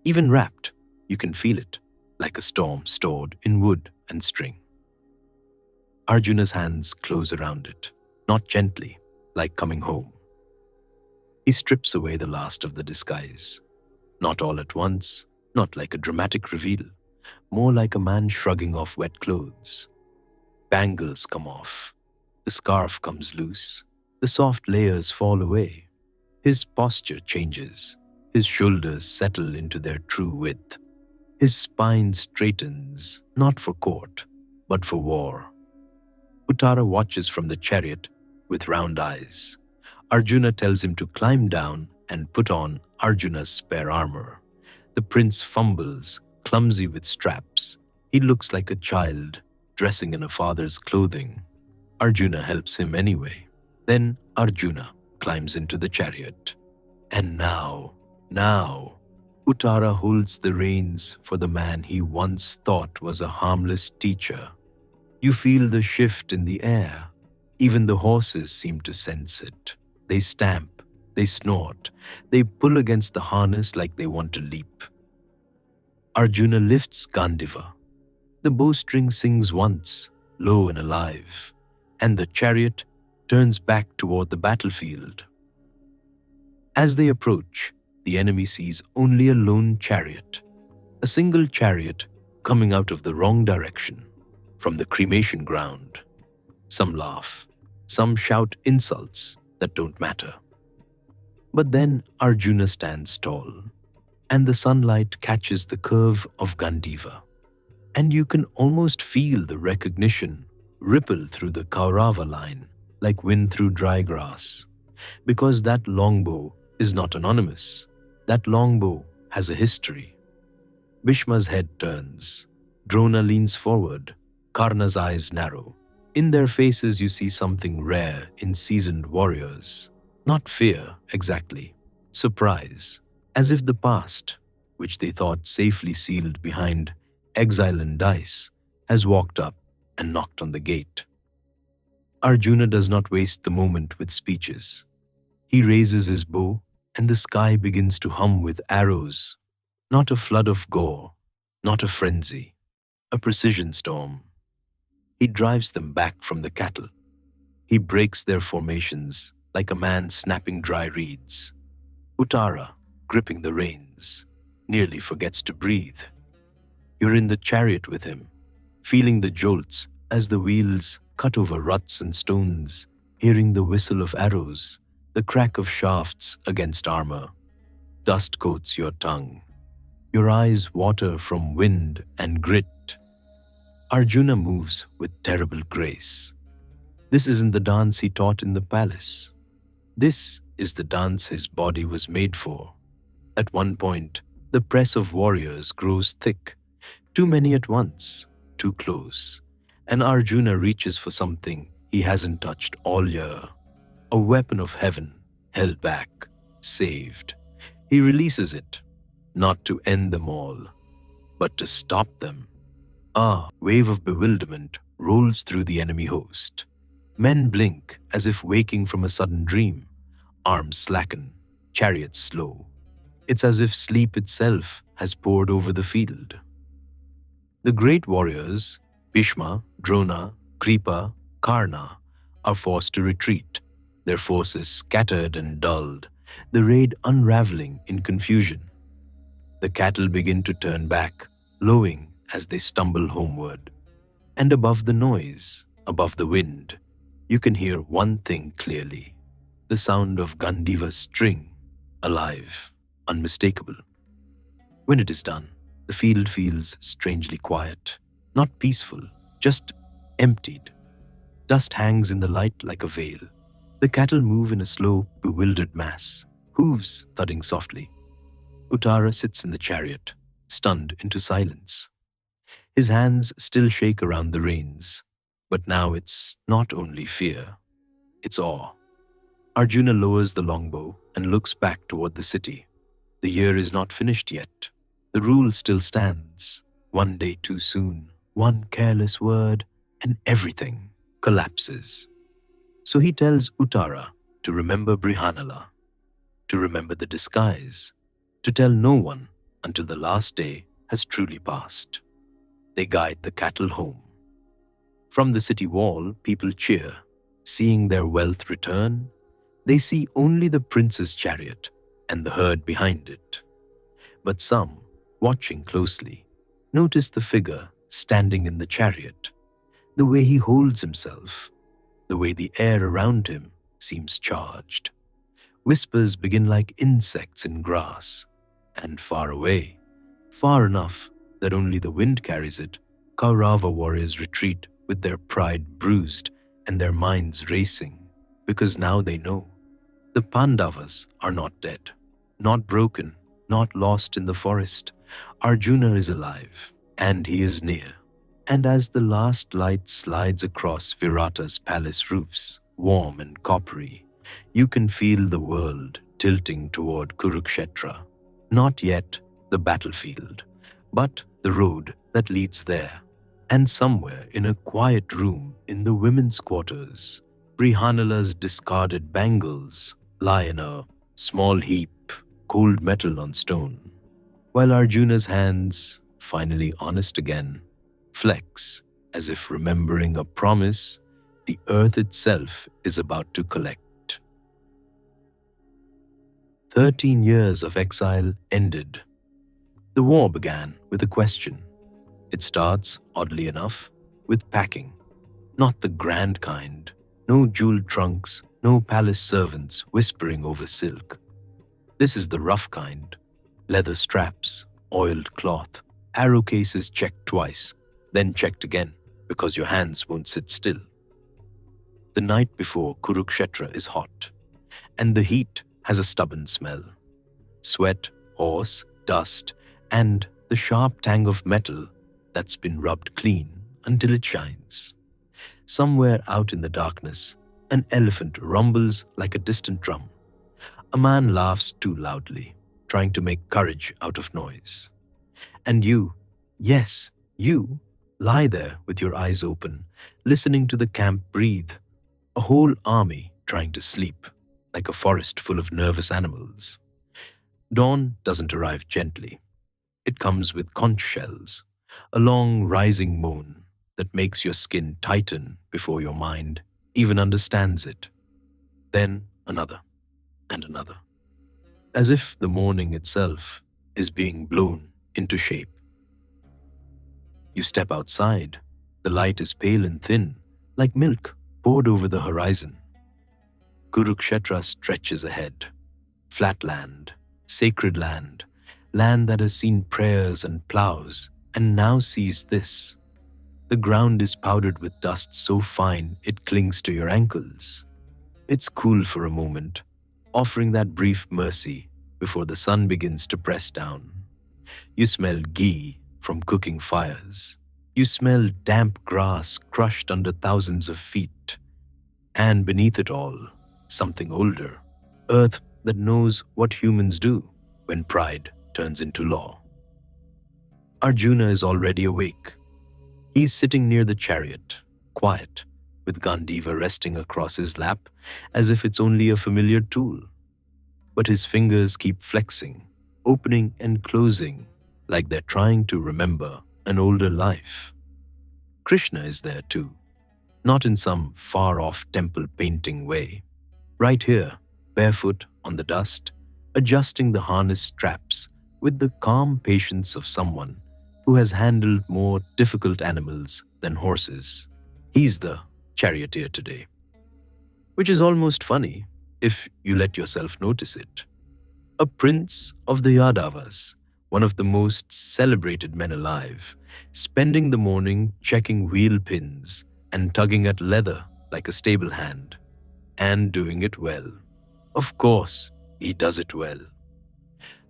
Even wrapped, you can feel it, like a storm stored in wood and string. Arjuna's hands close around it, not gently, like coming home. He strips away the last of the disguise. Not all at once, not like a dramatic reveal, more like a man shrugging off wet clothes. Bangles come off. The scarf comes loose. The soft layers fall away. His posture changes. His shoulders settle into their true width. His spine straightens, not for court, but for war. Uttara watches from the chariot with round eyes. Arjuna tells him to climb down and put on Arjuna's spare armor. The prince fumbles, clumsy with straps. He looks like a child, dressing in a father's clothing. Arjuna helps him anyway. Then Arjuna climbs into the chariot. And now, Uttara holds the reins for the man he once thought was a harmless teacher. You feel the shift in the air. Even the horses seem to sense it. They stamp, they snort, they pull against the harness like they want to leap. Arjuna lifts Gandiva. The bowstring sings once, low and alive, and the chariot turns back toward the battlefield. As they approach, the enemy sees only a lone chariot, a single chariot coming out of the wrong direction, from the cremation ground. Some laugh, some shout insults that don't matter. But then Arjuna stands tall, and the sunlight catches the curve of Gandiva. And you can almost feel the recognition ripple through the Kaurava line like wind through dry grass. Because that longbow is not anonymous. That longbow has a history. Bhishma's head turns. Drona leans forward. Karna's eyes narrow. In their faces, you see something rare in seasoned warriors. Not fear, exactly. Surprise. As if the past, which they thought safely sealed behind exile and dice, has walked up and knocked on the gate. Arjuna does not waste the moment with speeches. He raises his bow, and the sky begins to hum with arrows. Not a flood of gore, not a frenzy, a precision storm. He drives them back from the cattle. He breaks their formations like a man snapping dry reeds. Uttara, gripping the reins, nearly forgets to breathe. You're in the chariot with him, feeling the jolts as the wheels cut over ruts and stones, hearing the whistle of arrows, the crack of shafts against armor. Dust coats your tongue. Your eyes water from wind and grit. Arjuna moves with terrible grace. This isn't the dance he taught in the palace. This is the dance his body was made for. At one point, the press of warriors grows thick, too many at once, too close, and Arjuna reaches for something he hasn't touched all year. A weapon of heaven, held back, saved. He releases it, not to end them all, but to stop them. A wave of bewilderment rolls through the enemy host. Men blink as if waking from a sudden dream. Arms slacken, chariots slow. It's as if sleep itself has poured over the field. The great warriors, Bhishma, Drona, Kripa, Karna, are forced to retreat, their forces scattered and dulled, the raid unraveling in confusion. The cattle begin to turn back, lowing as they stumble homeward. And above the noise, above the wind, you can hear one thing clearly: the sound of Gandiva's string, alive, unmistakable. When it is done, the field feels strangely quiet, not peaceful, just emptied. Dust hangs in the light like a veil. The cattle move in a slow, bewildered mass, hooves thudding softly. Uttara sits in the chariot, stunned into silence. His hands still shake around the reins, but now it's not only fear, it's awe. Arjuna lowers the longbow and looks back toward the city. The year is not finished yet. The rule still stands. One day too soon, one careless word, and everything collapses. So he tells Uttara to remember Brihanala, to remember the disguise, to tell no one until the last day has truly passed. They guide the cattle home. From the city wall, people cheer. Seeing their wealth return, they see only the prince's chariot and the herd behind it. But some, watching closely, notice the figure standing in the chariot, the way he holds himself, the way the air around him seems charged. Whispers begin like insects in grass, and far away, far enough that only the wind carries it, Kaurava warriors retreat with their pride bruised and their minds racing, because now they know the Pandavas are not dead, not broken, not lost in the forest. Arjuna is alive, and he is near. And as the last light slides across Virata's palace roofs, warm and coppery, you can feel the world tilting toward Kurukshetra. Not yet the battlefield, but the road that leads there. And somewhere in a quiet room in the women's quarters, Brihanala's discarded bangles lie in a small heap, cold metal on stone, while Arjuna's hands, finally honest again, flex as if remembering a promise the earth itself is about to collect. 13 years of exile ended. The war began with a question. It starts, oddly enough, with packing. Not the grand kind. No jeweled trunks, no palace servants whispering over silk. This is the rough kind. Leather straps, oiled cloth, arrow cases checked twice, then checked again because your hands won't sit still. The night before Kurukshetra is hot, and the heat has a stubborn smell. Sweat, horse, dust, and the sharp tang of metal that's been rubbed clean until it shines. Somewhere out in the darkness, an elephant rumbles like a distant drum. A man laughs too loudly, trying to make courage out of noise. And you, yes, you, lie there with your eyes open, listening to the camp breathe, a whole army trying to sleep, like a forest full of nervous animals. Dawn doesn't arrive gently. It comes with conch shells, a long rising moan that makes your skin tighten before your mind even understands it. Then another and another, as if the morning itself is being blown into shape. You step outside. The light is pale and thin, like milk poured over the horizon. Kurukshetra stretches ahead. Flat land, sacred land, land that has seen prayers and plows, and now sees this. The ground is powdered with dust so fine it clings to your ankles. It's cool for a moment, offering that brief mercy before the sun begins to press down. You smell ghee from cooking fires. You smell damp grass crushed under thousands of feet. And beneath it all, something older, earth that knows what humans do when pride turns into law. Arjuna is already awake. He's sitting near the chariot, quiet, with Gandiva resting across his lap as if it's only a familiar tool. But his fingers keep flexing, opening and closing like they're trying to remember an older life. Krishna is there too, not in some far-off temple painting way. Right here, barefoot on the dust, adjusting the harness straps with the calm patience of someone who has handled more difficult animals than horses. He's the charioteer today. Which is almost funny if you let yourself notice it. A prince of the Yadavas, one of the most celebrated men alive, spending the morning checking wheel pins and tugging at leather like a stable hand, and doing it well. Of course, he does it well.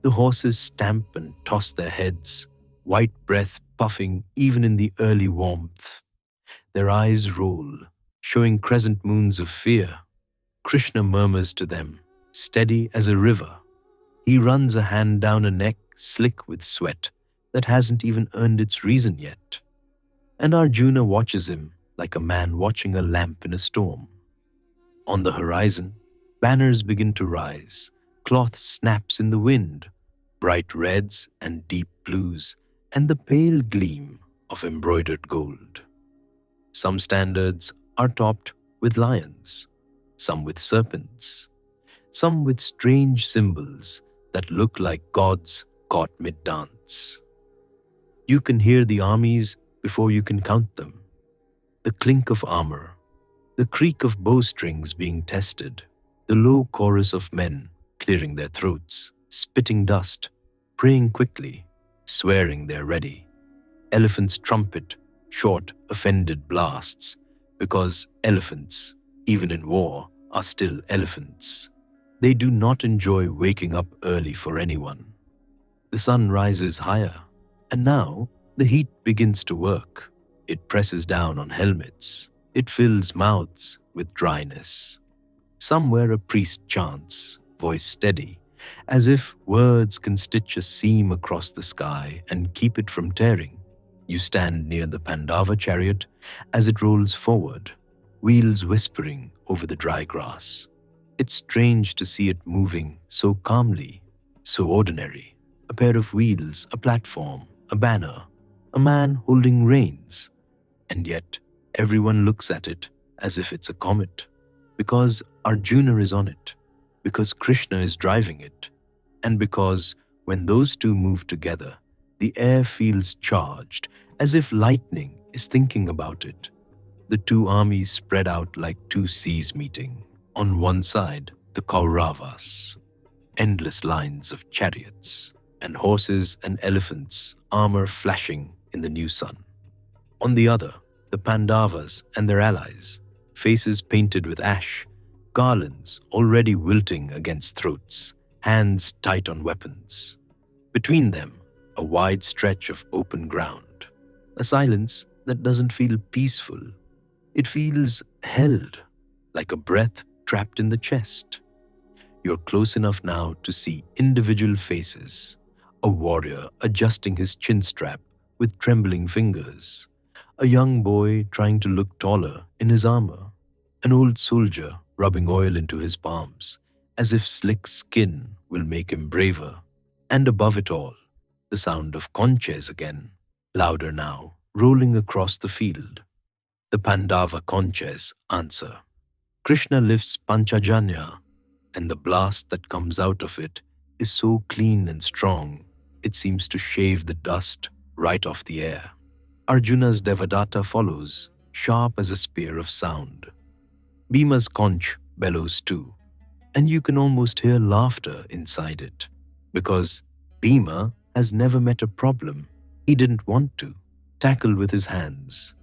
The horses stamp and toss their heads, white breath puffing even in the early warmth. Their eyes roll, showing crescent moons of fear. Krishna murmurs to them, steady as a river. He runs a hand down a neck slick with sweat that hasn't even earned its reason yet. And Arjuna watches him like a man watching a lamp in a storm. On the horizon, banners begin to rise, cloth snaps in the wind, bright reds and deep blues, and the pale gleam of embroidered gold. Some standards are topped with lions, some with serpents, some with strange symbols that look like gods caught mid-dance. You can hear the armies before you can count them. The clink of armor, the creak of bowstrings being tested, the low chorus of men clearing their throats, spitting dust, praying quickly, swearing they're ready. Elephants trumpet short, offended blasts, because elephants, even in war, are still elephants. They do not enjoy waking up early for anyone. The sun rises higher, and now the heat begins to work. It presses down on helmets. It fills mouths with dryness. Somewhere a priest chants, voice steady, as if words can stitch a seam across the sky and keep it from tearing. You stand near the Pandava chariot as it rolls forward, wheels whispering over the dry grass. It's strange to see it moving so calmly, so ordinary. A pair of wheels, a platform, a banner, a man holding reins. And yet, everyone looks at it as if it's a comet, because Arjuna is on it, because Krishna is driving it, and because when those two move together, the air feels charged, as if lightning is thinking about it. The two armies spread out like two seas meeting. On one side, the Kauravas, endless lines of chariots, and horses and elephants, armor flashing in the new sun. On the other, the Pandavas and their allies, faces painted with ash, garlands already wilting against throats, hands tight on weapons. Between them, a wide stretch of open ground, a silence that doesn't feel peaceful. It feels held, like a breath trapped in the chest. You're close enough now to see individual faces, a warrior adjusting his chin strap with trembling fingers, a young boy trying to look taller in his armor, an old soldier rubbing oil into his palms, as if slick skin will make him braver. And above it all, the sound of conches again, louder now, rolling across the field. The Pandava conches answer. Krishna lifts Panchajanya, and the blast that comes out of it is so clean and strong, it seems to shave the dust right off the air. Arjuna's Devadatta follows, sharp as a spear of sound. Bhima's conch bellows too, and you can almost hear laughter inside it, because Bhima has never met a problem he didn't want to tackle with his hands.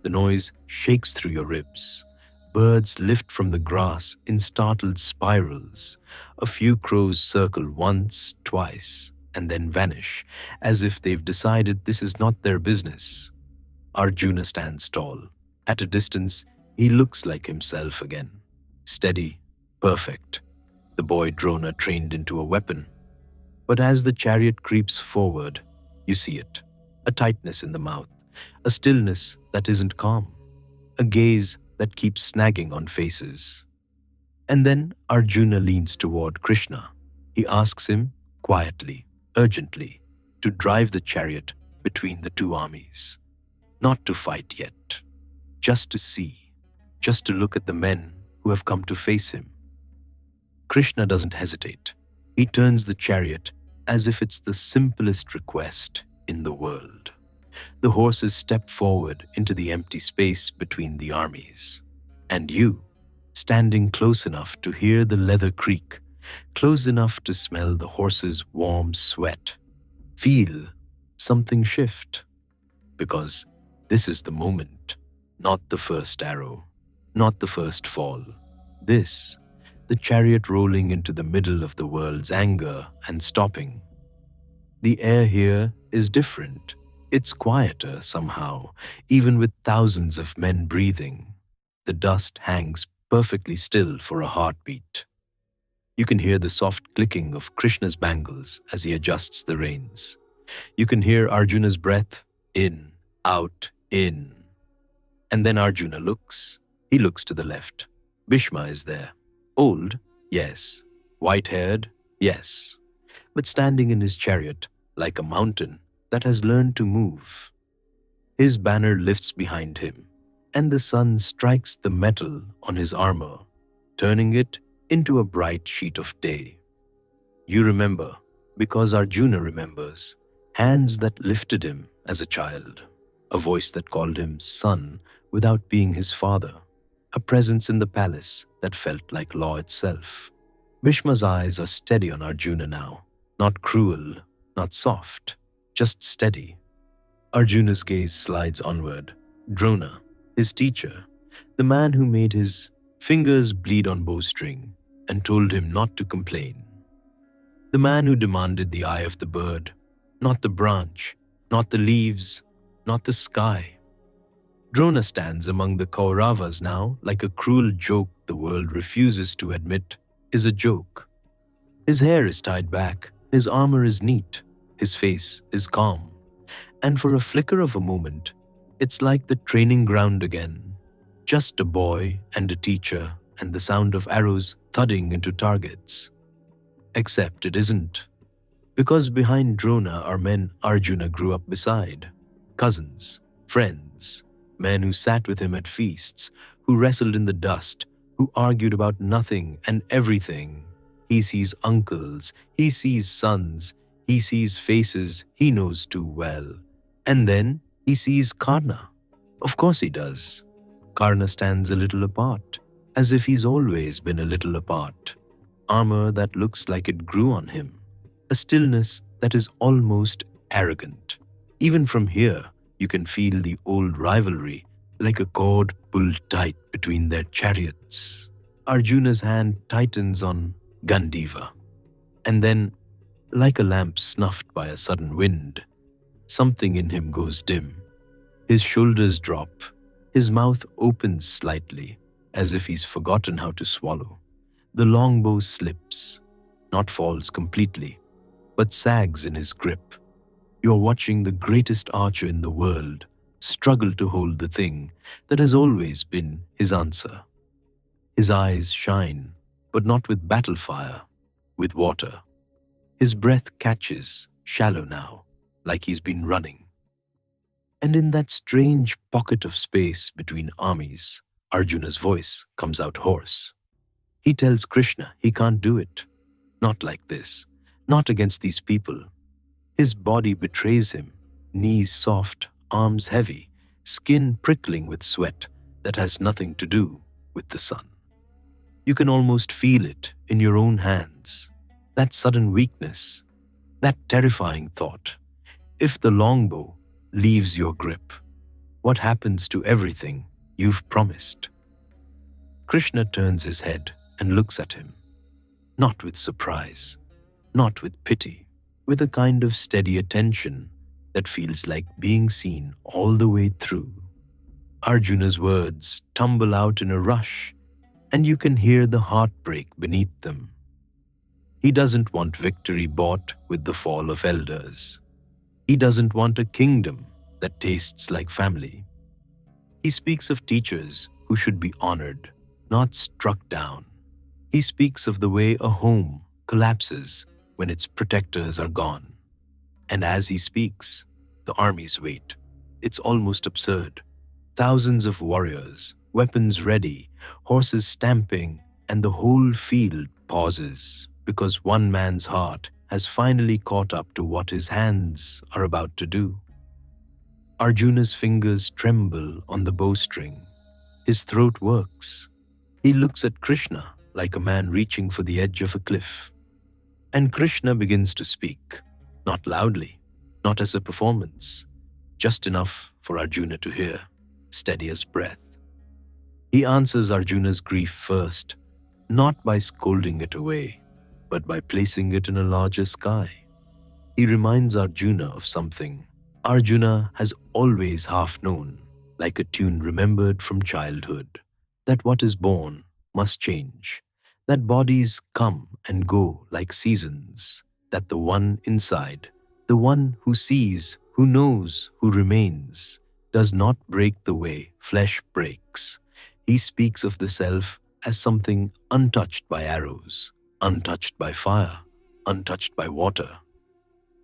The noise shakes through your ribs. Birds lift from the grass in startled spirals. A few crows circle once, twice, and then vanish, as if they've decided this is not their business. Arjuna stands tall. At a distance, he looks like himself again. Steady, perfect. The boy Drona trained into a weapon. But as the chariot creeps forward, you see it. A tightness in the mouth, a stillness that isn't calm, a gaze that keeps snagging on faces. And then Arjuna leans toward Krishna. He asks him, quietly, urgently, to drive the chariot between the two armies. Not to fight yet, just to see, just to look at the men who have come to face him. Krishna doesn't hesitate. He turns the chariot as if it's the simplest request in the world. The horses step forward into the empty space between the armies. And you, standing close enough to hear the leather creak, close enough to smell the horse's warm sweat, feel something shift. Because this is the moment, not the first arrow, not the first fall. This, the chariot rolling into the middle of the world's anger and stopping. The air here is different. It's quieter somehow, even with thousands of men breathing. The dust hangs perfectly still for a heartbeat. You can hear the soft clicking of Krishna's bangles as he adjusts the reins. You can hear Arjuna's breath, in, out, in. And then Arjuna looks. He looks to the left. Bhishma is there. Old? Yes. White-haired? Yes. But standing in his chariot like a mountain that has learned to move. His banner lifts behind him, and the sun strikes the metal on his armor, turning it into a bright sheet of day. You remember, because Arjuna remembers, hands that lifted him as a child, a voice that called him son without being his father, a presence in the palace that felt like law itself. Bhishma's eyes are steady on Arjuna now, not cruel, not soft, just steady. Arjuna's gaze slides onward. Drona, his teacher, the man who made his fingers bleed on bowstring and told him not to complain. The man who demanded the eye of the bird, not the branch, not the leaves, not the sky. Drona stands among the Kauravas now like a cruel joke the world refuses to admit is a joke. His hair is tied back, his armor is neat, his face is calm. And for a flicker of a moment, it's like the training ground again. Just a boy and a teacher and the sound of arrows thudding into targets. Except it isn't. Because behind Drona are men Arjuna grew up beside. Cousins, friends, men who sat with him at feasts, who wrestled in the dust, who argued about nothing and everything. He sees uncles, he sees sons, he sees faces he knows too well. And then he sees Karna. Of course he does. Karna stands a little apart, as if he's always been a little apart. Armor that looks like it grew on him. A stillness that is almost arrogant. Even from here, You can feel the old rivalry like a cord pulled tight between their chariots. Arjuna's hand tightens on Gandiva, and then, like a lamp snuffed by a sudden wind, something in him goes dim. His shoulders drop, his mouth opens slightly, as if he's forgotten how to swallow. The longbow slips, not falls completely, but sags in his grip. You're watching the greatest archer in the world struggle to hold the thing that has always been his answer. His eyes shine, but not with battle fire, with water. His breath catches, shallow now, like he's been running. And in that strange pocket of space between armies, Arjuna's voice comes out hoarse. He tells Krishna he can't do it. Not like this, not against these people. His body betrays him, knees soft, arms heavy, skin prickling with sweat that has nothing to do with the sun. You can almost feel it in your own hands, that sudden weakness, that terrifying thought. If the longbow leaves your grip, what happens to everything you've promised? Krishna turns his head and looks at him, not with surprise, not with pity, with a kind of steady attention that feels like being seen all the way through. Arjuna's words tumble out in a rush, and you can hear the heartbreak beneath them. He doesn't want victory bought with the fall of elders. He doesn't want a kingdom that tastes like family. He speaks of teachers who should be honored, not struck down. He speaks of the way a home collapses when its protectors are gone. And as he speaks, the armies wait. It's almost absurd. Thousands of warriors, weapons ready, horses stamping, and the whole field pauses because one man's heart has finally caught up to what his hands are about to do. Arjuna's fingers tremble on the bowstring. His throat works. He looks at Krishna like a man reaching for the edge of a cliff. And Krishna begins to speak, not loudly, not as a performance, just enough for Arjuna to hear, steady as breath. He answers Arjuna's grief first, not by scolding it away, but by placing it in a larger sky. He reminds Arjuna of something Arjuna has always half known, like a tune remembered from childhood, that what is born must change, that bodies come and go like seasons, that the one inside, the one who sees, who knows, who remains, does not break the way flesh breaks. He speaks of the self as something untouched by arrows, untouched by fire, untouched by water.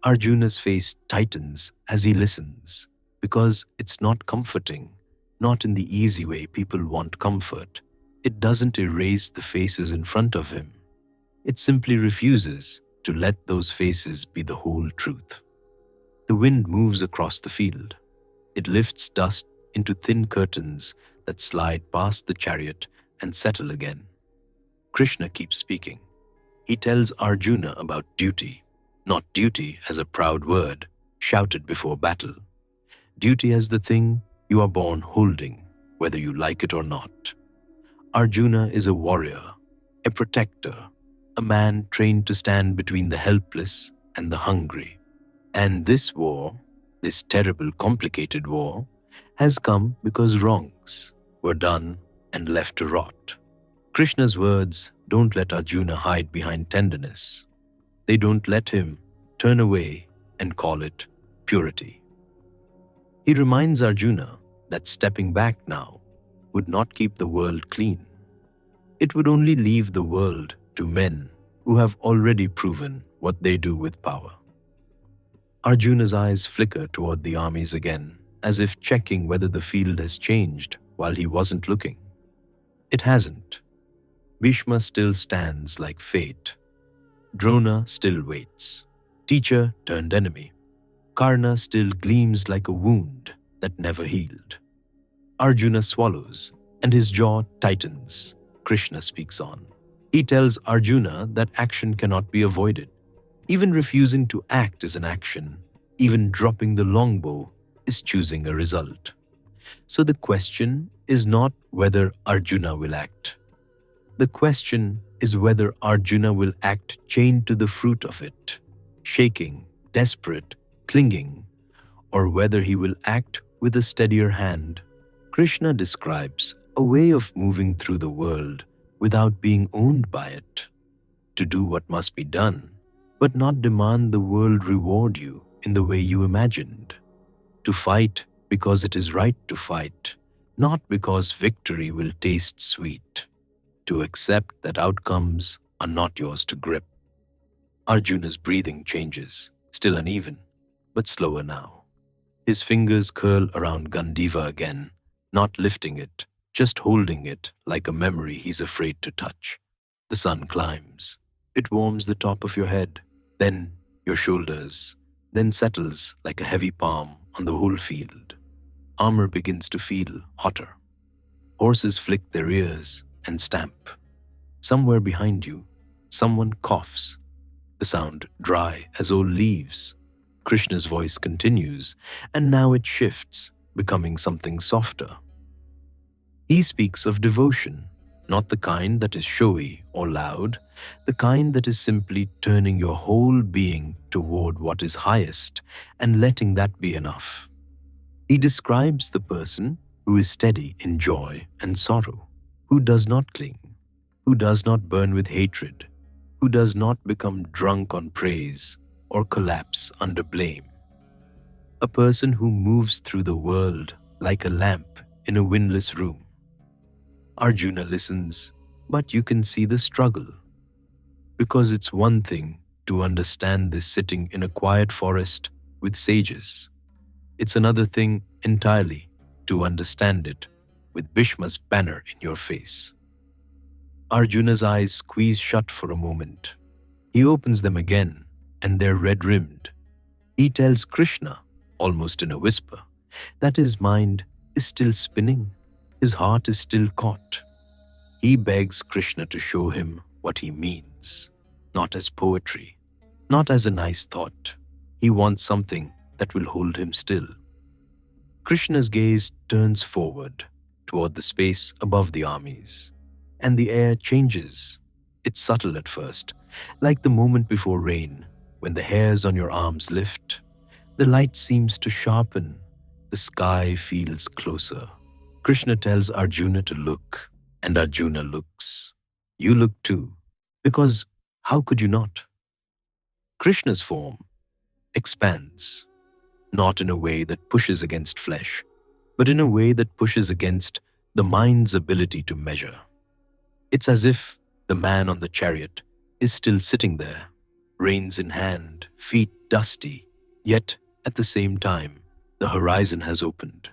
Arjuna's face tightens as he listens, because it's not comforting, not in the easy way people want comfort. It doesn't erase the faces in front of him. It simply refuses to let those faces be the whole truth. The wind moves across the field. It lifts dust into thin curtains that slide past the chariot and settle again. Krishna keeps speaking. He tells Arjuna about duty, not duty as a proud word shouted before battle. Duty as the thing you are born holding, whether you like it or not. Arjuna is a warrior, a protector, a man trained to stand between the helpless and the hungry. And this war, this terrible, complicated war, has come because wrongs were done and left to rot. Krishna's words don't let Arjuna hide behind tenderness. They don't let him turn away and call it purity. He reminds Arjuna that stepping back now would not keep the world clean. It would only leave the world to men who have already proven what they do with power. Arjuna's eyes flicker toward the armies again, as if checking whether the field has changed while he wasn't looking. It hasn't. Bhishma still stands like fate. Drona still waits, teacher turned enemy. Karna still gleams like a wound that never healed. Arjuna swallows, and his jaw tightens. Krishna speaks on. He tells Arjuna that action cannot be avoided. Even refusing to act is an action. Even dropping the longbow is choosing a result. So the question is not whether Arjuna will act. The question is whether Arjuna will act chained to the fruit of it, shaking, desperate, clinging, or whether he will act with a steadier hand. Krishna describes a way of moving through the world without being owned by it, to do what must be done, but not demand the world reward you in the way you imagined, to fight because it is right to fight, not because victory will taste sweet, to accept that outcomes are not yours to grip. Arjuna's breathing changes, still uneven, but slower now. His fingers curl around Gandiva again, not lifting it, just holding it like a memory he's afraid to touch. The sun climbs. It warms the top of your head, then your shoulders, then settles like a heavy palm on the whole field. Armor begins to feel hotter. Horses flick their ears and stamp. Somewhere behind you, someone coughs, the sound dry as old leaves. Krishna's voice continues, and now it shifts, becoming something softer. He speaks of devotion, not the kind that is showy or loud, the kind that is simply turning your whole being toward what is highest and letting that be enough. He describes the person who is steady in joy and sorrow, who does not cling, who does not burn with hatred, who does not become drunk on praise or collapse under blame. A person who moves through the world like a lamp in a windless room. Arjuna listens, but you can see the struggle. Because it's one thing to understand this sitting in a quiet forest with sages. It's another thing entirely to understand it with Bhishma's banner in your face. Arjuna's eyes squeeze shut for a moment. He opens them again, and they're red-rimmed. He tells Krishna, almost in a whisper, that his mind is still spinning, his heart is still caught. He begs Krishna to show him what he means, not as poetry, not as a nice thought. He wants something that will hold him still. Krishna's gaze turns forward, toward the space above the armies, and the air changes. It's subtle at first, like the moment before rain, when the hairs on your arms lift. The light seems to sharpen, the sky feels closer. Krishna tells Arjuna to look, and Arjuna looks. You look too, because how could you not? Krishna's form expands, not in a way that pushes against flesh, but in a way that pushes against the mind's ability to measure. It's as if the man on the chariot is still sitting there, reins in hand, feet dusty, yet at the same time, the horizon has opened.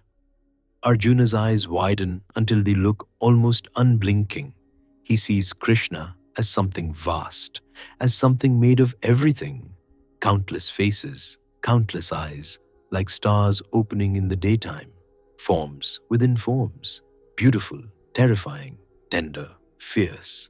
Arjuna's eyes widen until they look almost unblinking. He sees Krishna as something vast, as something made of everything, countless faces, countless eyes, like stars opening in the daytime, forms within forms, beautiful, terrifying, tender, fierce,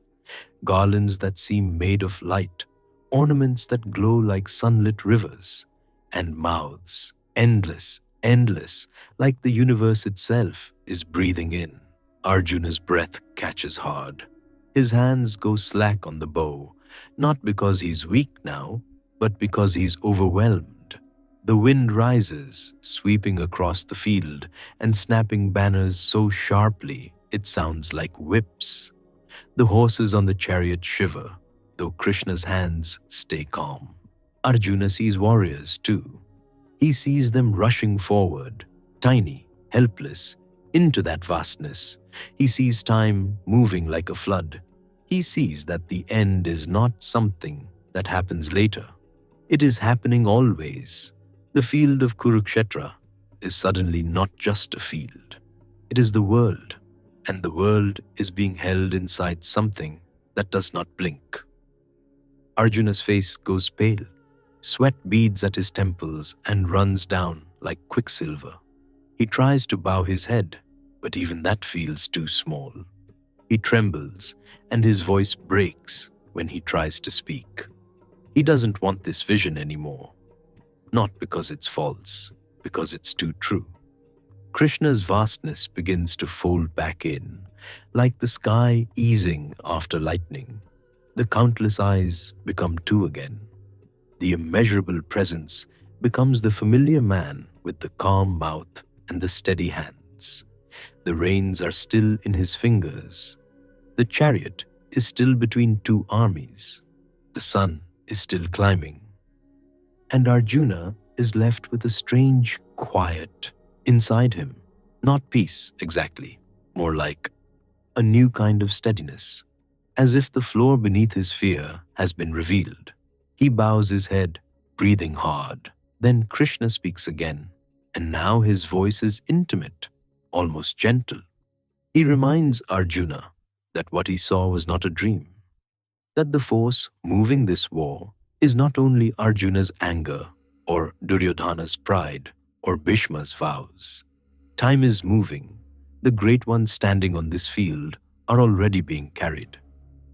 garlands that seem made of light, ornaments that glow like sunlit rivers, and mouths, endless, endless, like the universe itself is breathing in. Arjuna's breath catches hard. His hands go slack on the bow, not because he's weak now, but because he's overwhelmed. The wind rises, sweeping across the field and snapping banners so sharply it sounds like whips. The horses on the chariot shiver, though Krishna's hands stay calm. Arjuna sees warriors too. He sees them rushing forward, tiny, helpless, into that vastness. He sees time moving like a flood. He sees that the end is not something that happens later. It is happening always. The field of Kurukshetra is suddenly not just a field. It is the world, and the world is being held inside something that does not blink. Arjuna's face goes pale. Sweat beads at his temples and runs down like quicksilver. He tries to bow his head, but even that feels too small. He trembles, and his voice breaks when he tries to speak. He doesn't want this vision anymore. Not because it's false, because it's too true. Krishna's vastness begins to fold back in, like the sky easing after lightning. The countless eyes become two again. The immeasurable presence becomes the familiar man with the calm mouth and the steady hands. The reins are still in his fingers. The chariot is still between two armies. The sun is still climbing. And Arjuna is left with a strange quiet inside him. Not peace, exactly, more like a new kind of steadiness, as if the floor beneath his fear has been revealed. He bows his head, breathing hard. Then Krishna speaks again, and now his voice is intimate, almost gentle. He reminds Arjuna that what he saw was not a dream, that the force moving this war is not only Arjuna's anger or Duryodhana's pride or Bhishma's vows. Time is moving. The great ones standing on this field are already being carried.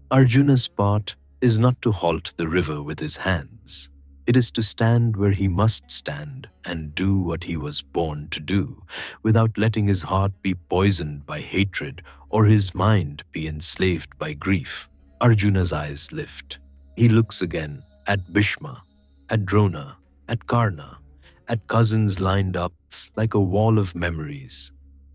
Arjuna's part is not to halt the river with his hands. It is to stand where he must stand and do what he was born to do, without letting his heart be poisoned by hatred or his mind be enslaved by grief. Arjuna's eyes lift. He looks again at Bhishma, at Drona, at Karna, at cousins lined up like a wall of memories,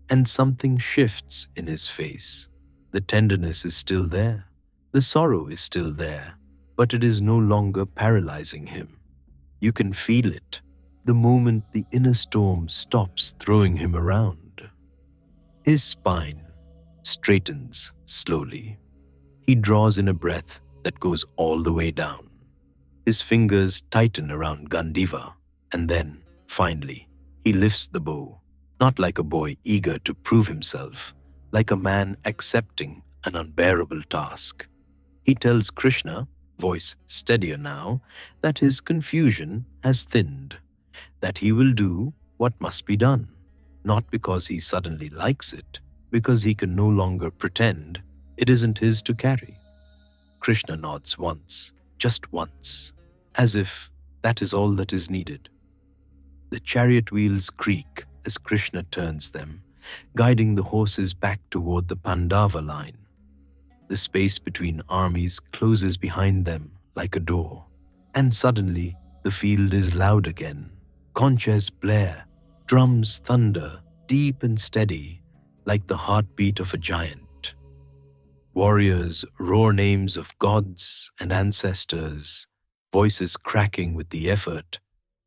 and something shifts in his face. The tenderness is still there. The sorrow is still there, but it is no longer paralyzing him. You can feel it the moment the inner storm stops throwing him around. His spine straightens slowly. He draws in a breath that goes all the way down. His fingers tighten around Gandiva, and then, finally, he lifts the bow, not like a boy eager to prove himself, like a man accepting an unbearable task. He tells Krishna, voice steadier now, that his confusion has thinned, that he will do what must be done, not because he suddenly likes it, because he can no longer pretend it isn't his to carry. Krishna nods once, just once, as if that is all that is needed. The chariot wheels creak as Krishna turns them, guiding the horses back toward the Pandava line. The space between armies closes behind them like a door, and suddenly the field is loud again. Conches blare, drums thunder, deep and steady, like the heartbeat of a giant. Warriors roar names of gods and ancestors, voices cracking with the effort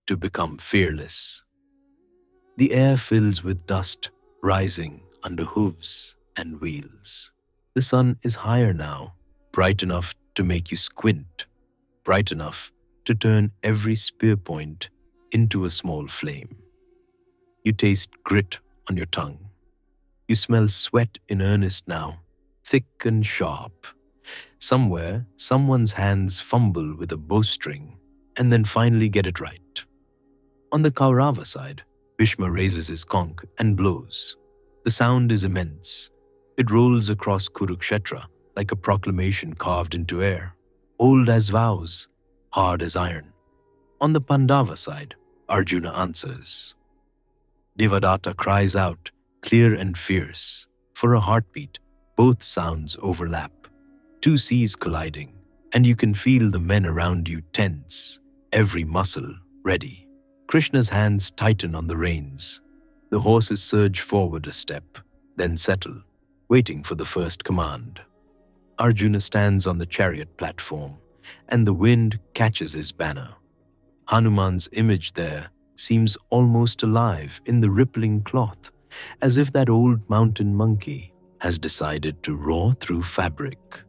to become fearless. The air fills with dust, rising under hooves and wheels. The sun is higher now, bright enough to make you squint, bright enough to turn every spear point into a small flame. You taste grit on your tongue. You smell sweat in earnest now, thick and sharp. Somewhere, someone's hands fumble with a bowstring and then finally get it right. On the Kaurava side, Bhishma raises his conch and blows. The sound is immense. It rolls across Kurukshetra like a proclamation carved into air, old as vows, hard as iron. On the Pandava side, Arjuna answers. Devadatta cries out, clear and fierce. For a heartbeat, both sounds overlap. Two seas colliding, and you can feel the men around you tense, every muscle ready. Krishna's hands tighten on the reins. The horses surge forward a step, then settle, waiting for the first command. Arjuna stands on the chariot platform, and the wind catches his banner. Hanuman's image there seems almost alive in the rippling cloth, as if that old mountain monkey has decided to roar through fabric.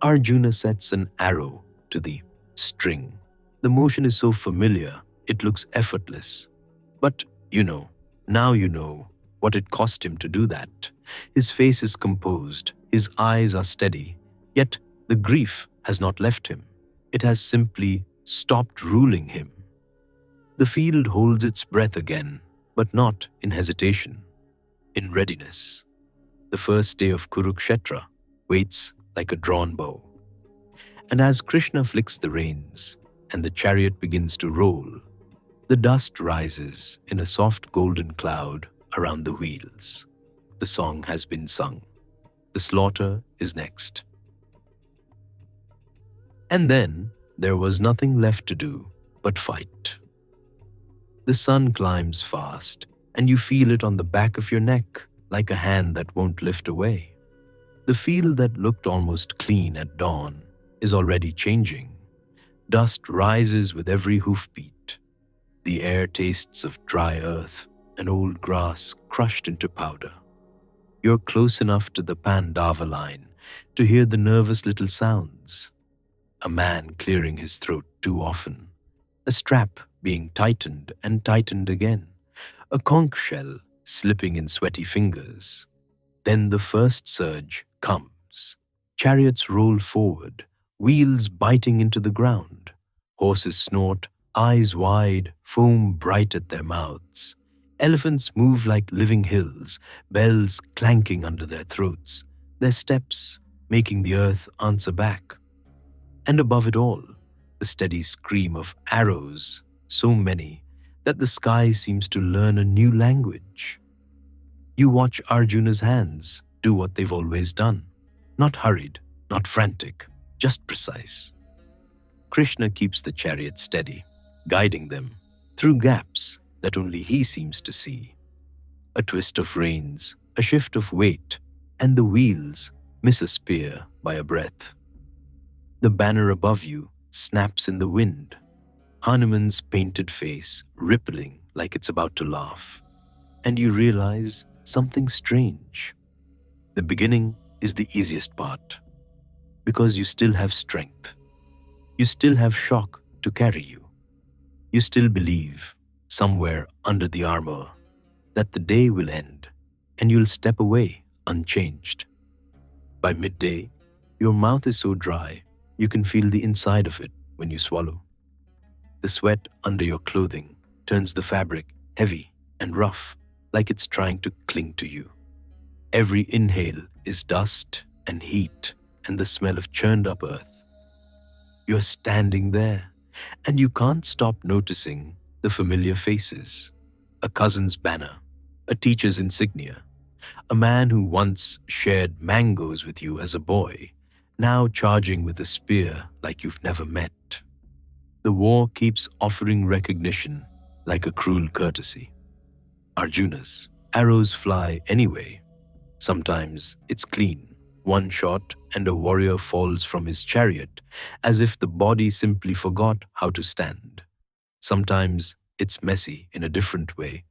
Arjuna sets an arrow to the string. The motion is so familiar, it looks effortless. But now you know what it cost him to do that. His face is composed, his eyes are steady, yet the grief has not left him. It has simply stopped ruling him. The field holds its breath again, but not in hesitation, in readiness. The first day of Kurukshetra waits like a drawn bow. And as Krishna flicks the reins and the chariot begins to roll, The dust rises in a soft golden cloud around the wheels. The song has been sung. The slaughter is next. And then there was nothing left to do but fight. The sun climbs fast, and you feel it on the back of your neck like a hand that won't lift away. The field that looked almost clean at dawn is already changing. Dust rises with every hoofbeat. The air tastes of dry earth and old grass crushed into powder. You're close enough to the Pandava line to hear the nervous little sounds. A man clearing his throat too often, a strap being tightened and tightened again, a conch shell slipping in sweaty fingers. Then the first surge comes. Chariots roll forward, wheels biting into the ground. Horses snort, eyes wide, foam bright at their mouths. Elephants move like living hills, bells clanking under their throats, their steps making the earth answer back. And above it all, the steady scream of arrows, so many that the sky seems to learn a new language. You watch Arjuna's hands do what they've always done. Not hurried, not frantic, just precise. Krishna keeps the chariot steady, guiding them through gaps that only he seems to see. A twist of reins, a shift of weight, and the wheels miss a spear by a breath. The banner above you snaps in the wind, Hanuman's painted face rippling like it's about to laugh. And you realize something strange. The beginning is the easiest part, because you still have strength. You still have shock to carry you. You still believe, somewhere under the armor, that the day will end and you'll step away unchanged. By midday, your mouth is so dry you can feel the inside of it when you swallow. The sweat under your clothing turns the fabric heavy and rough, like it's trying to cling to you. Every inhale is dust and heat and the smell of churned up earth. You're standing there, and you can't stop noticing the familiar faces. A cousin's banner, a teacher's insignia, a man who once shared mangoes with you as a boy, now charging with a spear like you've never met. The war keeps offering recognition like a cruel courtesy. Arjuna's arrows fly anyway. Sometimes it's clean, one shot and a warrior falls from his chariot as if the body simply forgot how to stand. Sometimes it's messy in a different way.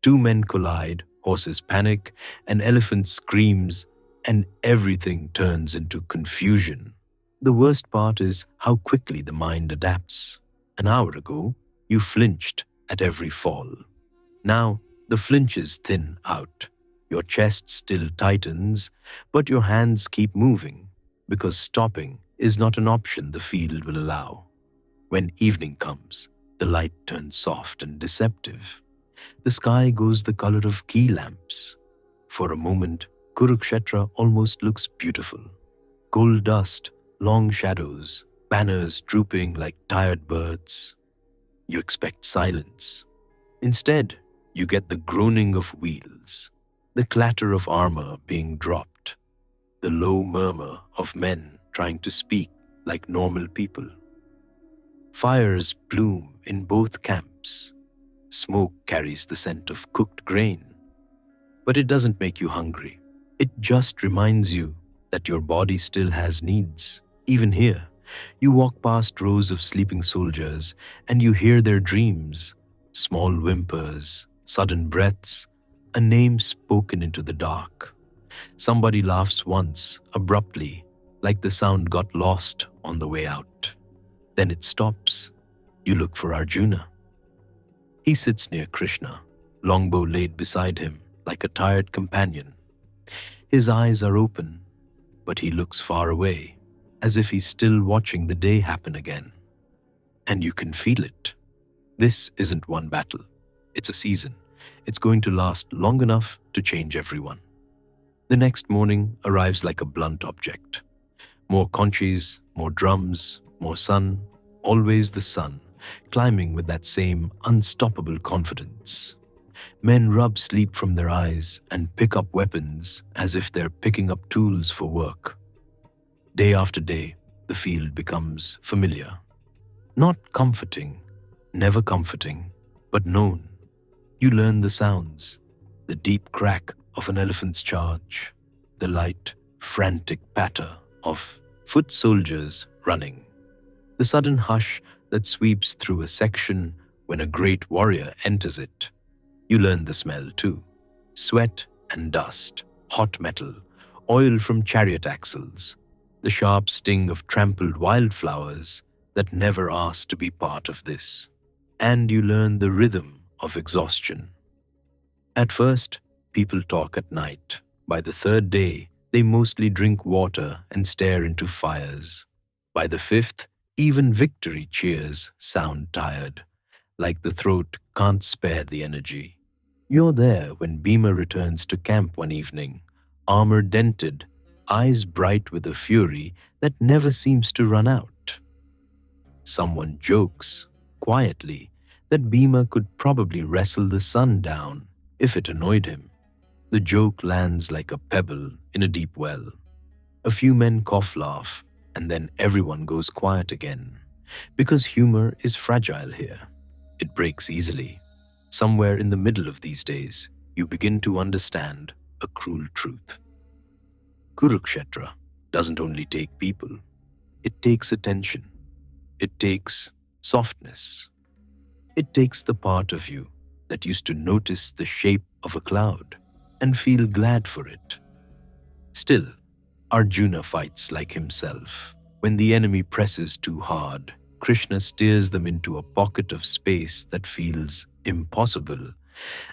Two men collide, horses panic, an elephant screams, and everything turns into confusion. The worst part is how quickly the mind adapts. An hour ago, you flinched at every fall. Now, the flinches thin out. Your chest still tightens, but your hands keep moving, because stopping is not an option the field will allow. When evening comes, the light turns soft and deceptive. The sky goes the color of key lamps. For a moment, Kurukshetra almost looks beautiful. Gold dust, long shadows, banners drooping like tired birds. You expect silence. Instead, you get the groaning of wheels, the clatter of armor being dropped, the low murmur of men trying to speak like normal people. Fires bloom in both camps. Smoke carries the scent of cooked grain. But it doesn't make you hungry. It just reminds you that your body still has needs. Even here, you walk past rows of sleeping soldiers and you hear their dreams, small whimpers, sudden breaths, a name spoken into the dark. Somebody laughs once, abruptly, like the sound got lost on the way out. Then it stops. You look for Arjuna. He sits near Krishna, longbow laid beside him like a tired companion. His eyes are open, but he looks far away, as if he's still watching the day happen again. And you can feel it. This isn't one battle. It's a season. It's going to last long enough to change everyone. The next morning arrives like a blunt object. More conches, more drums, more sun, always the sun, climbing with that same unstoppable confidence. Men rub sleep from their eyes and pick up weapons as if they're picking up tools for work. Day after day, the field becomes familiar. Not comforting, never comforting, but known. You learn the sounds, the deep crack of an elephant's charge, the light, frantic patter of foot soldiers running, the sudden hush that sweeps through a section when a great warrior enters it. You learn the smell too: sweat and dust, hot metal, oil from chariot axles, the sharp sting of trampled wildflowers that never asked to be part of this. And you learn the rhythm of exhaustion. At first, people talk at night. By the third day, they mostly drink water and stare into fires. By the fifth, even victory cheers sound tired, like the throat can't spare the energy. You're there when Bhima returns to camp one evening, armor dented, eyes bright with a fury that never seems to run out. Someone jokes, quietly, that Bhima could probably wrestle the sun down if it annoyed him. The joke lands like a pebble in a deep well. A few men laugh, and then everyone goes quiet again. Because humor is fragile here. It breaks easily. Somewhere in the middle of these days, you begin to understand a cruel truth. Kurukshetra doesn't only take people, it takes attention. It takes softness. It takes the part of you that used to notice the shape of a cloud and feel glad for it. Still, Arjuna fights like himself. When the enemy presses too hard, Krishna steers them into a pocket of space that feels impossible,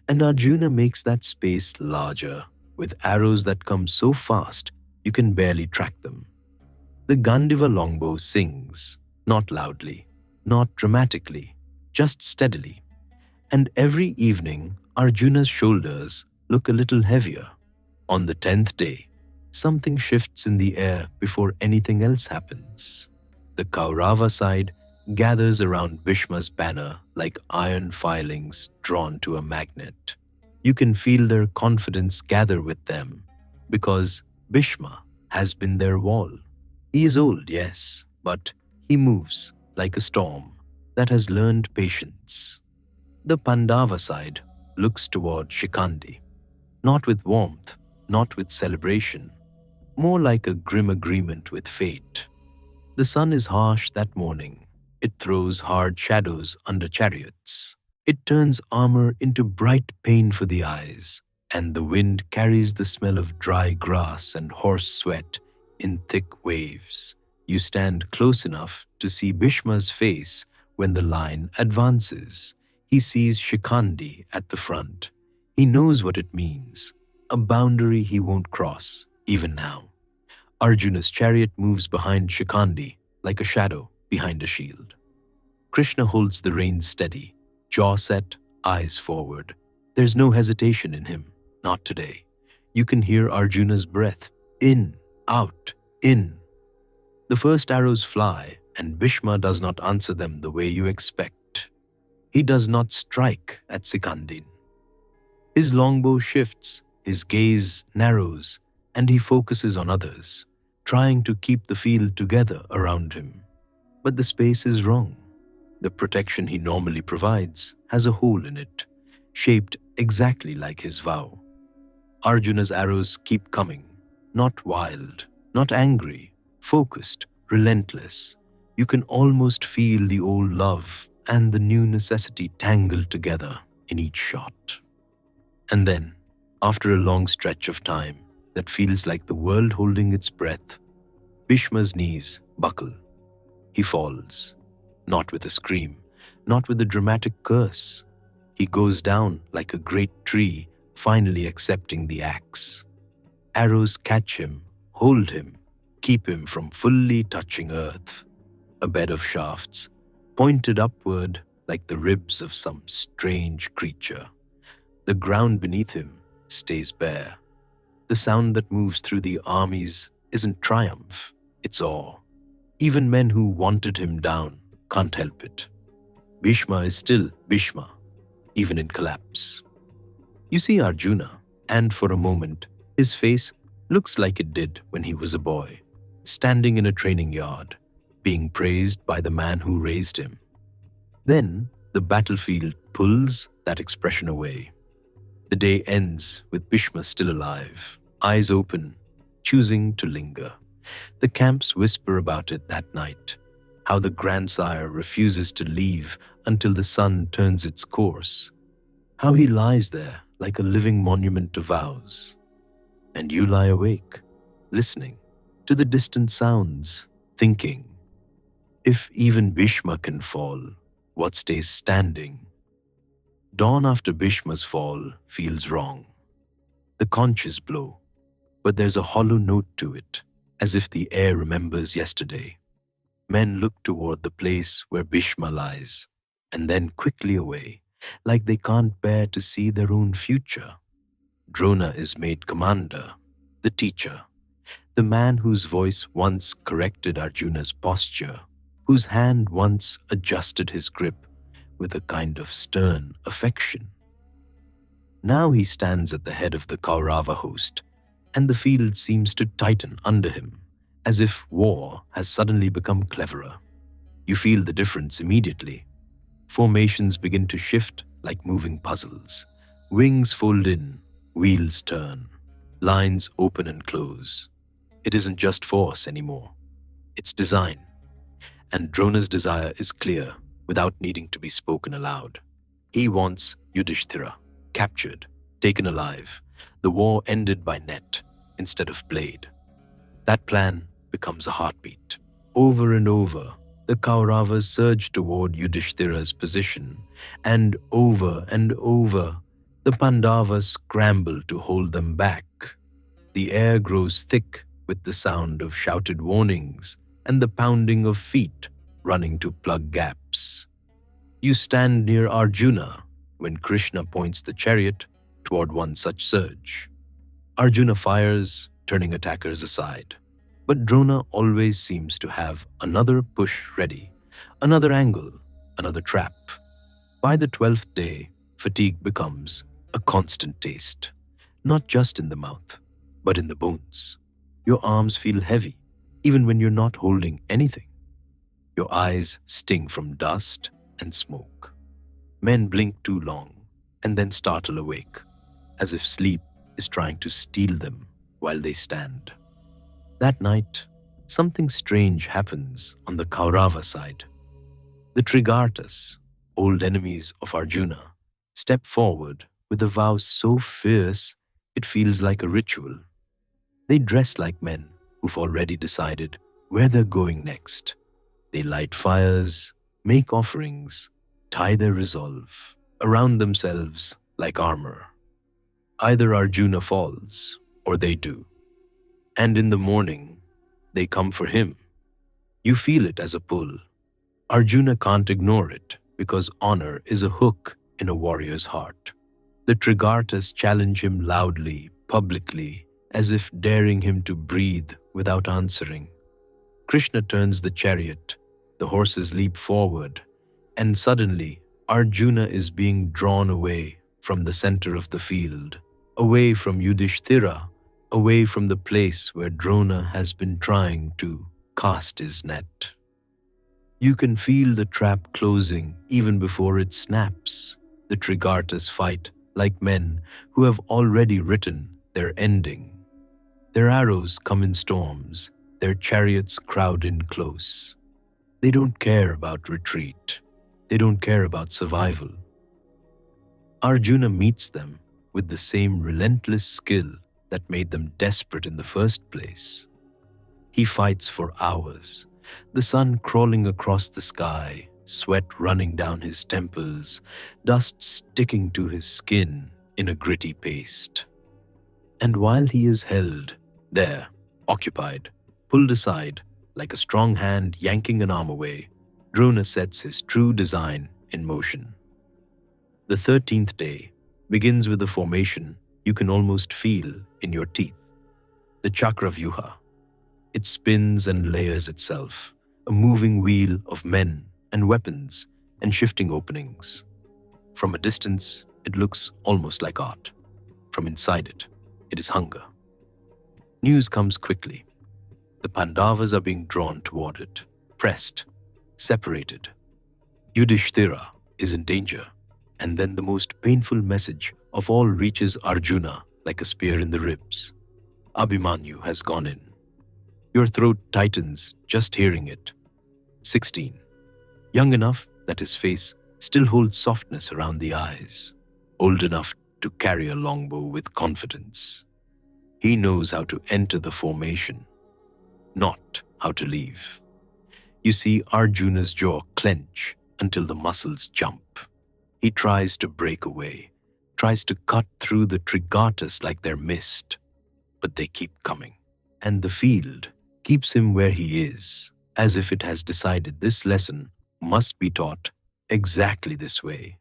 and Arjuna makes that space larger with arrows that come so fast you can barely track them. The Gandiva longbow sings, not loudly, not dramatically, just steadily. And every evening, Arjuna's shoulders look a little heavier. On the 10th day, something shifts in the air before anything else happens. The Kaurava side gathers around Bhishma's banner like iron filings drawn to a magnet. You can feel their confidence gather with them because Bhishma has been their wall. He is old, yes, but he moves like a storm that has learned patience. The Pandava side looks toward Shikhandi, not with warmth, not with celebration, more like a grim agreement with fate. The sun is harsh that morning. It throws hard shadows under chariots. It turns armor into bright pain for the eyes, and the wind carries the smell of dry grass and horse sweat in thick waves. You stand close enough to see Bhishma's face when the line advances. He sees Shikhandi at the front. He knows what it means, a boundary he won't cross, even now. Arjuna's chariot moves behind Shikhandi like a shadow behind a shield. Krishna holds the reins steady, jaw set, eyes forward. There's no hesitation in him, not today. You can hear Arjuna's breath, in, out, in. The first arrows fly, and Bhishma does not answer them the way you expect. He does not strike at Sikandin. His longbow shifts, his gaze narrows, and he focuses on others, trying to keep the field together around him. But the space is wrong. The protection he normally provides has a hole in it, shaped exactly like his vow. Arjuna's arrows keep coming, not wild, not angry, focused, relentless. You can almost feel the old love and the new necessity tangled together in each shot. And then, after a long stretch of time that feels like the world holding its breath, Bhishma's knees buckle. He falls, not with a scream, not with a dramatic curse. He goes down like a great tree finally accepting the axe. Arrows catch him, hold him, keep him from fully touching earth. A bed of shafts, pointed upward like the ribs of some strange creature. The ground beneath him stays bare. The sound that moves through the armies isn't triumph, it's awe. Even men who wanted him down can't help it. Bhishma is still Bhishma, even in collapse. You see Arjuna, and for a moment, his face looks like it did when he was a boy, standing in a training yard, being praised by the man who raised him. Then the battlefield pulls that expression away. The day ends with Bhishma still alive, eyes open, choosing to linger. The camps whisper about it that night, how the grandsire refuses to leave until the sun turns its course, how he lies there like a living monument to vows. And you lie awake, listening to the distant sounds, thinking, if even Bhishma can fall, what stays standing? Dawn after Bhishma's fall feels wrong. The conches blow, but there's a hollow note to it, as if the air remembers yesterday. Men look toward the place where Bhishma lies, and then quickly away, like they can't bear to see their own future. Drona is made commander, the teacher, the man whose voice once corrected Arjuna's posture, whose hand once adjusted his grip with a kind of stern affection. Now he stands at the head of the Kaurava host, and the field seems to tighten under him, as if war has suddenly become cleverer. You feel the difference immediately. Formations begin to shift like moving puzzles. Wings fold in, wheels turn, lines open and close. It isn't just force anymore. It's design. And Drona's desire is clear without needing to be spoken aloud. He wants Yudhishthira, captured, taken alive, the war ended by net instead of blade. That plan becomes a heartbeat. Over and over, the Kauravas surge toward Yudhishthira's position, and over, the Pandavas scramble to hold them back. The air grows thick with the sound of shouted warnings and the pounding of feet running to plug gaps. You stand near Arjuna when Krishna points the chariot toward one such surge. Arjuna fires, turning attackers aside. But Drona always seems to have another push ready, another angle, another trap. By the 12th day, fatigue becomes a constant taste, not just in the mouth, but in the bones. Your arms feel heavy, even when you're not holding anything. Your eyes sting from dust and smoke. Men blink too long and then startle awake, as if sleep is trying to steal them while they stand. That night, something strange happens on the Kaurava side. The Trigartas, old enemies of Arjuna, step forward with a vow so fierce it feels like a ritual. They dress like men who've already decided where they're going next. They light fires, make offerings, tie their resolve around themselves like armor. Either Arjuna falls or they do. And in the morning, they come for him. You feel it as a pull. Arjuna can't ignore it because honor is a hook in a warrior's heart. The Trigartas challenge him loudly, publicly, as if daring him to breathe without answering. Krishna turns the chariot, the horses leap forward, and suddenly Arjuna is being drawn away from the center of the field, away from Yudhishthira, away from the place where Drona has been trying to cast his net. You can feel the trap closing even before it snaps. The Trigartas fight like men who have already written their ending. Their arrows come in storms, their chariots crowd in close. They don't care about retreat. They don't care about survival. Arjuna meets them with the same relentless skill that made them desperate in the first place. He fights for hours, the sun crawling across the sky, sweat running down his temples, dust sticking to his skin in a gritty paste. And while he is held there, occupied, pulled aside, like a strong hand yanking an arm away, Drona sets his true design in motion. The 13th day begins with a formation you can almost feel in your teeth. The Chakravyuha. It spins and layers itself, a moving wheel of men and weapons and shifting openings. From a distance, it looks almost like art. From inside it, it is hunger. News comes quickly. The Pandavas are being drawn toward it, pressed, separated. Yudhishthira is in danger, and then the most painful message of all reaches Arjuna like a spear in the ribs. Abhimanyu has gone in. Your throat tightens just hearing it. 16. Young enough that his face still holds softness around the eyes. Old enough to carry a longbow with confidence. He knows how to enter the formation, not how to leave. You see Arjuna's jaw clench until the muscles jump. He tries to break away, tries to cut through the trigatas like they're mist, but they keep coming. And the field keeps him where he is, as if it has decided this lesson must be taught exactly this way.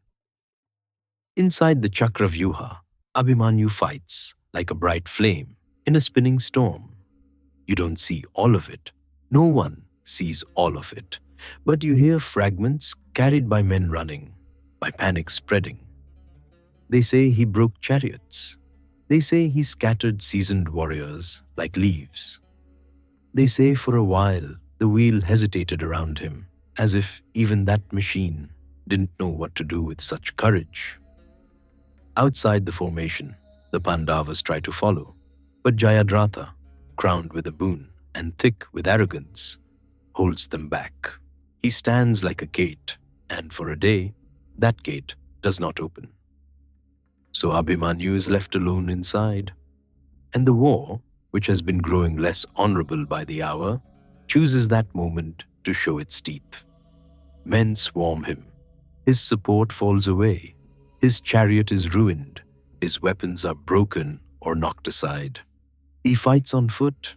Inside the Chakravyuha, Abhimanyu fights like a bright flame in a spinning storm. You don't see all of it. No one sees all of it. But you hear fragments carried by men running, by panic spreading. They say he broke chariots. They say he scattered seasoned warriors like leaves. They say for a while the wheel hesitated around him, as if even that machine didn't know what to do with such courage. Outside the formation, the Pandavas try to follow, but Jayadratha, crowned with a boon and thick with arrogance, holds them back. He stands like a gate, and for a day, that gate does not open. So Abhimanyu is left alone inside, and the war, which has been growing less honorable by the hour, chooses that moment to show its teeth. Men swarm him. His support falls away. His chariot is ruined. His weapons are broken or knocked aside. He fights on foot,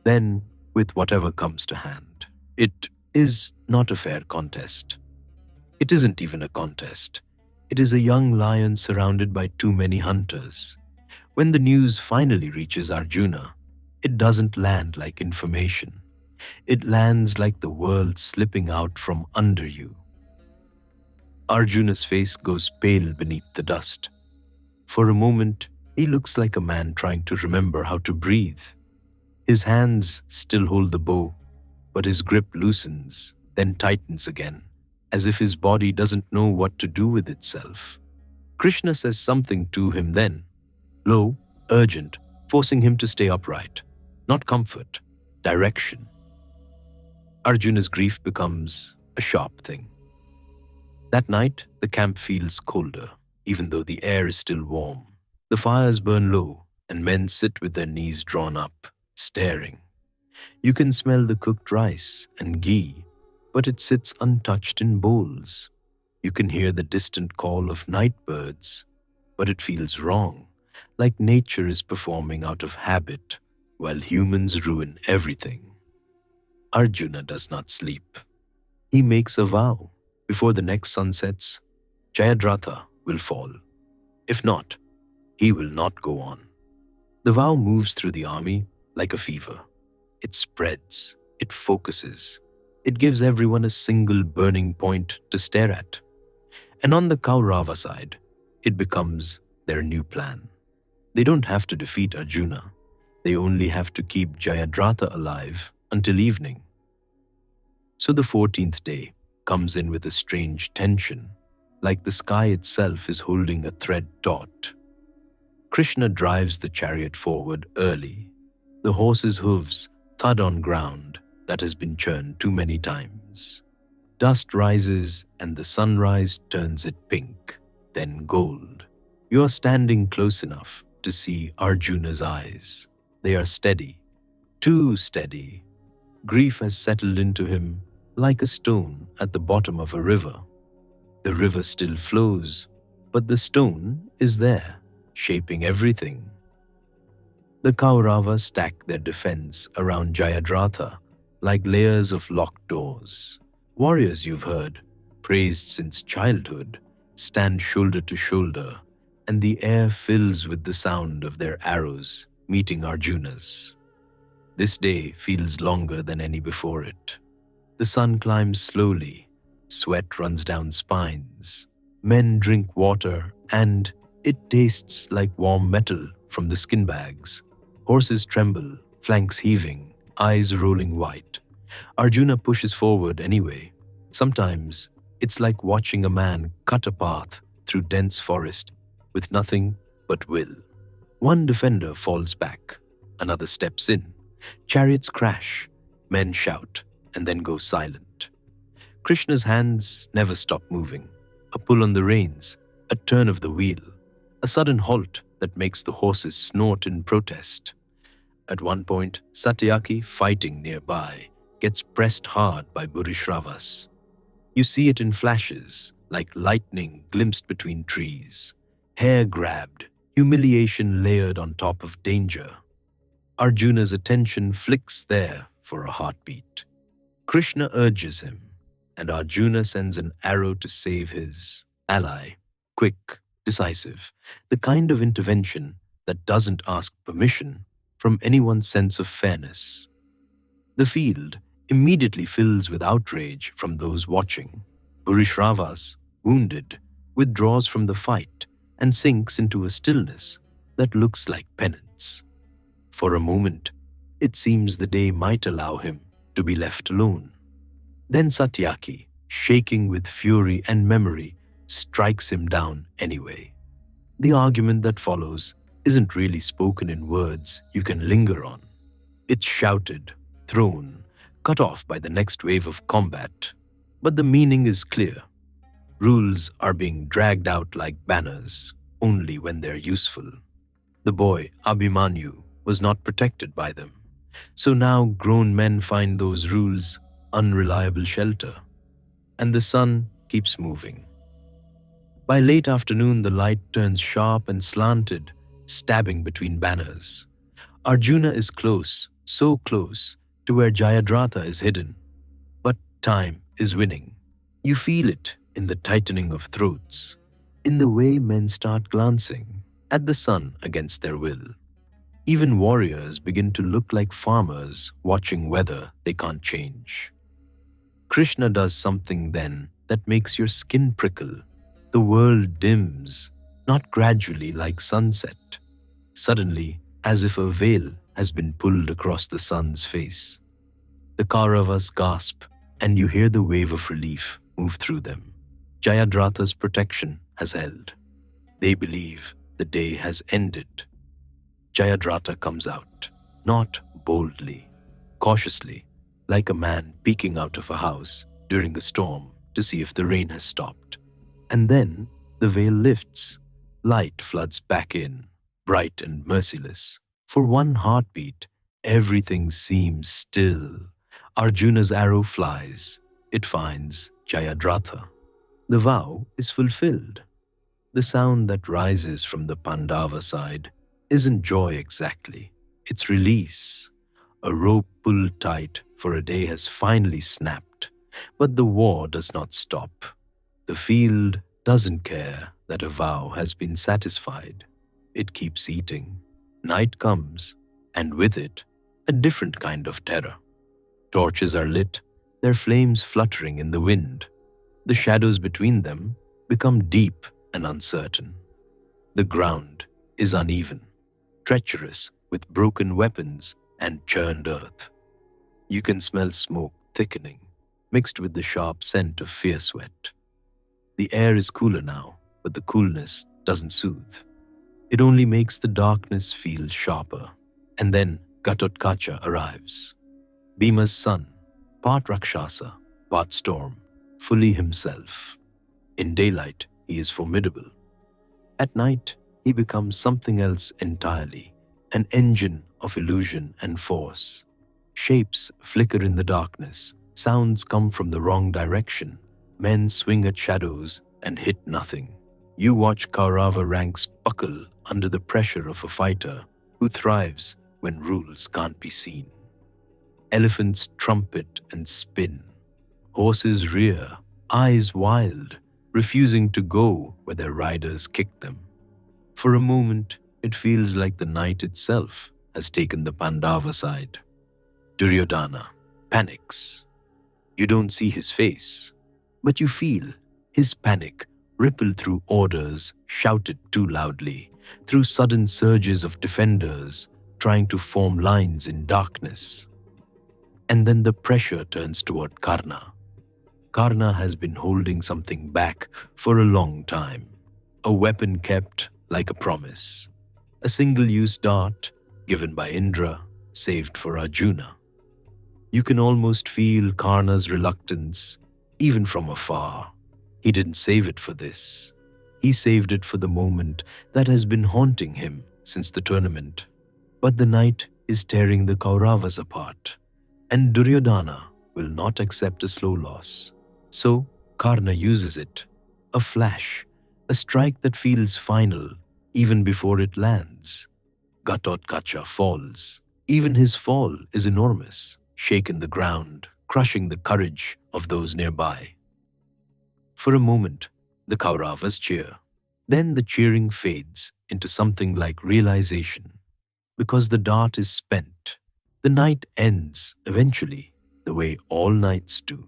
then with whatever comes to hand. It is not a fair contest. It isn't even a contest. It is a young lion surrounded by too many hunters. When the news finally reaches Arjuna, it doesn't land like information. It lands like the world slipping out from under you. Arjuna's face goes pale beneath the dust. For a moment, he looks like a man trying to remember how to breathe. His hands still hold the bow, but his grip loosens, then tightens again, as if his body doesn't know what to do with itself. Krishna says something to him then, low, urgent, forcing him to stay upright. Not comfort, direction. Arjuna's grief becomes a sharp thing. That night, the camp feels colder, even though the air is still warm. The fires burn low, and men sit with their knees drawn up, staring. You can smell the cooked rice and ghee, but it sits untouched in bowls. You can hear the distant call of night birds, but it feels wrong, like nature is performing out of habit, while humans ruin everything. Arjuna does not sleep. He makes a vow. Before the next sun sets, Jayadratha will fall. If not, he will not go on. The vow moves through the army like a fever. It spreads, it focuses, it gives everyone a single burning point to stare at. And on the Kaurava side, it becomes their new plan. They don't have to defeat Arjuna. They only have to keep Jayadratha alive until evening. So the 14th day comes in with a strange tension, like the sky itself is holding a thread taut. Krishna drives the chariot forward early. The horse's hooves thud on ground that has been churned too many times. Dust rises and the sunrise turns it pink, then gold. You are standing close enough to see Arjuna's eyes. They are steady, too steady. Grief has settled into him like a stone at the bottom of a river. The river still flows, but the stone is there, shaping everything. The Kauravas stack their defense around Jayadratha like layers of locked doors. Warriors you've heard, praised since childhood, stand shoulder to shoulder, and the air fills with the sound of their arrows meeting Arjuna's. This day feels longer than any before it. The sun climbs slowly, Sweat runs down spines. Men drink water, and it tastes like warm metal from the skin bags. Horses tremble, flanks heaving, eyes rolling white. Arjuna pushes forward anyway. Sometimes it's like watching a man cut a path through dense forest with nothing but will. One defender falls back, another steps in. Chariots crash, men shout, and then go silent. Krishna's hands never stop moving. A pull on the reins, a turn of the wheel, a sudden halt that makes the horses snort in protest. At one point, Satyaki, fighting nearby, gets pressed hard by Burishravas. You see it in flashes, like lightning glimpsed between trees. Hair grabbed, humiliation layered on top of danger. Arjuna's attention flicks there for a heartbeat. Krishna urges him, and Arjuna sends an arrow to save his ally. Quick, decisive, the kind of intervention that doesn't ask permission from anyone's sense of fairness. The field immediately fills with outrage from those watching. Burishravas, wounded, withdraws from the fight and sinks into a stillness that looks like penance. For a moment, it seems the day might allow him to be left alone. Then Satyaki, shaking with fury and memory, strikes him down anyway. The argument that follows isn't really spoken in words you can linger on. It's shouted, thrown, cut off by the next wave of combat. But the meaning is clear. Rules are being dragged out like banners, only when they're useful. The boy, Abhimanyu, was not protected by them. So now grown men find those rules unreliable shelter. And the sun keeps moving. By late afternoon, the light turns sharp and slanted, stabbing between banners. Arjuna is close, so close, to where Jayadratha is hidden. But time is winning. You feel it in the tightening of throats, in the way men start glancing at the sun against their will. Even warriors begin to look like farmers watching weather they can't change. Krishna does something then that makes your skin prickle. The world dims, not gradually like sunset. Suddenly, as if a veil has been pulled across the sun's face. The Kauravas gasp, and you hear the wave of relief move through them. Jayadratha's protection has held. They believe the day has ended. Jayadratha comes out, not boldly, cautiously, like a man peeking out of a house during a storm to see if the rain has stopped. And then the veil lifts. Light floods back in, bright and merciless. For one heartbeat, everything seems still. Arjuna's arrow flies. It finds Jayadratha. The vow is fulfilled. The sound that rises from the Pandava side isn't joy exactly. It's release. A rope pulled tight for a day has finally snapped. But the war does not stop. The field doesn't care that a vow has been satisfied. It keeps eating. Night comes, and with it, a different kind of terror. Torches are lit, their flames fluttering in the wind. The shadows between them become deep and uncertain. The ground is uneven, treacherous with broken weapons and churned earth. You can smell smoke thickening, mixed with the sharp scent of fierce sweat. The air is cooler now, but the coolness doesn't soothe. It only makes the darkness feel sharper. And then Gatotkacha arrives. Bhima's son, part Rakshasa, part storm, fully himself. In daylight, he is formidable. At night, he becomes something else entirely, an engine of illusion and force. Shapes flicker in the darkness, sounds come from the wrong direction, men swing at shadows and hit nothing. You watch Kaurava ranks buckle under the pressure of a fighter who thrives when rules can't be seen. Elephants trumpet and spin. Horses rear, eyes wild, refusing to go where their riders kick them. For a moment, it feels like the night itself has taken the Pandava side. Duryodhana panics. You don't see his face, But you feel his panic ripple through orders shouted too loudly, through sudden surges of defenders trying to form lines in darkness. And then the pressure turns toward Karna. Karna has been holding something back for a long time. A weapon kept like a promise. A single-use dart given by Indra, saved for Arjuna. You can almost feel Karna's reluctance, even from afar. He didn't save it for this. He saved it for the moment that has been haunting him since the tournament. But the night is tearing the Kauravas apart, and Duryodhana will not accept a slow loss. So Karna uses it, a flash, a strike that feels final even before it lands. Ghatotkacha falls. Even his fall is enormous, shaking the ground, crushing the courage of those nearby. For a moment, the Kauravas cheer. Then the cheering fades into something like realization. Because the dart is spent, the night ends eventually, the way all nights do,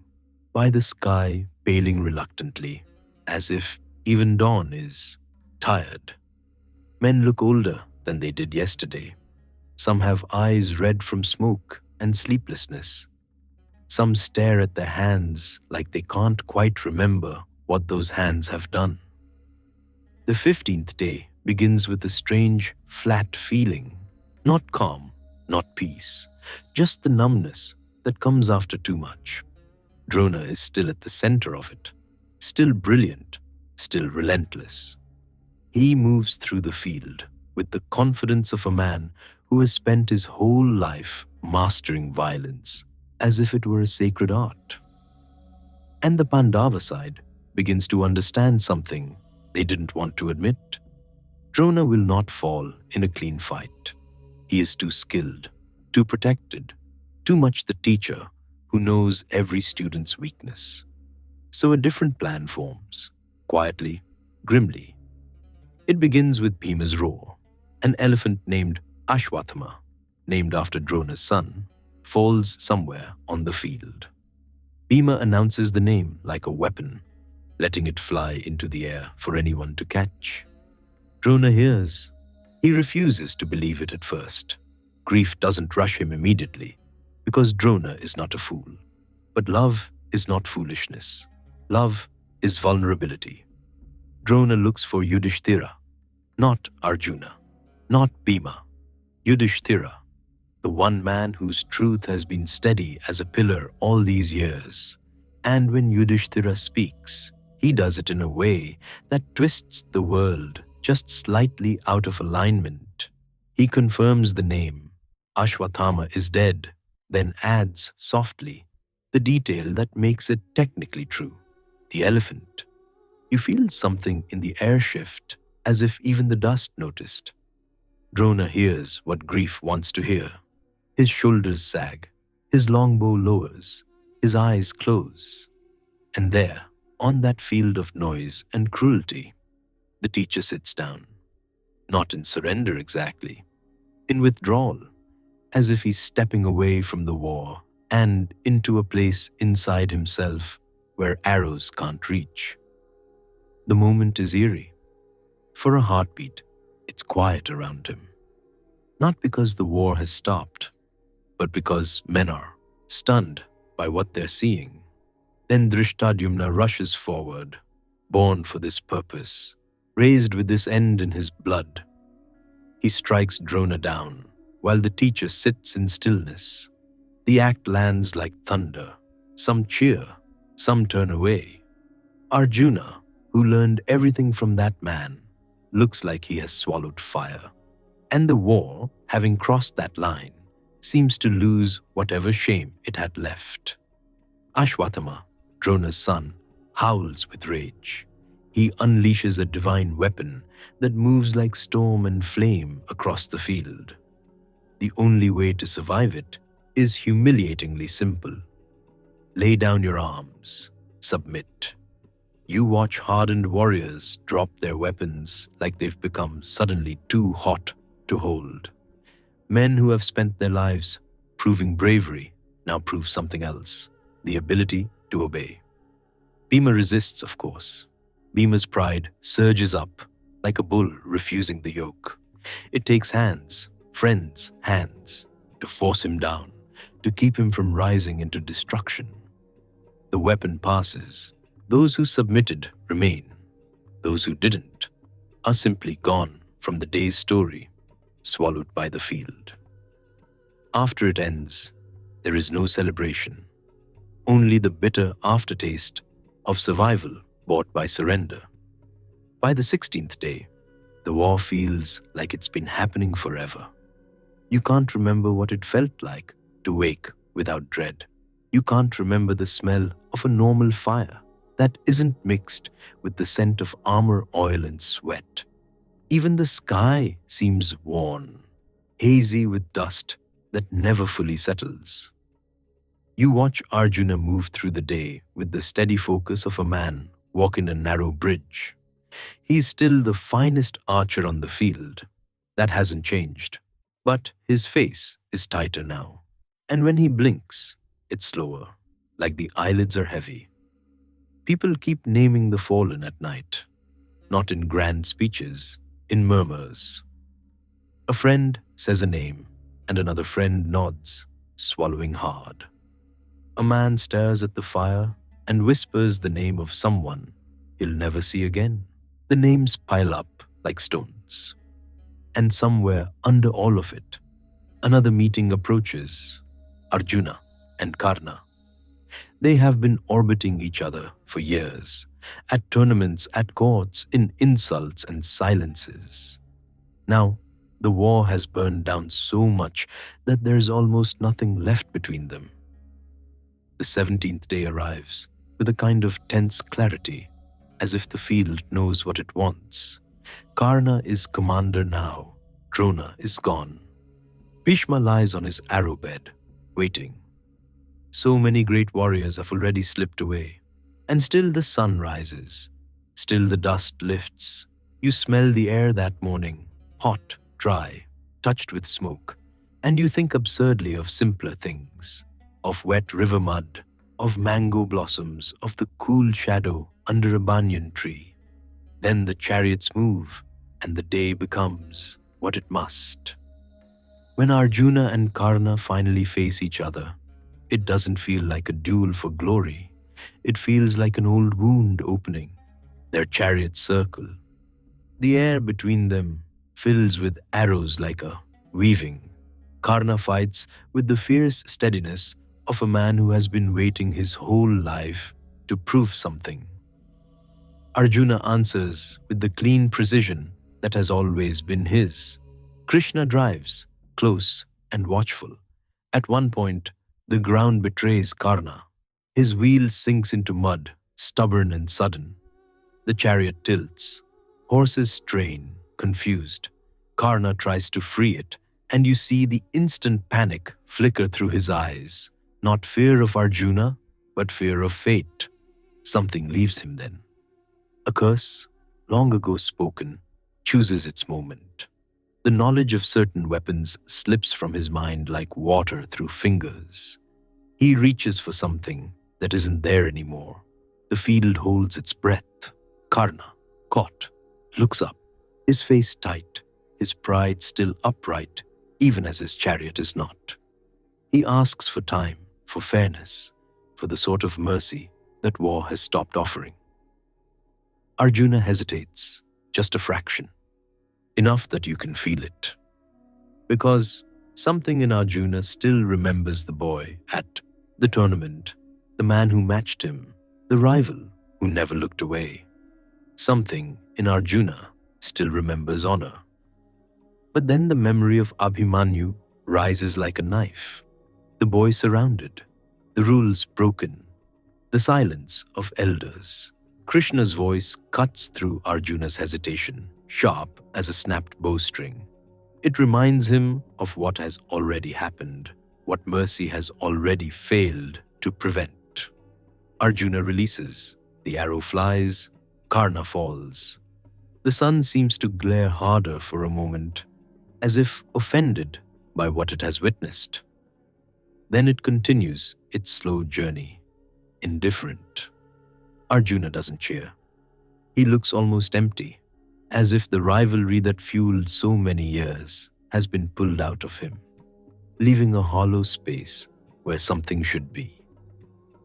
by the sky paling reluctantly, as if even dawn is tired. Men look older than they did yesterday. Some have eyes red from smoke and sleeplessness. Some stare at their hands like they can't quite remember what those hands have done. The 15th day begins with a strange, flat feeling. Not calm, not peace, just the numbness that comes after too much. Drona is still at the center of it, still brilliant, still relentless. He moves through the field with the confidence of a man who has spent his whole life mastering violence as if it were a sacred art. And the Pandava side begins to understand something they didn't want to admit. Drona will not fall in a clean fight. He is too skilled, too protected, too much the teacher who knows every student's weakness. So a different plan forms, quietly, grimly. It begins with Bhima's roar. An elephant named Ashwathama, named after Drona's son, falls somewhere on the field. Bhima announces the name like a weapon, letting it fly into the air for anyone to catch. Drona hears. He refuses to believe it at first. Grief doesn't rush him immediately, because Drona is not a fool. But love is not foolishness. Love is vulnerability. Drona looks for Yudhishthira, not Arjuna, not Bhima. Yudhishthira, the one man whose truth has been steady as a pillar all these years. And when Yudhishthira speaks, he does it in a way that twists the world just slightly out of alignment. He confirms the name. Ashwathama is dead, then adds softly the detail that makes it technically true. The elephant. You feel something in the air shift, as if even the dust noticed. Drona hears what grief wants to hear. His shoulders sag, his longbow lowers, his eyes close. And there, on that field of noise and cruelty, the teacher sits down. Not in surrender exactly, in withdrawal, as if he's stepping away from the war and into a place inside himself where arrows can't reach. The moment is eerie. For a heartbeat, it's quiet around him. Not because the war has stopped, but because men are stunned by what they're seeing. Then Drishtadyumna rushes forward, born for this purpose, raised with this end in his blood. He strikes Drona down, while the teacher sits in stillness. The act lands like thunder. Some cheer, some turn away. Arjuna, who learned everything from that man, looks like he has swallowed fire. And the war, having crossed that line, seems to lose whatever shame it had left. Ashwathama, Drona's son, howls with rage. He unleashes a divine weapon that moves like storm and flame across the field. The only way to survive it is humiliatingly simple. Lay down your arms, submit. You watch hardened warriors drop their weapons like they've become suddenly too hot to hold. Men who have spent their lives proving bravery now prove something else, the ability to obey. Bhima resists, of course. Bhima's pride surges up like a bull refusing the yoke. It takes hands, friends' hands, to force him down, to keep him from rising into destruction. The weapon passes. Those who submitted remain. Those who didn't are simply gone from the day's story, swallowed by the field. After it ends, there is no celebration, only the bitter aftertaste of survival bought by surrender. By the 16th day, the war feels like it's been happening forever. You can't remember what it felt like to wake without dread. You can't remember the smell of a normal fire that isn't mixed with the scent of armor, oil, and sweat. Even the sky seems worn, hazy with dust that never fully settles. You watch Arjuna move through the day with the steady focus of a man walking a narrow bridge. He's still the finest archer on the field. That hasn't changed. But his face is tighter now. And when he blinks, it's slower, like the eyelids are heavy. People keep naming the fallen at night, not in grand speeches, in murmurs. A friend says a name, and another friend nods, swallowing hard. A man stares at the fire and whispers the name of someone he'll never see again. The names pile up like stones. And somewhere under all of it, another meeting approaches. Arjuna and Karna. They have been orbiting each other for years, at tournaments, at courts, in insults and silences. Now, the war has burned down so much that there's almost nothing left between them. The 17th day arrives with a kind of tense clarity, as if the field knows what it wants. Karna is commander now. Drona is gone. Bhishma lies on his arrow bed, waiting. So many great warriors have already slipped away. And still the sun rises. Still the dust lifts. You smell the air that morning, hot, dry, touched with smoke. And you think absurdly of simpler things, of wet river mud, of mango blossoms, of the cool shadow under a banyan tree. Then the chariots move, and the day becomes what it must. When Arjuna and Karna finally face each other, it doesn't feel like a duel for glory. It feels like an old wound opening. Their chariots circle. The air between them fills with arrows like a weaving. Karna fights with the fierce steadiness of a man who has been waiting his whole life to prove something. Arjuna answers with the clean precision that has always been his. Krishna drives, close and watchful. At one point, the ground betrays Karna. His wheel sinks into mud, stubborn and sudden. The chariot tilts. Horses strain, confused. Karna tries to free it, and you see the instant panic flicker through his eyes. Not fear of Arjuna, but fear of fate. Something leaves him then. A curse, long ago spoken, chooses its moment. The knowledge of certain weapons slips from his mind like water through fingers. He reaches for something that isn't there anymore. The field holds its breath. Karna, caught, looks up, his face tight, his pride still upright, even as his chariot is not. He asks for time, for fairness, for the sort of mercy that war has stopped offering. Arjuna hesitates, just a fraction. Enough that you can feel it. Because something in Arjuna still remembers the boy at the tournament, the man who matched him, the rival who never looked away. Something in Arjuna still remembers honor. But then the memory of Abhimanyu rises like a knife. The boy surrounded, the rules broken, the silence of elders. Krishna's voice cuts through Arjuna's hesitation, sharp as a snapped bowstring. It reminds him of what has already happened, what mercy has already failed to prevent. Arjuna releases, the arrow flies, Karna falls. The sun seems to glare harder for a moment, as if offended by what it has witnessed. Then it continues its slow journey, indifferent. Arjuna doesn't cheer. He looks almost empty, as if the rivalry that fueled so many years has been pulled out of him, leaving a hollow space where something should be.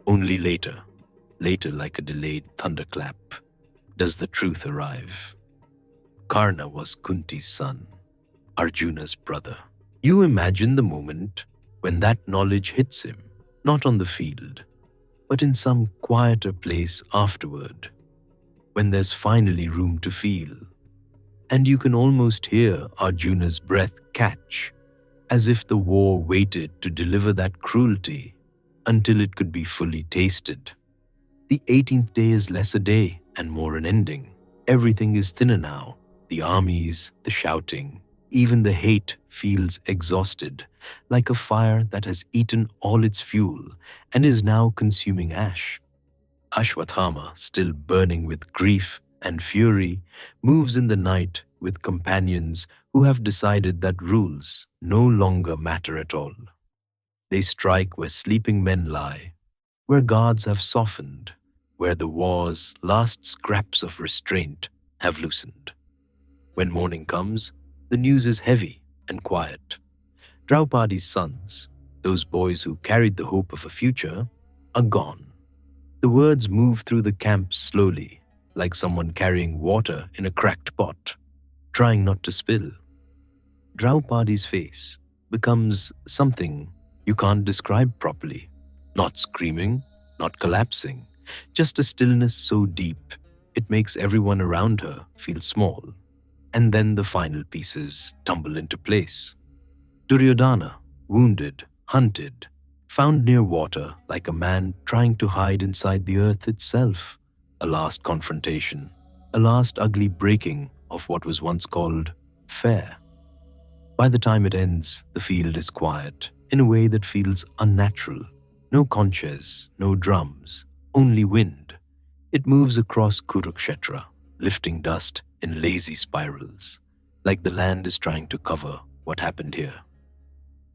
Only later, later like a delayed thunderclap, does the truth arrive. Karna was Kunti's son, Arjuna's brother. You imagine the moment when that knowledge hits him, not on the field, but in some quieter place afterward, when there's finally room to feel. And you can almost hear Arjuna's breath catch, as if the war waited to deliver that cruelty until it could be fully tasted. The 18th day is less a day and more an ending. Everything is thinner now. The armies, the shouting, even the hate feels exhausted, like a fire that has eaten all its fuel and is now consuming ash. Ashwathama, still burning with grief and fury, moves in the night with companions who have decided that rules no longer matter at all. They strike where sleeping men lie, where gods have softened, where the war's last scraps of restraint have loosened. When morning comes, the news is heavy and quiet. Draupadi's sons, those boys who carried the hope of a future, are gone. The words move through the camp slowly, like someone carrying water in a cracked pot, trying not to spill. Draupadi's face becomes something you can't describe properly. Not screaming, not collapsing, just a stillness so deep it makes everyone around her feel small. And then the final pieces tumble into place. Duryodhana, wounded, hunted, found near water like a man trying to hide inside the earth itself. A last confrontation, a last ugly breaking of what was once called fair. By the time it ends, the field is quiet in a way that feels unnatural. No conches, no drums, only wind. It moves across Kurukshetra, lifting dust in lazy spirals, like the land is trying to cover what happened here.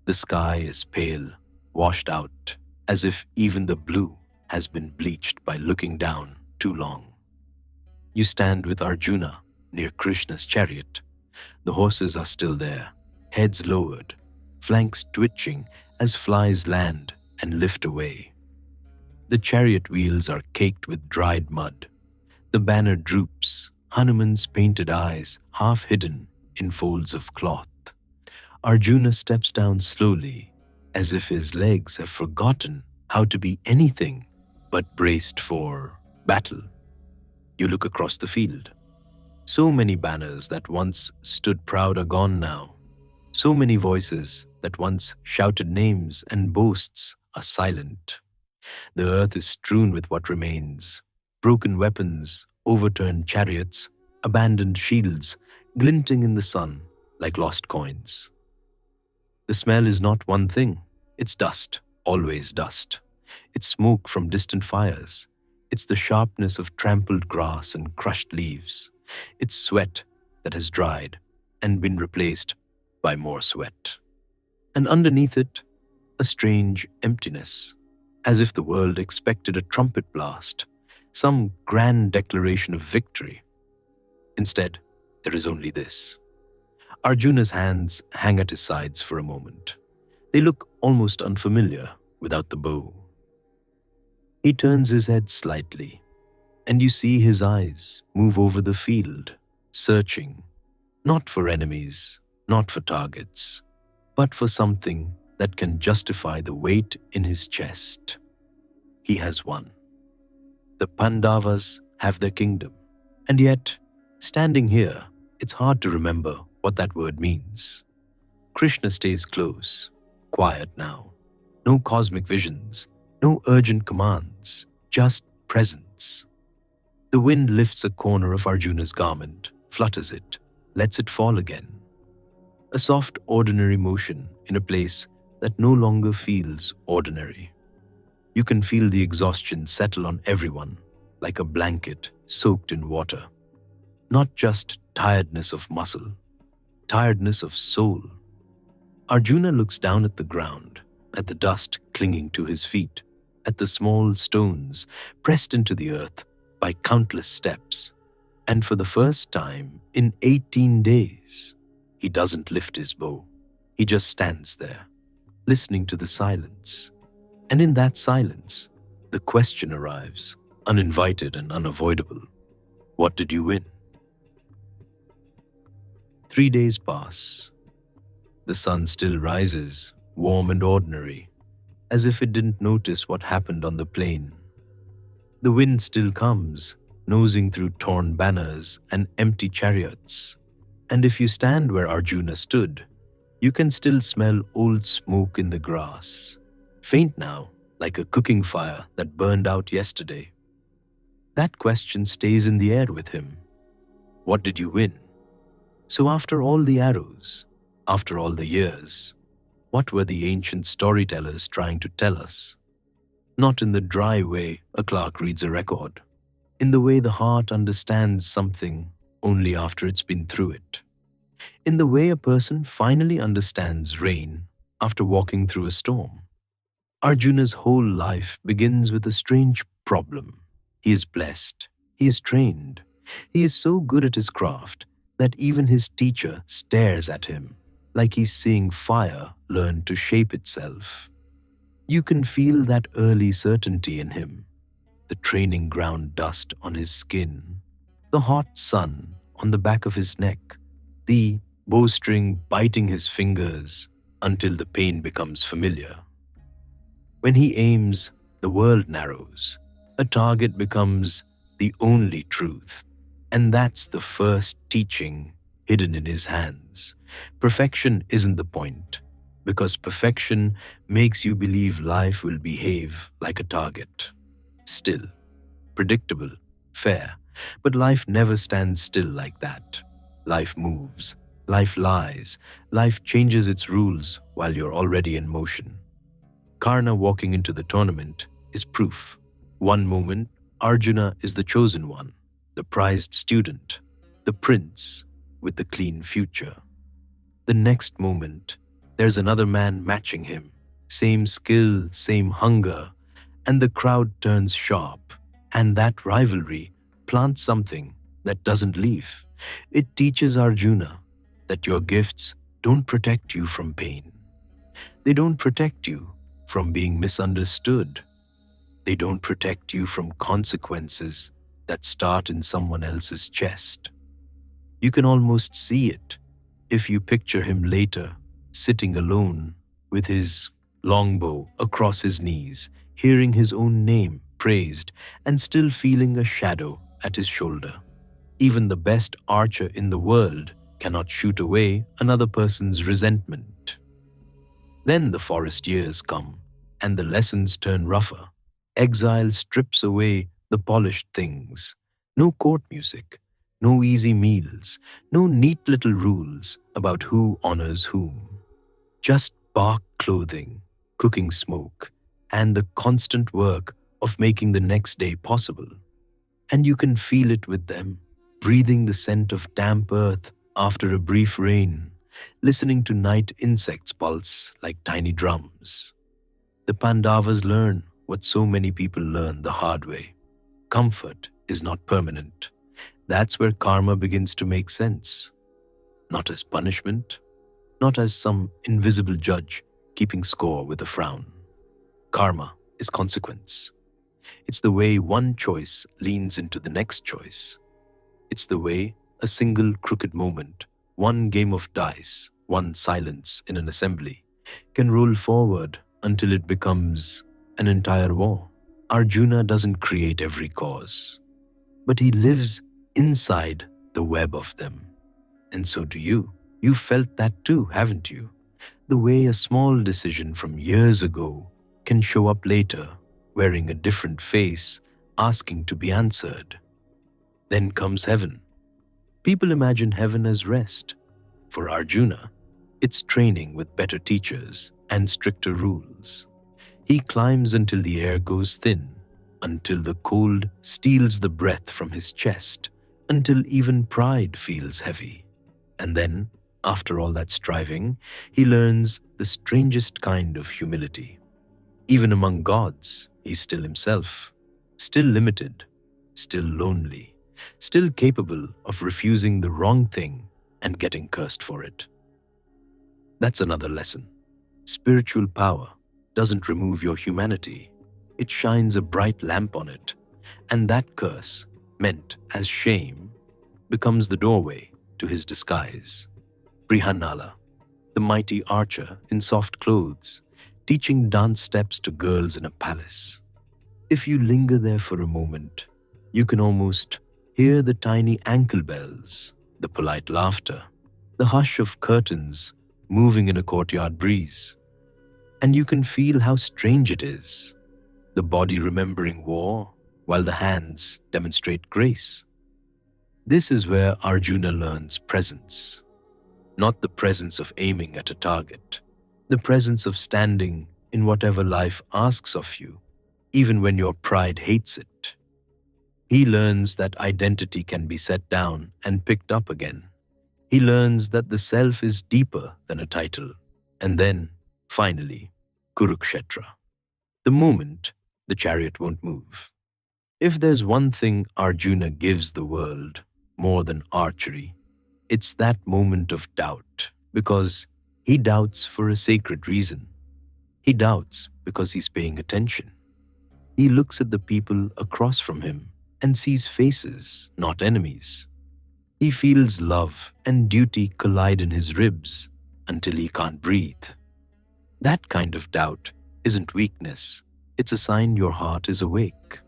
The sky is pale, washed out, as if even the blue has been bleached by looking down too long. You stand with Arjuna near Krishna's chariot. The horses are still there, heads lowered, flanks twitching as flies land and lift away. The chariot wheels are caked with dried mud. The banner droops, Hanuman's painted eyes half hidden in folds of cloth. Arjuna steps down slowly, as if his legs have forgotten how to be anything but braced for battle. You look across the field. So many banners that once stood proud are gone now. So many voices that once shouted names and boasts are silent. The earth is strewn with what remains: broken weapons, overturned chariots, abandoned shields, glinting in the sun like lost coins. The smell is not one thing. It's dust, always dust. It's smoke from distant fires. It's the sharpness of trampled grass and crushed leaves. It's sweat that has dried and been replaced by more sweat. And underneath it, a strange emptiness, as if the world expected a trumpet blast, some grand declaration of victory. Instead, there is only this. Arjuna's hands hang at his sides for a moment. They look almost unfamiliar without the bow. He turns his head slightly, and you see his eyes move over the field, searching, not for enemies, not for targets, but for something that can justify the weight in his chest. He has won. The Pandavas have their kingdom, and yet, standing here, it's hard to remember what that word means. Krishna stays close, quiet now. No cosmic visions, no urgent commands, just presence. The wind lifts a corner of Arjuna's garment, flutters it, lets it fall again. A soft, ordinary motion in a place that no longer feels ordinary. You can feel the exhaustion settle on everyone, like a blanket soaked in water. Not just tiredness of muscle, tiredness of soul. Arjuna looks down at the ground, at the dust clinging to his feet, at the small stones pressed into the earth by countless steps, and for the first time in 18 days, he doesn't lift his bow. He just stands there, listening to the silence. And in that silence, the question arrives, uninvited and unavoidable. What did you win? 3 days pass. The sun still rises, warm and ordinary, as if it didn't notice what happened on the plain. The wind still comes, nosing through torn banners and empty chariots. And if you stand where Arjuna stood, you can still smell old smoke in the grass, faint now, like a cooking fire that burned out yesterday. That question stays in the air with him. What did you win? So after all the arrows, after all the years, what were the ancient storytellers trying to tell us? Not in the dry way a clerk reads a record, in the way the heart understands something only after it's been through it, in the way a person finally understands rain after walking through a storm. Arjuna's whole life begins with a strange problem. He is blessed, he is trained, he is so good at his craft that even his teacher stares at him like he's seeing fire learn to shape itself. You can feel that early certainty in him, the training ground dust on his skin, the hot sun on the back of his neck, the bowstring biting his fingers until the pain becomes familiar. When he aims, the world narrows. A target becomes the only truth. And that's the first teaching hidden in his hands. Perfection isn't the point, because perfection makes you believe life will behave like a target. Still, predictable, fair, but life never stands still like that. Life moves, life lies, life changes its rules while you're already in motion. Karna walking into the tournament is proof. One moment, Arjuna is the chosen one, the prized student, the prince with the clean future. The next moment, there's another man matching him, same skill, same hunger, and the crowd turns sharp, and that rivalry plants something that doesn't leave. It teaches Arjuna that your gifts don't protect you from pain. They don't protect you from being misunderstood. They don't protect you from consequences that start in someone else's chest. You can almost see it if you picture him later, sitting alone with his longbow across his knees, hearing his own name praised and still feeling a shadow at his shoulder. Even the best archer in the world cannot shoot away another person's resentment. Then the forest years come, and the lessons turn rougher. Exile strips away the polished things. No court music, no easy meals, no neat little rules about who honors whom. Just bark clothing, cooking smoke, and the constant work of making the next day possible. And you can feel it with them, breathing the scent of damp earth after a brief rain, listening to night insects pulse like tiny drums. The Pandavas learn what so many people learn the hard way. Comfort is not permanent. That's where karma begins to make sense. Not as punishment, not as some invisible judge keeping score with a frown. Karma is consequence. It's the way one choice leans into the next choice. It's the way a single crooked moment, one game of dice, one silence in an assembly, can roll forward until it becomes an entire war. Arjuna doesn't create every cause, but he lives inside the web of them. And so do you. You felt that too, haven't you? The way a small decision from years ago can show up later, wearing a different face, asking to be answered. Then comes heaven. People imagine heaven as rest. For Arjuna, it's training with better teachers and stricter rules. He climbs until the air goes thin, until the cold steals the breath from his chest, until even pride feels heavy. And then, after all that striving, he learns the strangest kind of humility. Even among gods, he's still himself, still limited, still lonely, still capable of refusing the wrong thing and getting cursed for it. That's another lesson. Spiritual power doesn't remove your humanity, it shines a bright lamp on it, and that curse, meant as shame, becomes the doorway to his disguise. Brihanala, the mighty archer in soft clothes, teaching dance steps to girls in a palace. If you linger there for a moment, you can almost hear the tiny ankle bells, the polite laughter, the hush of curtains moving in a courtyard breeze. And you can feel how strange it is, the body remembering war while the hands demonstrate grace. This is where Arjuna learns presence, not the presence of aiming at a target, the presence of standing in whatever life asks of you, even when your pride hates it. He learns that identity can be set down and picked up again. He learns that the self is deeper than a title. And then, finally, Kurukshetra. The moment the chariot won't move. If there's one thing Arjuna gives the world more than archery, it's that moment of doubt, because he doubts for a sacred reason. He doubts because he's paying attention. He looks at the people across from him and sees faces, not enemies. He feels love and duty collide in his ribs until he can't breathe. That kind of doubt isn't weakness, it's a sign your heart is awake.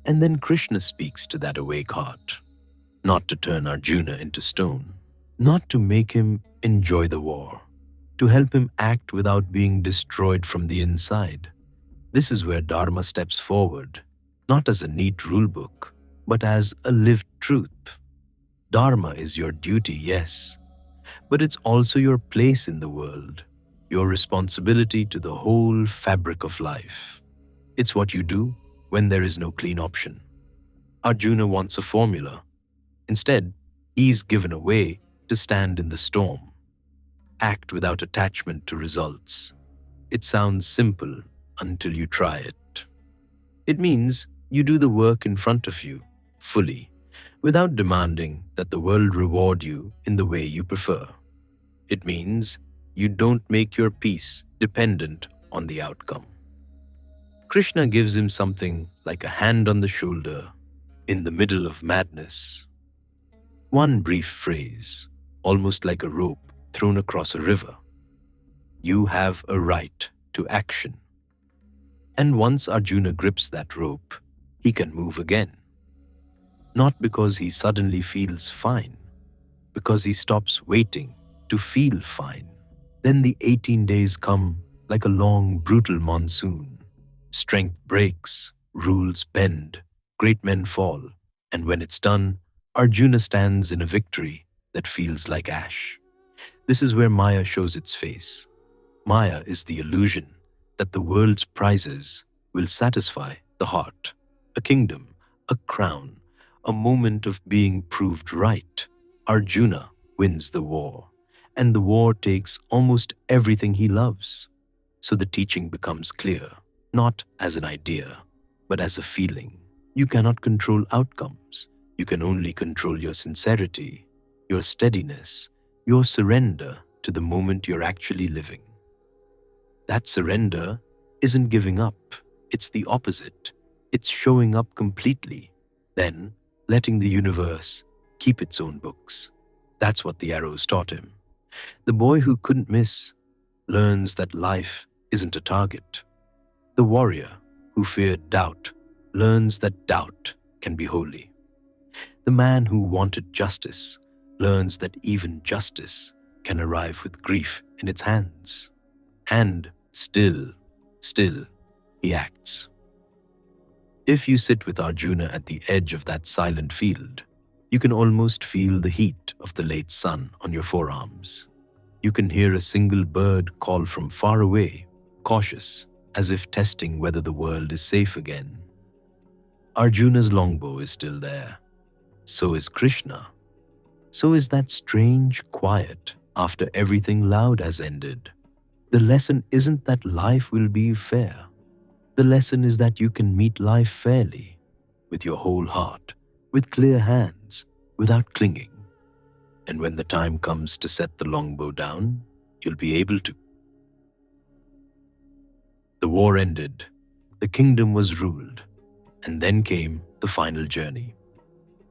And then Krishna speaks to that awake heart, not to turn Arjuna into stone, not to make him enjoy the war, to help him act without being destroyed from the inside. This is where Dharma steps forward, not as a neat rulebook, but as a lived truth. Dharma is your duty, yes, but it's also your place in the world, your responsibility to the whole fabric of life. It's what you do when there is no clean option. Arjuna wants a formula. Instead, he's given a way to stand in the storm. Act without attachment to results. It sounds simple until you try it. It means you do the work in front of you, fully, without demanding that the world reward you in the way you prefer. It means you don't make your peace dependent on the outcome. Krishna gives him something like a hand on the shoulder in the middle of madness. One brief phrase, almost like a rope thrown across a river. You have a right to action. And once Arjuna grips that rope, he can move again. Not because he suddenly feels fine, because he stops waiting to feel fine. Then the 18 days come like a long, brutal monsoon. Strength breaks, rules bend, great men fall, and when it's done, Arjuna stands in a victory that feels like ash. This is where Maya shows its face. Maya is the illusion that the world's prizes will satisfy the heart. A kingdom, a crown, a moment of being proved right. Arjuna wins the war, and the war takes almost everything he loves. So the teaching becomes clear, not as an idea, but as a feeling. You cannot control outcomes. You can only control your sincerity, your steadiness, your surrender to the moment you're actually living. That surrender isn't giving up, it's the opposite. It's showing up completely, then letting the universe keep its own books. That's what the arrows taught him. The boy who couldn't miss learns that life isn't a target. The warrior who feared doubt learns that doubt can be holy. The man who wanted justice learns that even justice can arrive with grief in its hands. And still, he acts. If you sit with Arjuna at the edge of that silent field, you can almost feel the heat of the late sun on your forearms. You can hear a single bird call from far away, cautious, as if testing whether the world is safe again. Arjuna's longbow is still there. So is Krishna. So is that strange quiet after everything loud has ended. The lesson isn't that life will be fair. The lesson is that you can meet life fairly. with your whole heart, with clear hands, without clinging. And when the time comes to set the longbow down, you'll be able to. The war ended, the kingdom was ruled, and then came the final journey.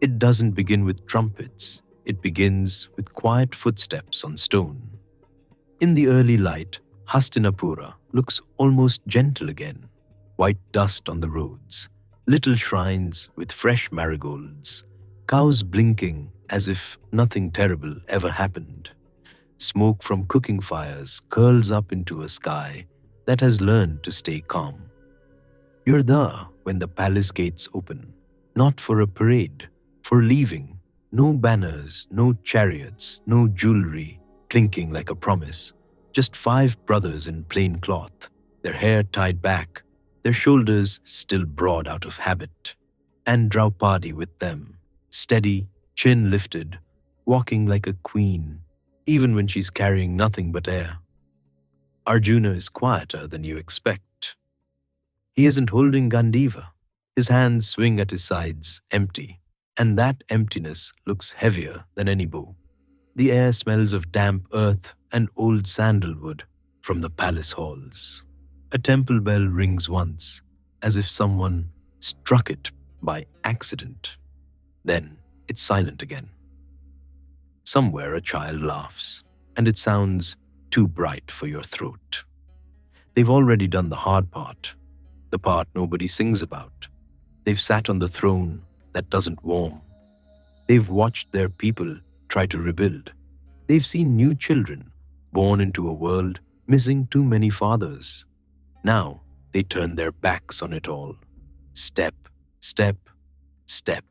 It doesn't begin with trumpets, it begins with quiet footsteps on stone. In the early light, Hastinapura looks almost gentle again. White dust on the roads, little shrines with fresh marigolds, cows blinking as if nothing terrible ever happened. Smoke from cooking fires curls up into a sky that has learned to stay calm. You're there when the palace gates open, not for a parade, for leaving. No banners, no chariots, no jewelry clinking like a promise. Just five brothers in plain cloth, their hair tied back, their shoulders still broad out of habit. And Draupadi with them, steady, chin lifted, walking like a queen, even when she's carrying nothing but air. Arjuna is quieter than you expect. He isn't holding Gandiva. His hands swing at his sides, empty, and that emptiness looks heavier than any bow. The air smells of damp earth and old sandalwood from the palace halls. A temple bell rings once, as if someone struck it by accident. Then it's silent again. Somewhere a child laughs, and it sounds too bright for your throat. They've already done the hard part, the part nobody sings about. They've sat on the throne that doesn't warm. They've watched their people try to rebuild. They've seen new children born into a world missing too many fathers. Now they turn their backs on it all. Step, step, step.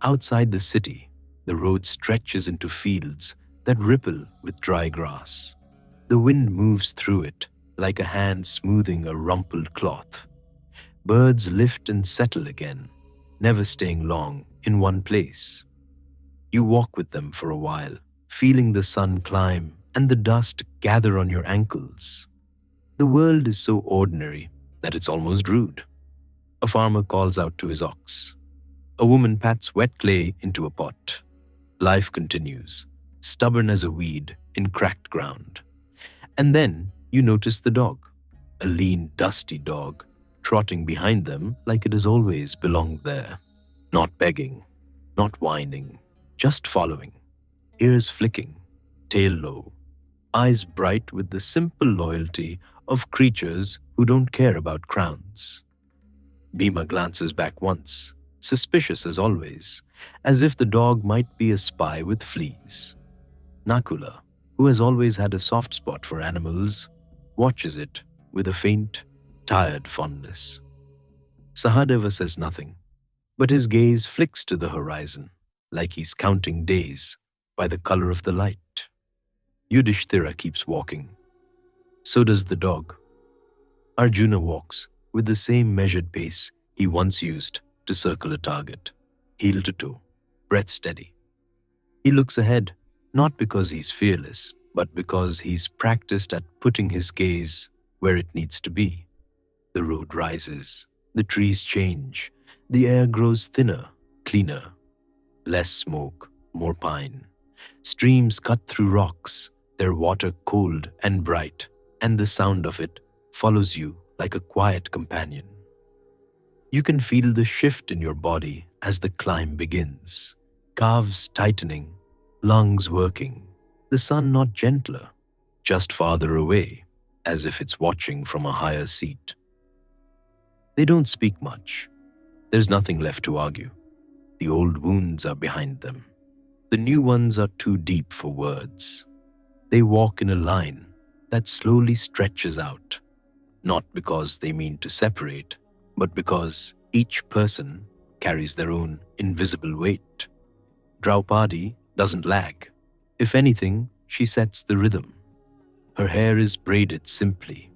Outside the city, the road stretches into fields that ripple with dry grass. The wind moves through it like a hand smoothing a rumpled cloth. Birds lift and settle again, never staying long in one place. You walk with them for a while, feeling the sun climb and the dust gather on your ankles. The world is so ordinary that it's almost rude. A farmer calls out to his ox. A woman pats wet clay into a pot. Life continues, stubborn as a weed in cracked ground. And then you notice the dog, a lean, dusty dog, trotting behind them like it has always belonged there. Not begging, not whining, just following, ears flicking, tail low, eyes bright with the simple loyalty of creatures who don't care about crowns. Bhima glances back once, suspicious as always, as if the dog might be a spy with fleas. Nakula, who has always had a soft spot for animals, watches it with a faint, tired fondness. Sahadeva says nothing, but his gaze flicks to the horizon, like he's counting days by the color of the light. Yudhishthira keeps walking. So does the dog. Arjuna walks with the same measured pace he once used to circle a target, heel to toe, breath steady. He looks ahead, not because he's fearless, but because he's practiced at putting his gaze where it needs to be. The road rises, the trees change, the air grows thinner, cleaner. Less smoke, more pine. Streams cut through rocks, their water cold and bright, and the sound of it follows you like a quiet companion. You can feel the shift in your body as the climb begins. Calves tightening, lungs working, the sun not gentler, just farther away, as if it's watching from a higher seat. They don't speak much. There's nothing left to argue. The old wounds are behind them. The new ones are too deep for words. They walk in a line that slowly stretches out, not because they mean to separate, but because each person carries their own invisible weight. Draupadi doesn't lag. If anything, she sets the rhythm. Her hair is braided simply,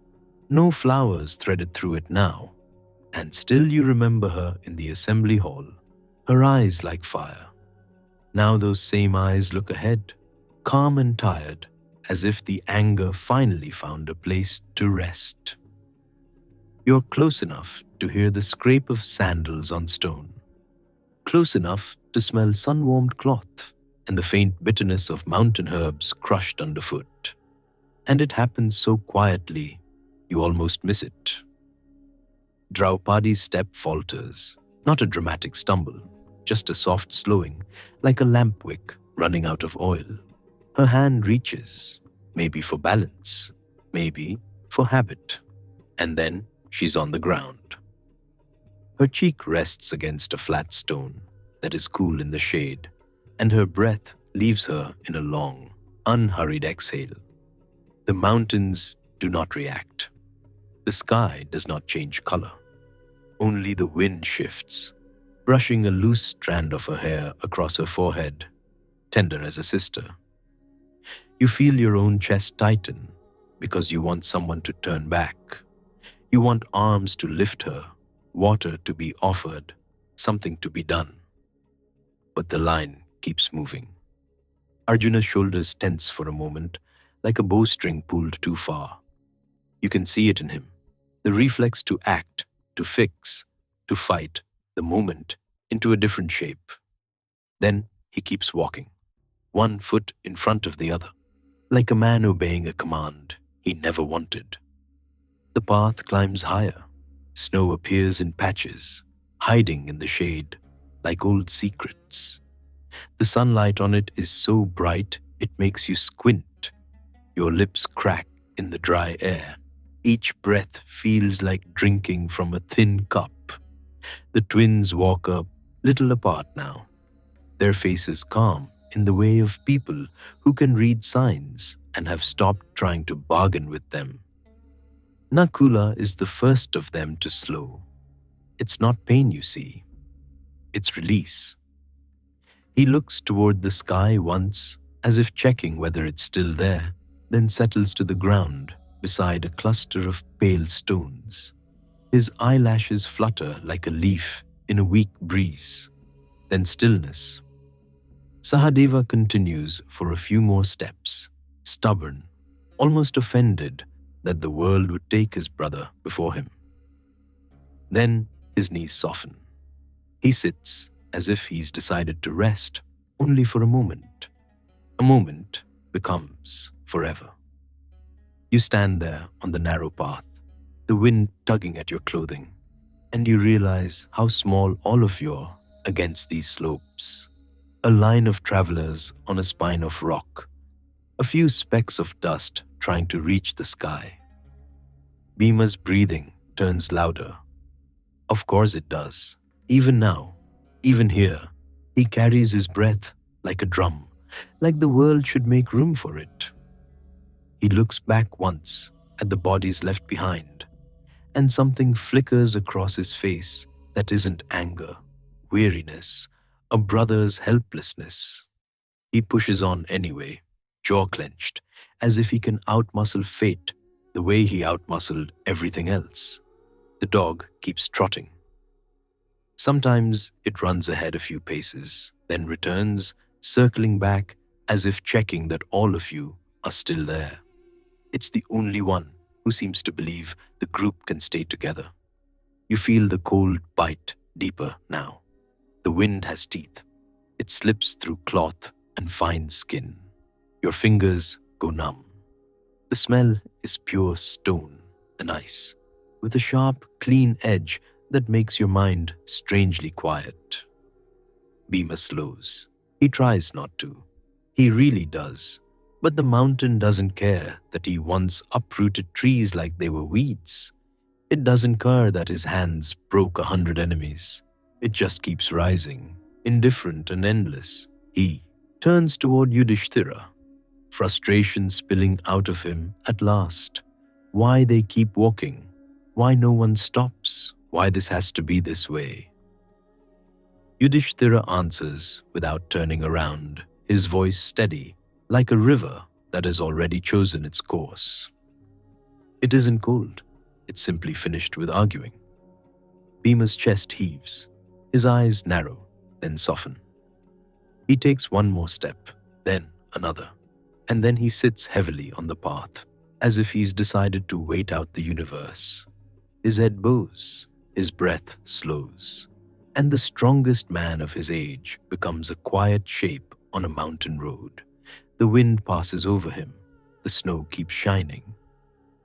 no flowers threaded through it now, and still you remember her in the assembly hall, her eyes like fire. Now those same eyes look ahead, calm and tired, as if the anger finally found a place to rest. You're close enough to hear the scrape of sandals on stone, close enough to smell sun-warmed cloth and the faint bitterness of mountain herbs crushed underfoot. And it happens so quietly, you almost miss it. Draupadi's step falters, not a dramatic stumble, just a soft slowing, like a lamp wick running out of oil. Her hand reaches, maybe for balance, maybe for habit, and then she's on the ground. Her cheek rests against a flat stone that is cool in the shade, and her breath leaves her in a long, unhurried exhale. The mountains do not react. The sky does not change color. Only the wind shifts, brushing a loose strand of her hair across her forehead, tender as a sister. You feel your own chest tighten because you want someone to turn back. You want arms to lift her, water to be offered, something to be done. But the line keeps moving. Arjuna's shoulders tense for a moment, like a bowstring pulled too far. You can see it in him, the reflex to act, to fix, to fight the moment into a different shape. Then he keeps walking, one foot in front of the other, like a man obeying a command he never wanted. The path climbs higher. Snow appears in patches, hiding in the shade like old secrets. The sunlight on it is so bright it makes you squint. Your lips crack in the dry air. Each breath feels like drinking from a thin cup. The twins walk a little apart now, their faces calm in the way of people who can read signs and have stopped trying to bargain with them. Nakula is the first of them to slow. It's not pain you see, it's release. He looks toward the sky once, as if checking whether it's still there, then settles to the ground beside a cluster of pale stones. His eyelashes flutter like a leaf in a weak breeze, then stillness. Sahadeva continues for a few more steps, stubborn, almost offended that the world would take his brother before him. Then his knees soften. He sits as if he's decided to rest only for a moment. A moment becomes forever. You stand there on the narrow path, the wind tugging at your clothing, and you realize how small all of you are against these slopes. A line of travelers on a spine of rock, a few specks of dust trying to reach the sky. Bhima's breathing turns louder. Of course it does. Even now, even here, he carries his breath like a drum, like the world should make room for it. He looks back once at the bodies left behind, and something flickers across his face that isn't anger, weariness, a brother's helplessness. He pushes on anyway, jaw clenched, as if he can outmuscle fate the way he outmuscled everything else. The dog keeps trotting. Sometimes it runs ahead a few paces, then returns, circling back as if checking that all of you are still there. It's the only one who seems to believe the group can stay together. You feel the cold bite deeper now. The wind has teeth. It slips through cloth and fine skin. Your fingers go numb. The smell is pure stone and ice, with a sharp, clean edge that makes your mind strangely quiet. Bhima slows. He tries not to. He really does. But the mountain doesn't care that he once uprooted trees like they were weeds. It doesn't care that his hands broke 100 enemies. It just keeps rising, indifferent and endless. He turns toward Yudhishthira, frustration spilling out of him at last. Why they keep walking? Why no one stops? Why this has to be this way? Yudhishthira answers without turning around, his voice steady, like a river that has already chosen its course. It isn't cold, it's simply finished with arguing. Bhima's chest heaves, his eyes narrow, then soften. He takes one more step, then another, and then he sits heavily on the path, as if he's decided to wait out the universe. His head bows, his breath slows, and the strongest man of his age becomes a quiet shape on a mountain road. The wind passes over him, the snow keeps shining.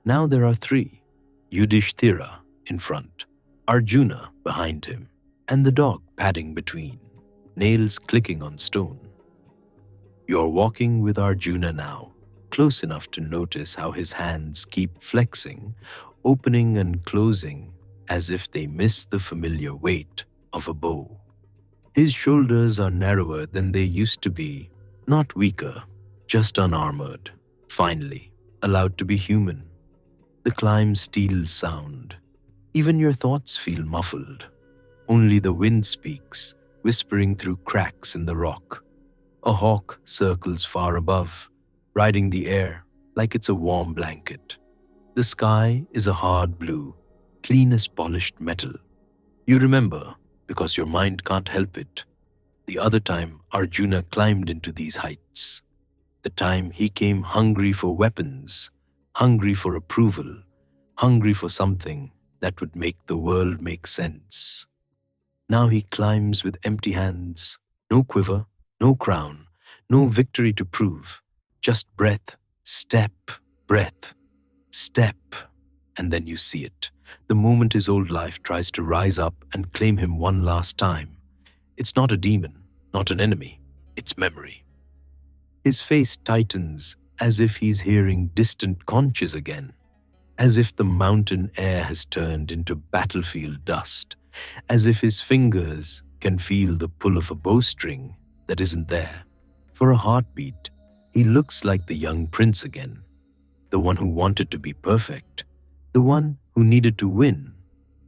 Now there are three: Yudhishthira in front, Arjuna behind him, and the dog padding between, nails clicking on stone. You're walking with Arjuna now, close enough to notice how his hands keep flexing, opening and closing as if they miss the familiar weight of a bow. His shoulders are narrower than they used to be, not weaker, just unarmored, finally, allowed to be human. The climb steals sound. Even your thoughts feel muffled. Only the wind speaks, whispering through cracks in the rock. A hawk circles far above, riding the air like it's a warm blanket. The sky is a hard blue, clean as polished metal. You remember, because your mind can't help it, the other time Arjuna climbed into these heights. The time he came hungry for weapons, hungry for approval, hungry for something that would make the world make sense. Now he climbs with empty hands, no quiver, no crown, no victory to prove, just breath, step, breath, step, and then you see it. The moment his old life tries to rise up and claim him one last time. It's not a demon, not an enemy, it's memory. His face tightens as if he's hearing distant conches again, as if the mountain air has turned into battlefield dust, as if his fingers can feel the pull of a bowstring that isn't there. For a heartbeat, he looks like the young prince again, the one who wanted to be perfect, the one who needed to win,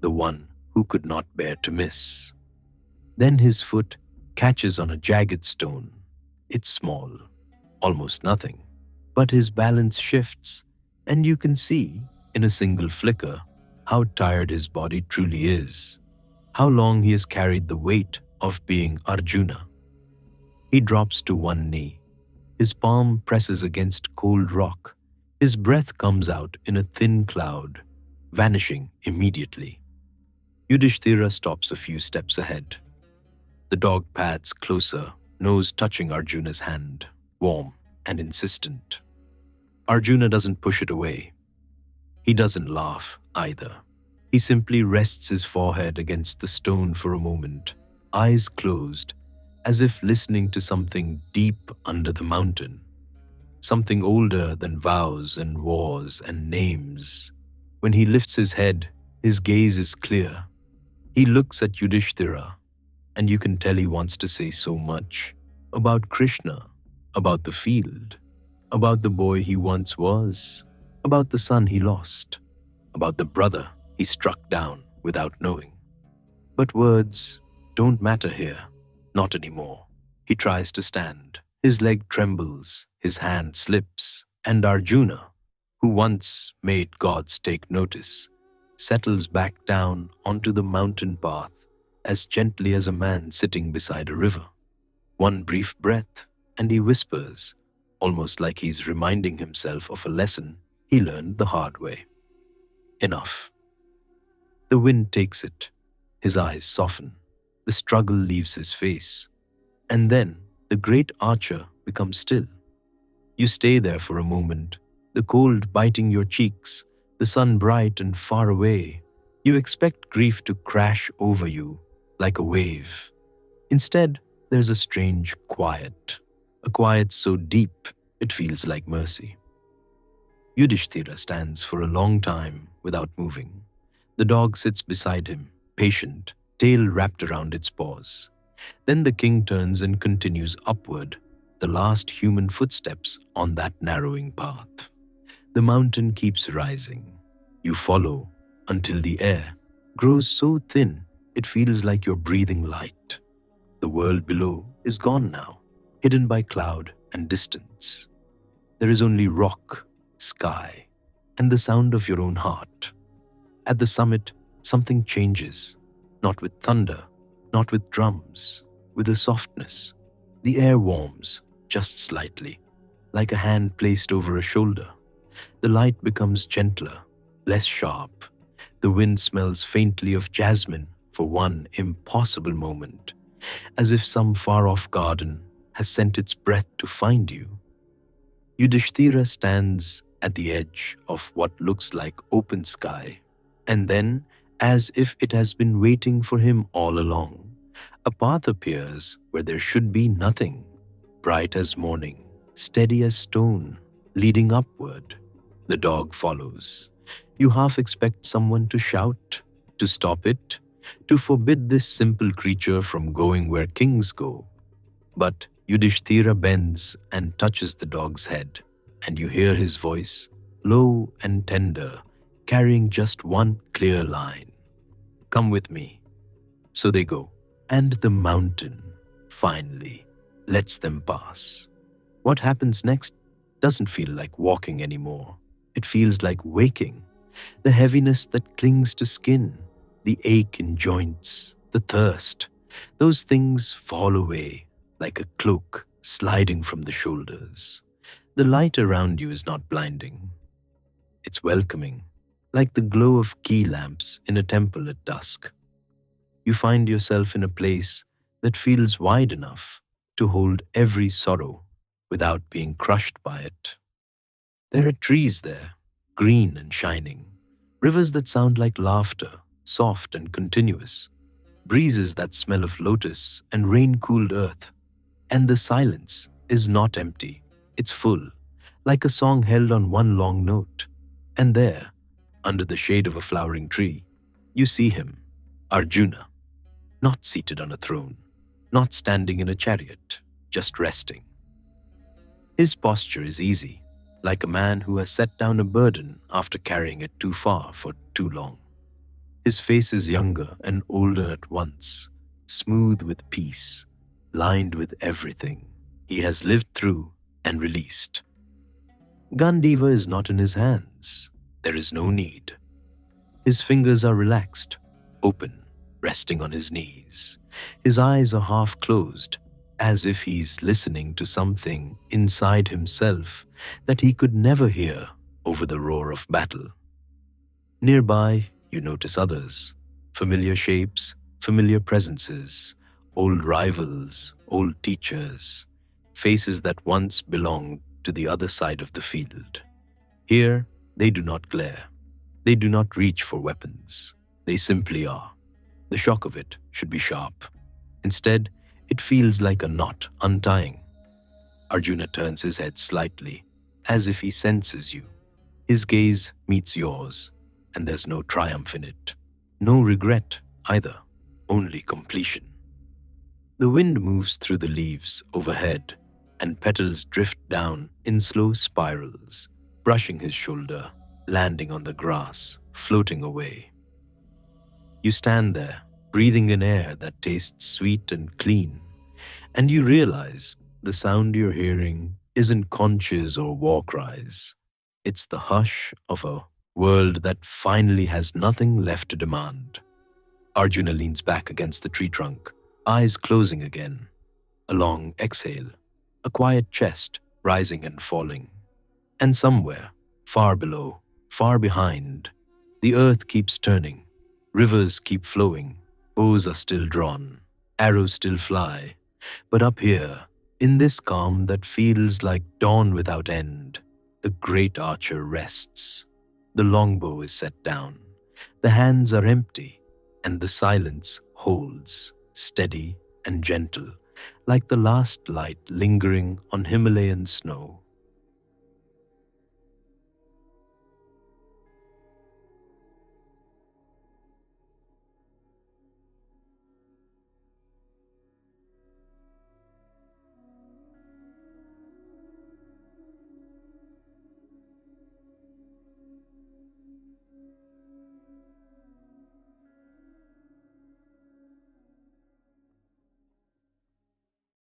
the one who could not bear to miss. Then his foot catches on a jagged stone. It's small, almost nothing, but his balance shifts, and you can see, in a single flicker, how tired his body truly is, how long he has carried the weight of being Arjuna. He drops to one knee. His palm presses against cold rock. His breath comes out in a thin cloud, vanishing immediately. Yudhishthira stops a few steps ahead. The dog pads closer, nose touching Arjuna's hand, warm and insistent. Arjuna doesn't push it away. He doesn't laugh either. He simply rests his forehead against the stone for a moment, eyes closed, as if listening to something deep under the mountain, something older than vows and wars and names. When he lifts his head, his gaze is clear. He looks at Yudhishthira, and you can tell he wants to say so much about Krishna, about the field, about the boy he once was, about the son he lost, about the brother he struck down without knowing. But words don't matter here, not anymore. He tries to stand. His leg trembles, his hand slips, and Arjuna, who once made gods take notice, settles back down onto the mountain path as gently as a man sitting beside a river. One brief breath, and he whispers, almost like he's reminding himself of a lesson he learned the hard way. Enough. The wind takes it. His eyes soften. The struggle leaves his face. And then the great archer becomes still. You stay there for a moment, the cold biting your cheeks, the sun bright and far away. You expect grief to crash over you like a wave. Instead, there's a strange quiet, a quiet so deep it feels like mercy. Yudhishthira stands for a long time without moving. The dog sits beside him, patient, tail wrapped around its paws. Then the king turns and continues upward, the last human footsteps on that narrowing path. The mountain keeps rising. You follow until the air grows so thin it feels like you're breathing light. The world below is gone now, hidden by cloud and distance. There is only rock, sky, and the sound of your own heart. At the summit, something changes, not with thunder, not with drums, with a softness. The air warms, just slightly, like a hand placed over a shoulder. The light becomes gentler, less sharp. The wind smells faintly of jasmine for one impossible moment, as if some far-off garden has sent its breath to find you. Yudhishthira stands at the edge of what looks like open sky, and then, as if it has been waiting for him all along, a path appears where there should be nothing, bright as morning, steady as stone, leading upward. The dog follows. You half expect someone to shout, to stop it, to forbid this simple creature from going where kings go. But Yudhishthira bends and touches the dog's head, and you hear his voice, low and tender, carrying just one clear line. Come with me. So they go, and the mountain, finally, lets them pass. What happens next doesn't feel like walking anymore. It feels like waking. The heaviness that clings to skin, the ache in joints, the thirst, those things fall away like a cloak sliding from the shoulders. The light around you is not blinding. It's welcoming, like the glow of key lamps in a temple at dusk. You find yourself in a place that feels wide enough to hold every sorrow without being crushed by it. There are trees there, green and shining, rivers that sound like laughter, soft and continuous, breezes that smell of lotus and rain-cooled earth. And the silence is not empty, it's full, like a song held on one long note. And there, under the shade of a flowering tree, you see him, Arjuna, not seated on a throne, not standing in a chariot, just resting. His posture is easy, like a man who has set down a burden after carrying it too far for too long. His face is younger and older at once, smooth with peace, lined with everything he has lived through and released. Gandiva is not in his hands. There is no need. His fingers are relaxed, open, resting on his knees. His eyes are half closed, as if he's listening to something inside himself that he could never hear over the roar of battle. Nearby, you notice others, familiar shapes, familiar presences, old rivals, old teachers, faces that once belonged to the other side of the field. Here, they do not glare. They do not reach for weapons. They simply are. The shock of it should be sharp. Instead, it feels like a knot untying. Arjuna turns his head slightly, as if he senses you. His gaze meets yours, and there's no triumph in it. No regret either, only completion. The wind moves through the leaves overhead, and petals drift down in slow spirals, brushing his shoulder, landing on the grass, floating away. You stand there, breathing in air that tastes sweet and clean, and you realize the sound you're hearing isn't conches or war cries. It's the hush of a world that finally has nothing left to demand. Arjuna leans back against the tree trunk, eyes closing again. A long exhale, a quiet chest rising and falling. And somewhere, far below, far behind, the earth keeps turning, rivers keep flowing, bows are still drawn, arrows still fly. But up here, in this calm that feels like dawn without end, the great archer rests. The longbow is set down, the hands are empty, and the silence holds, steady and gentle, like the last light lingering on Himalayan snow.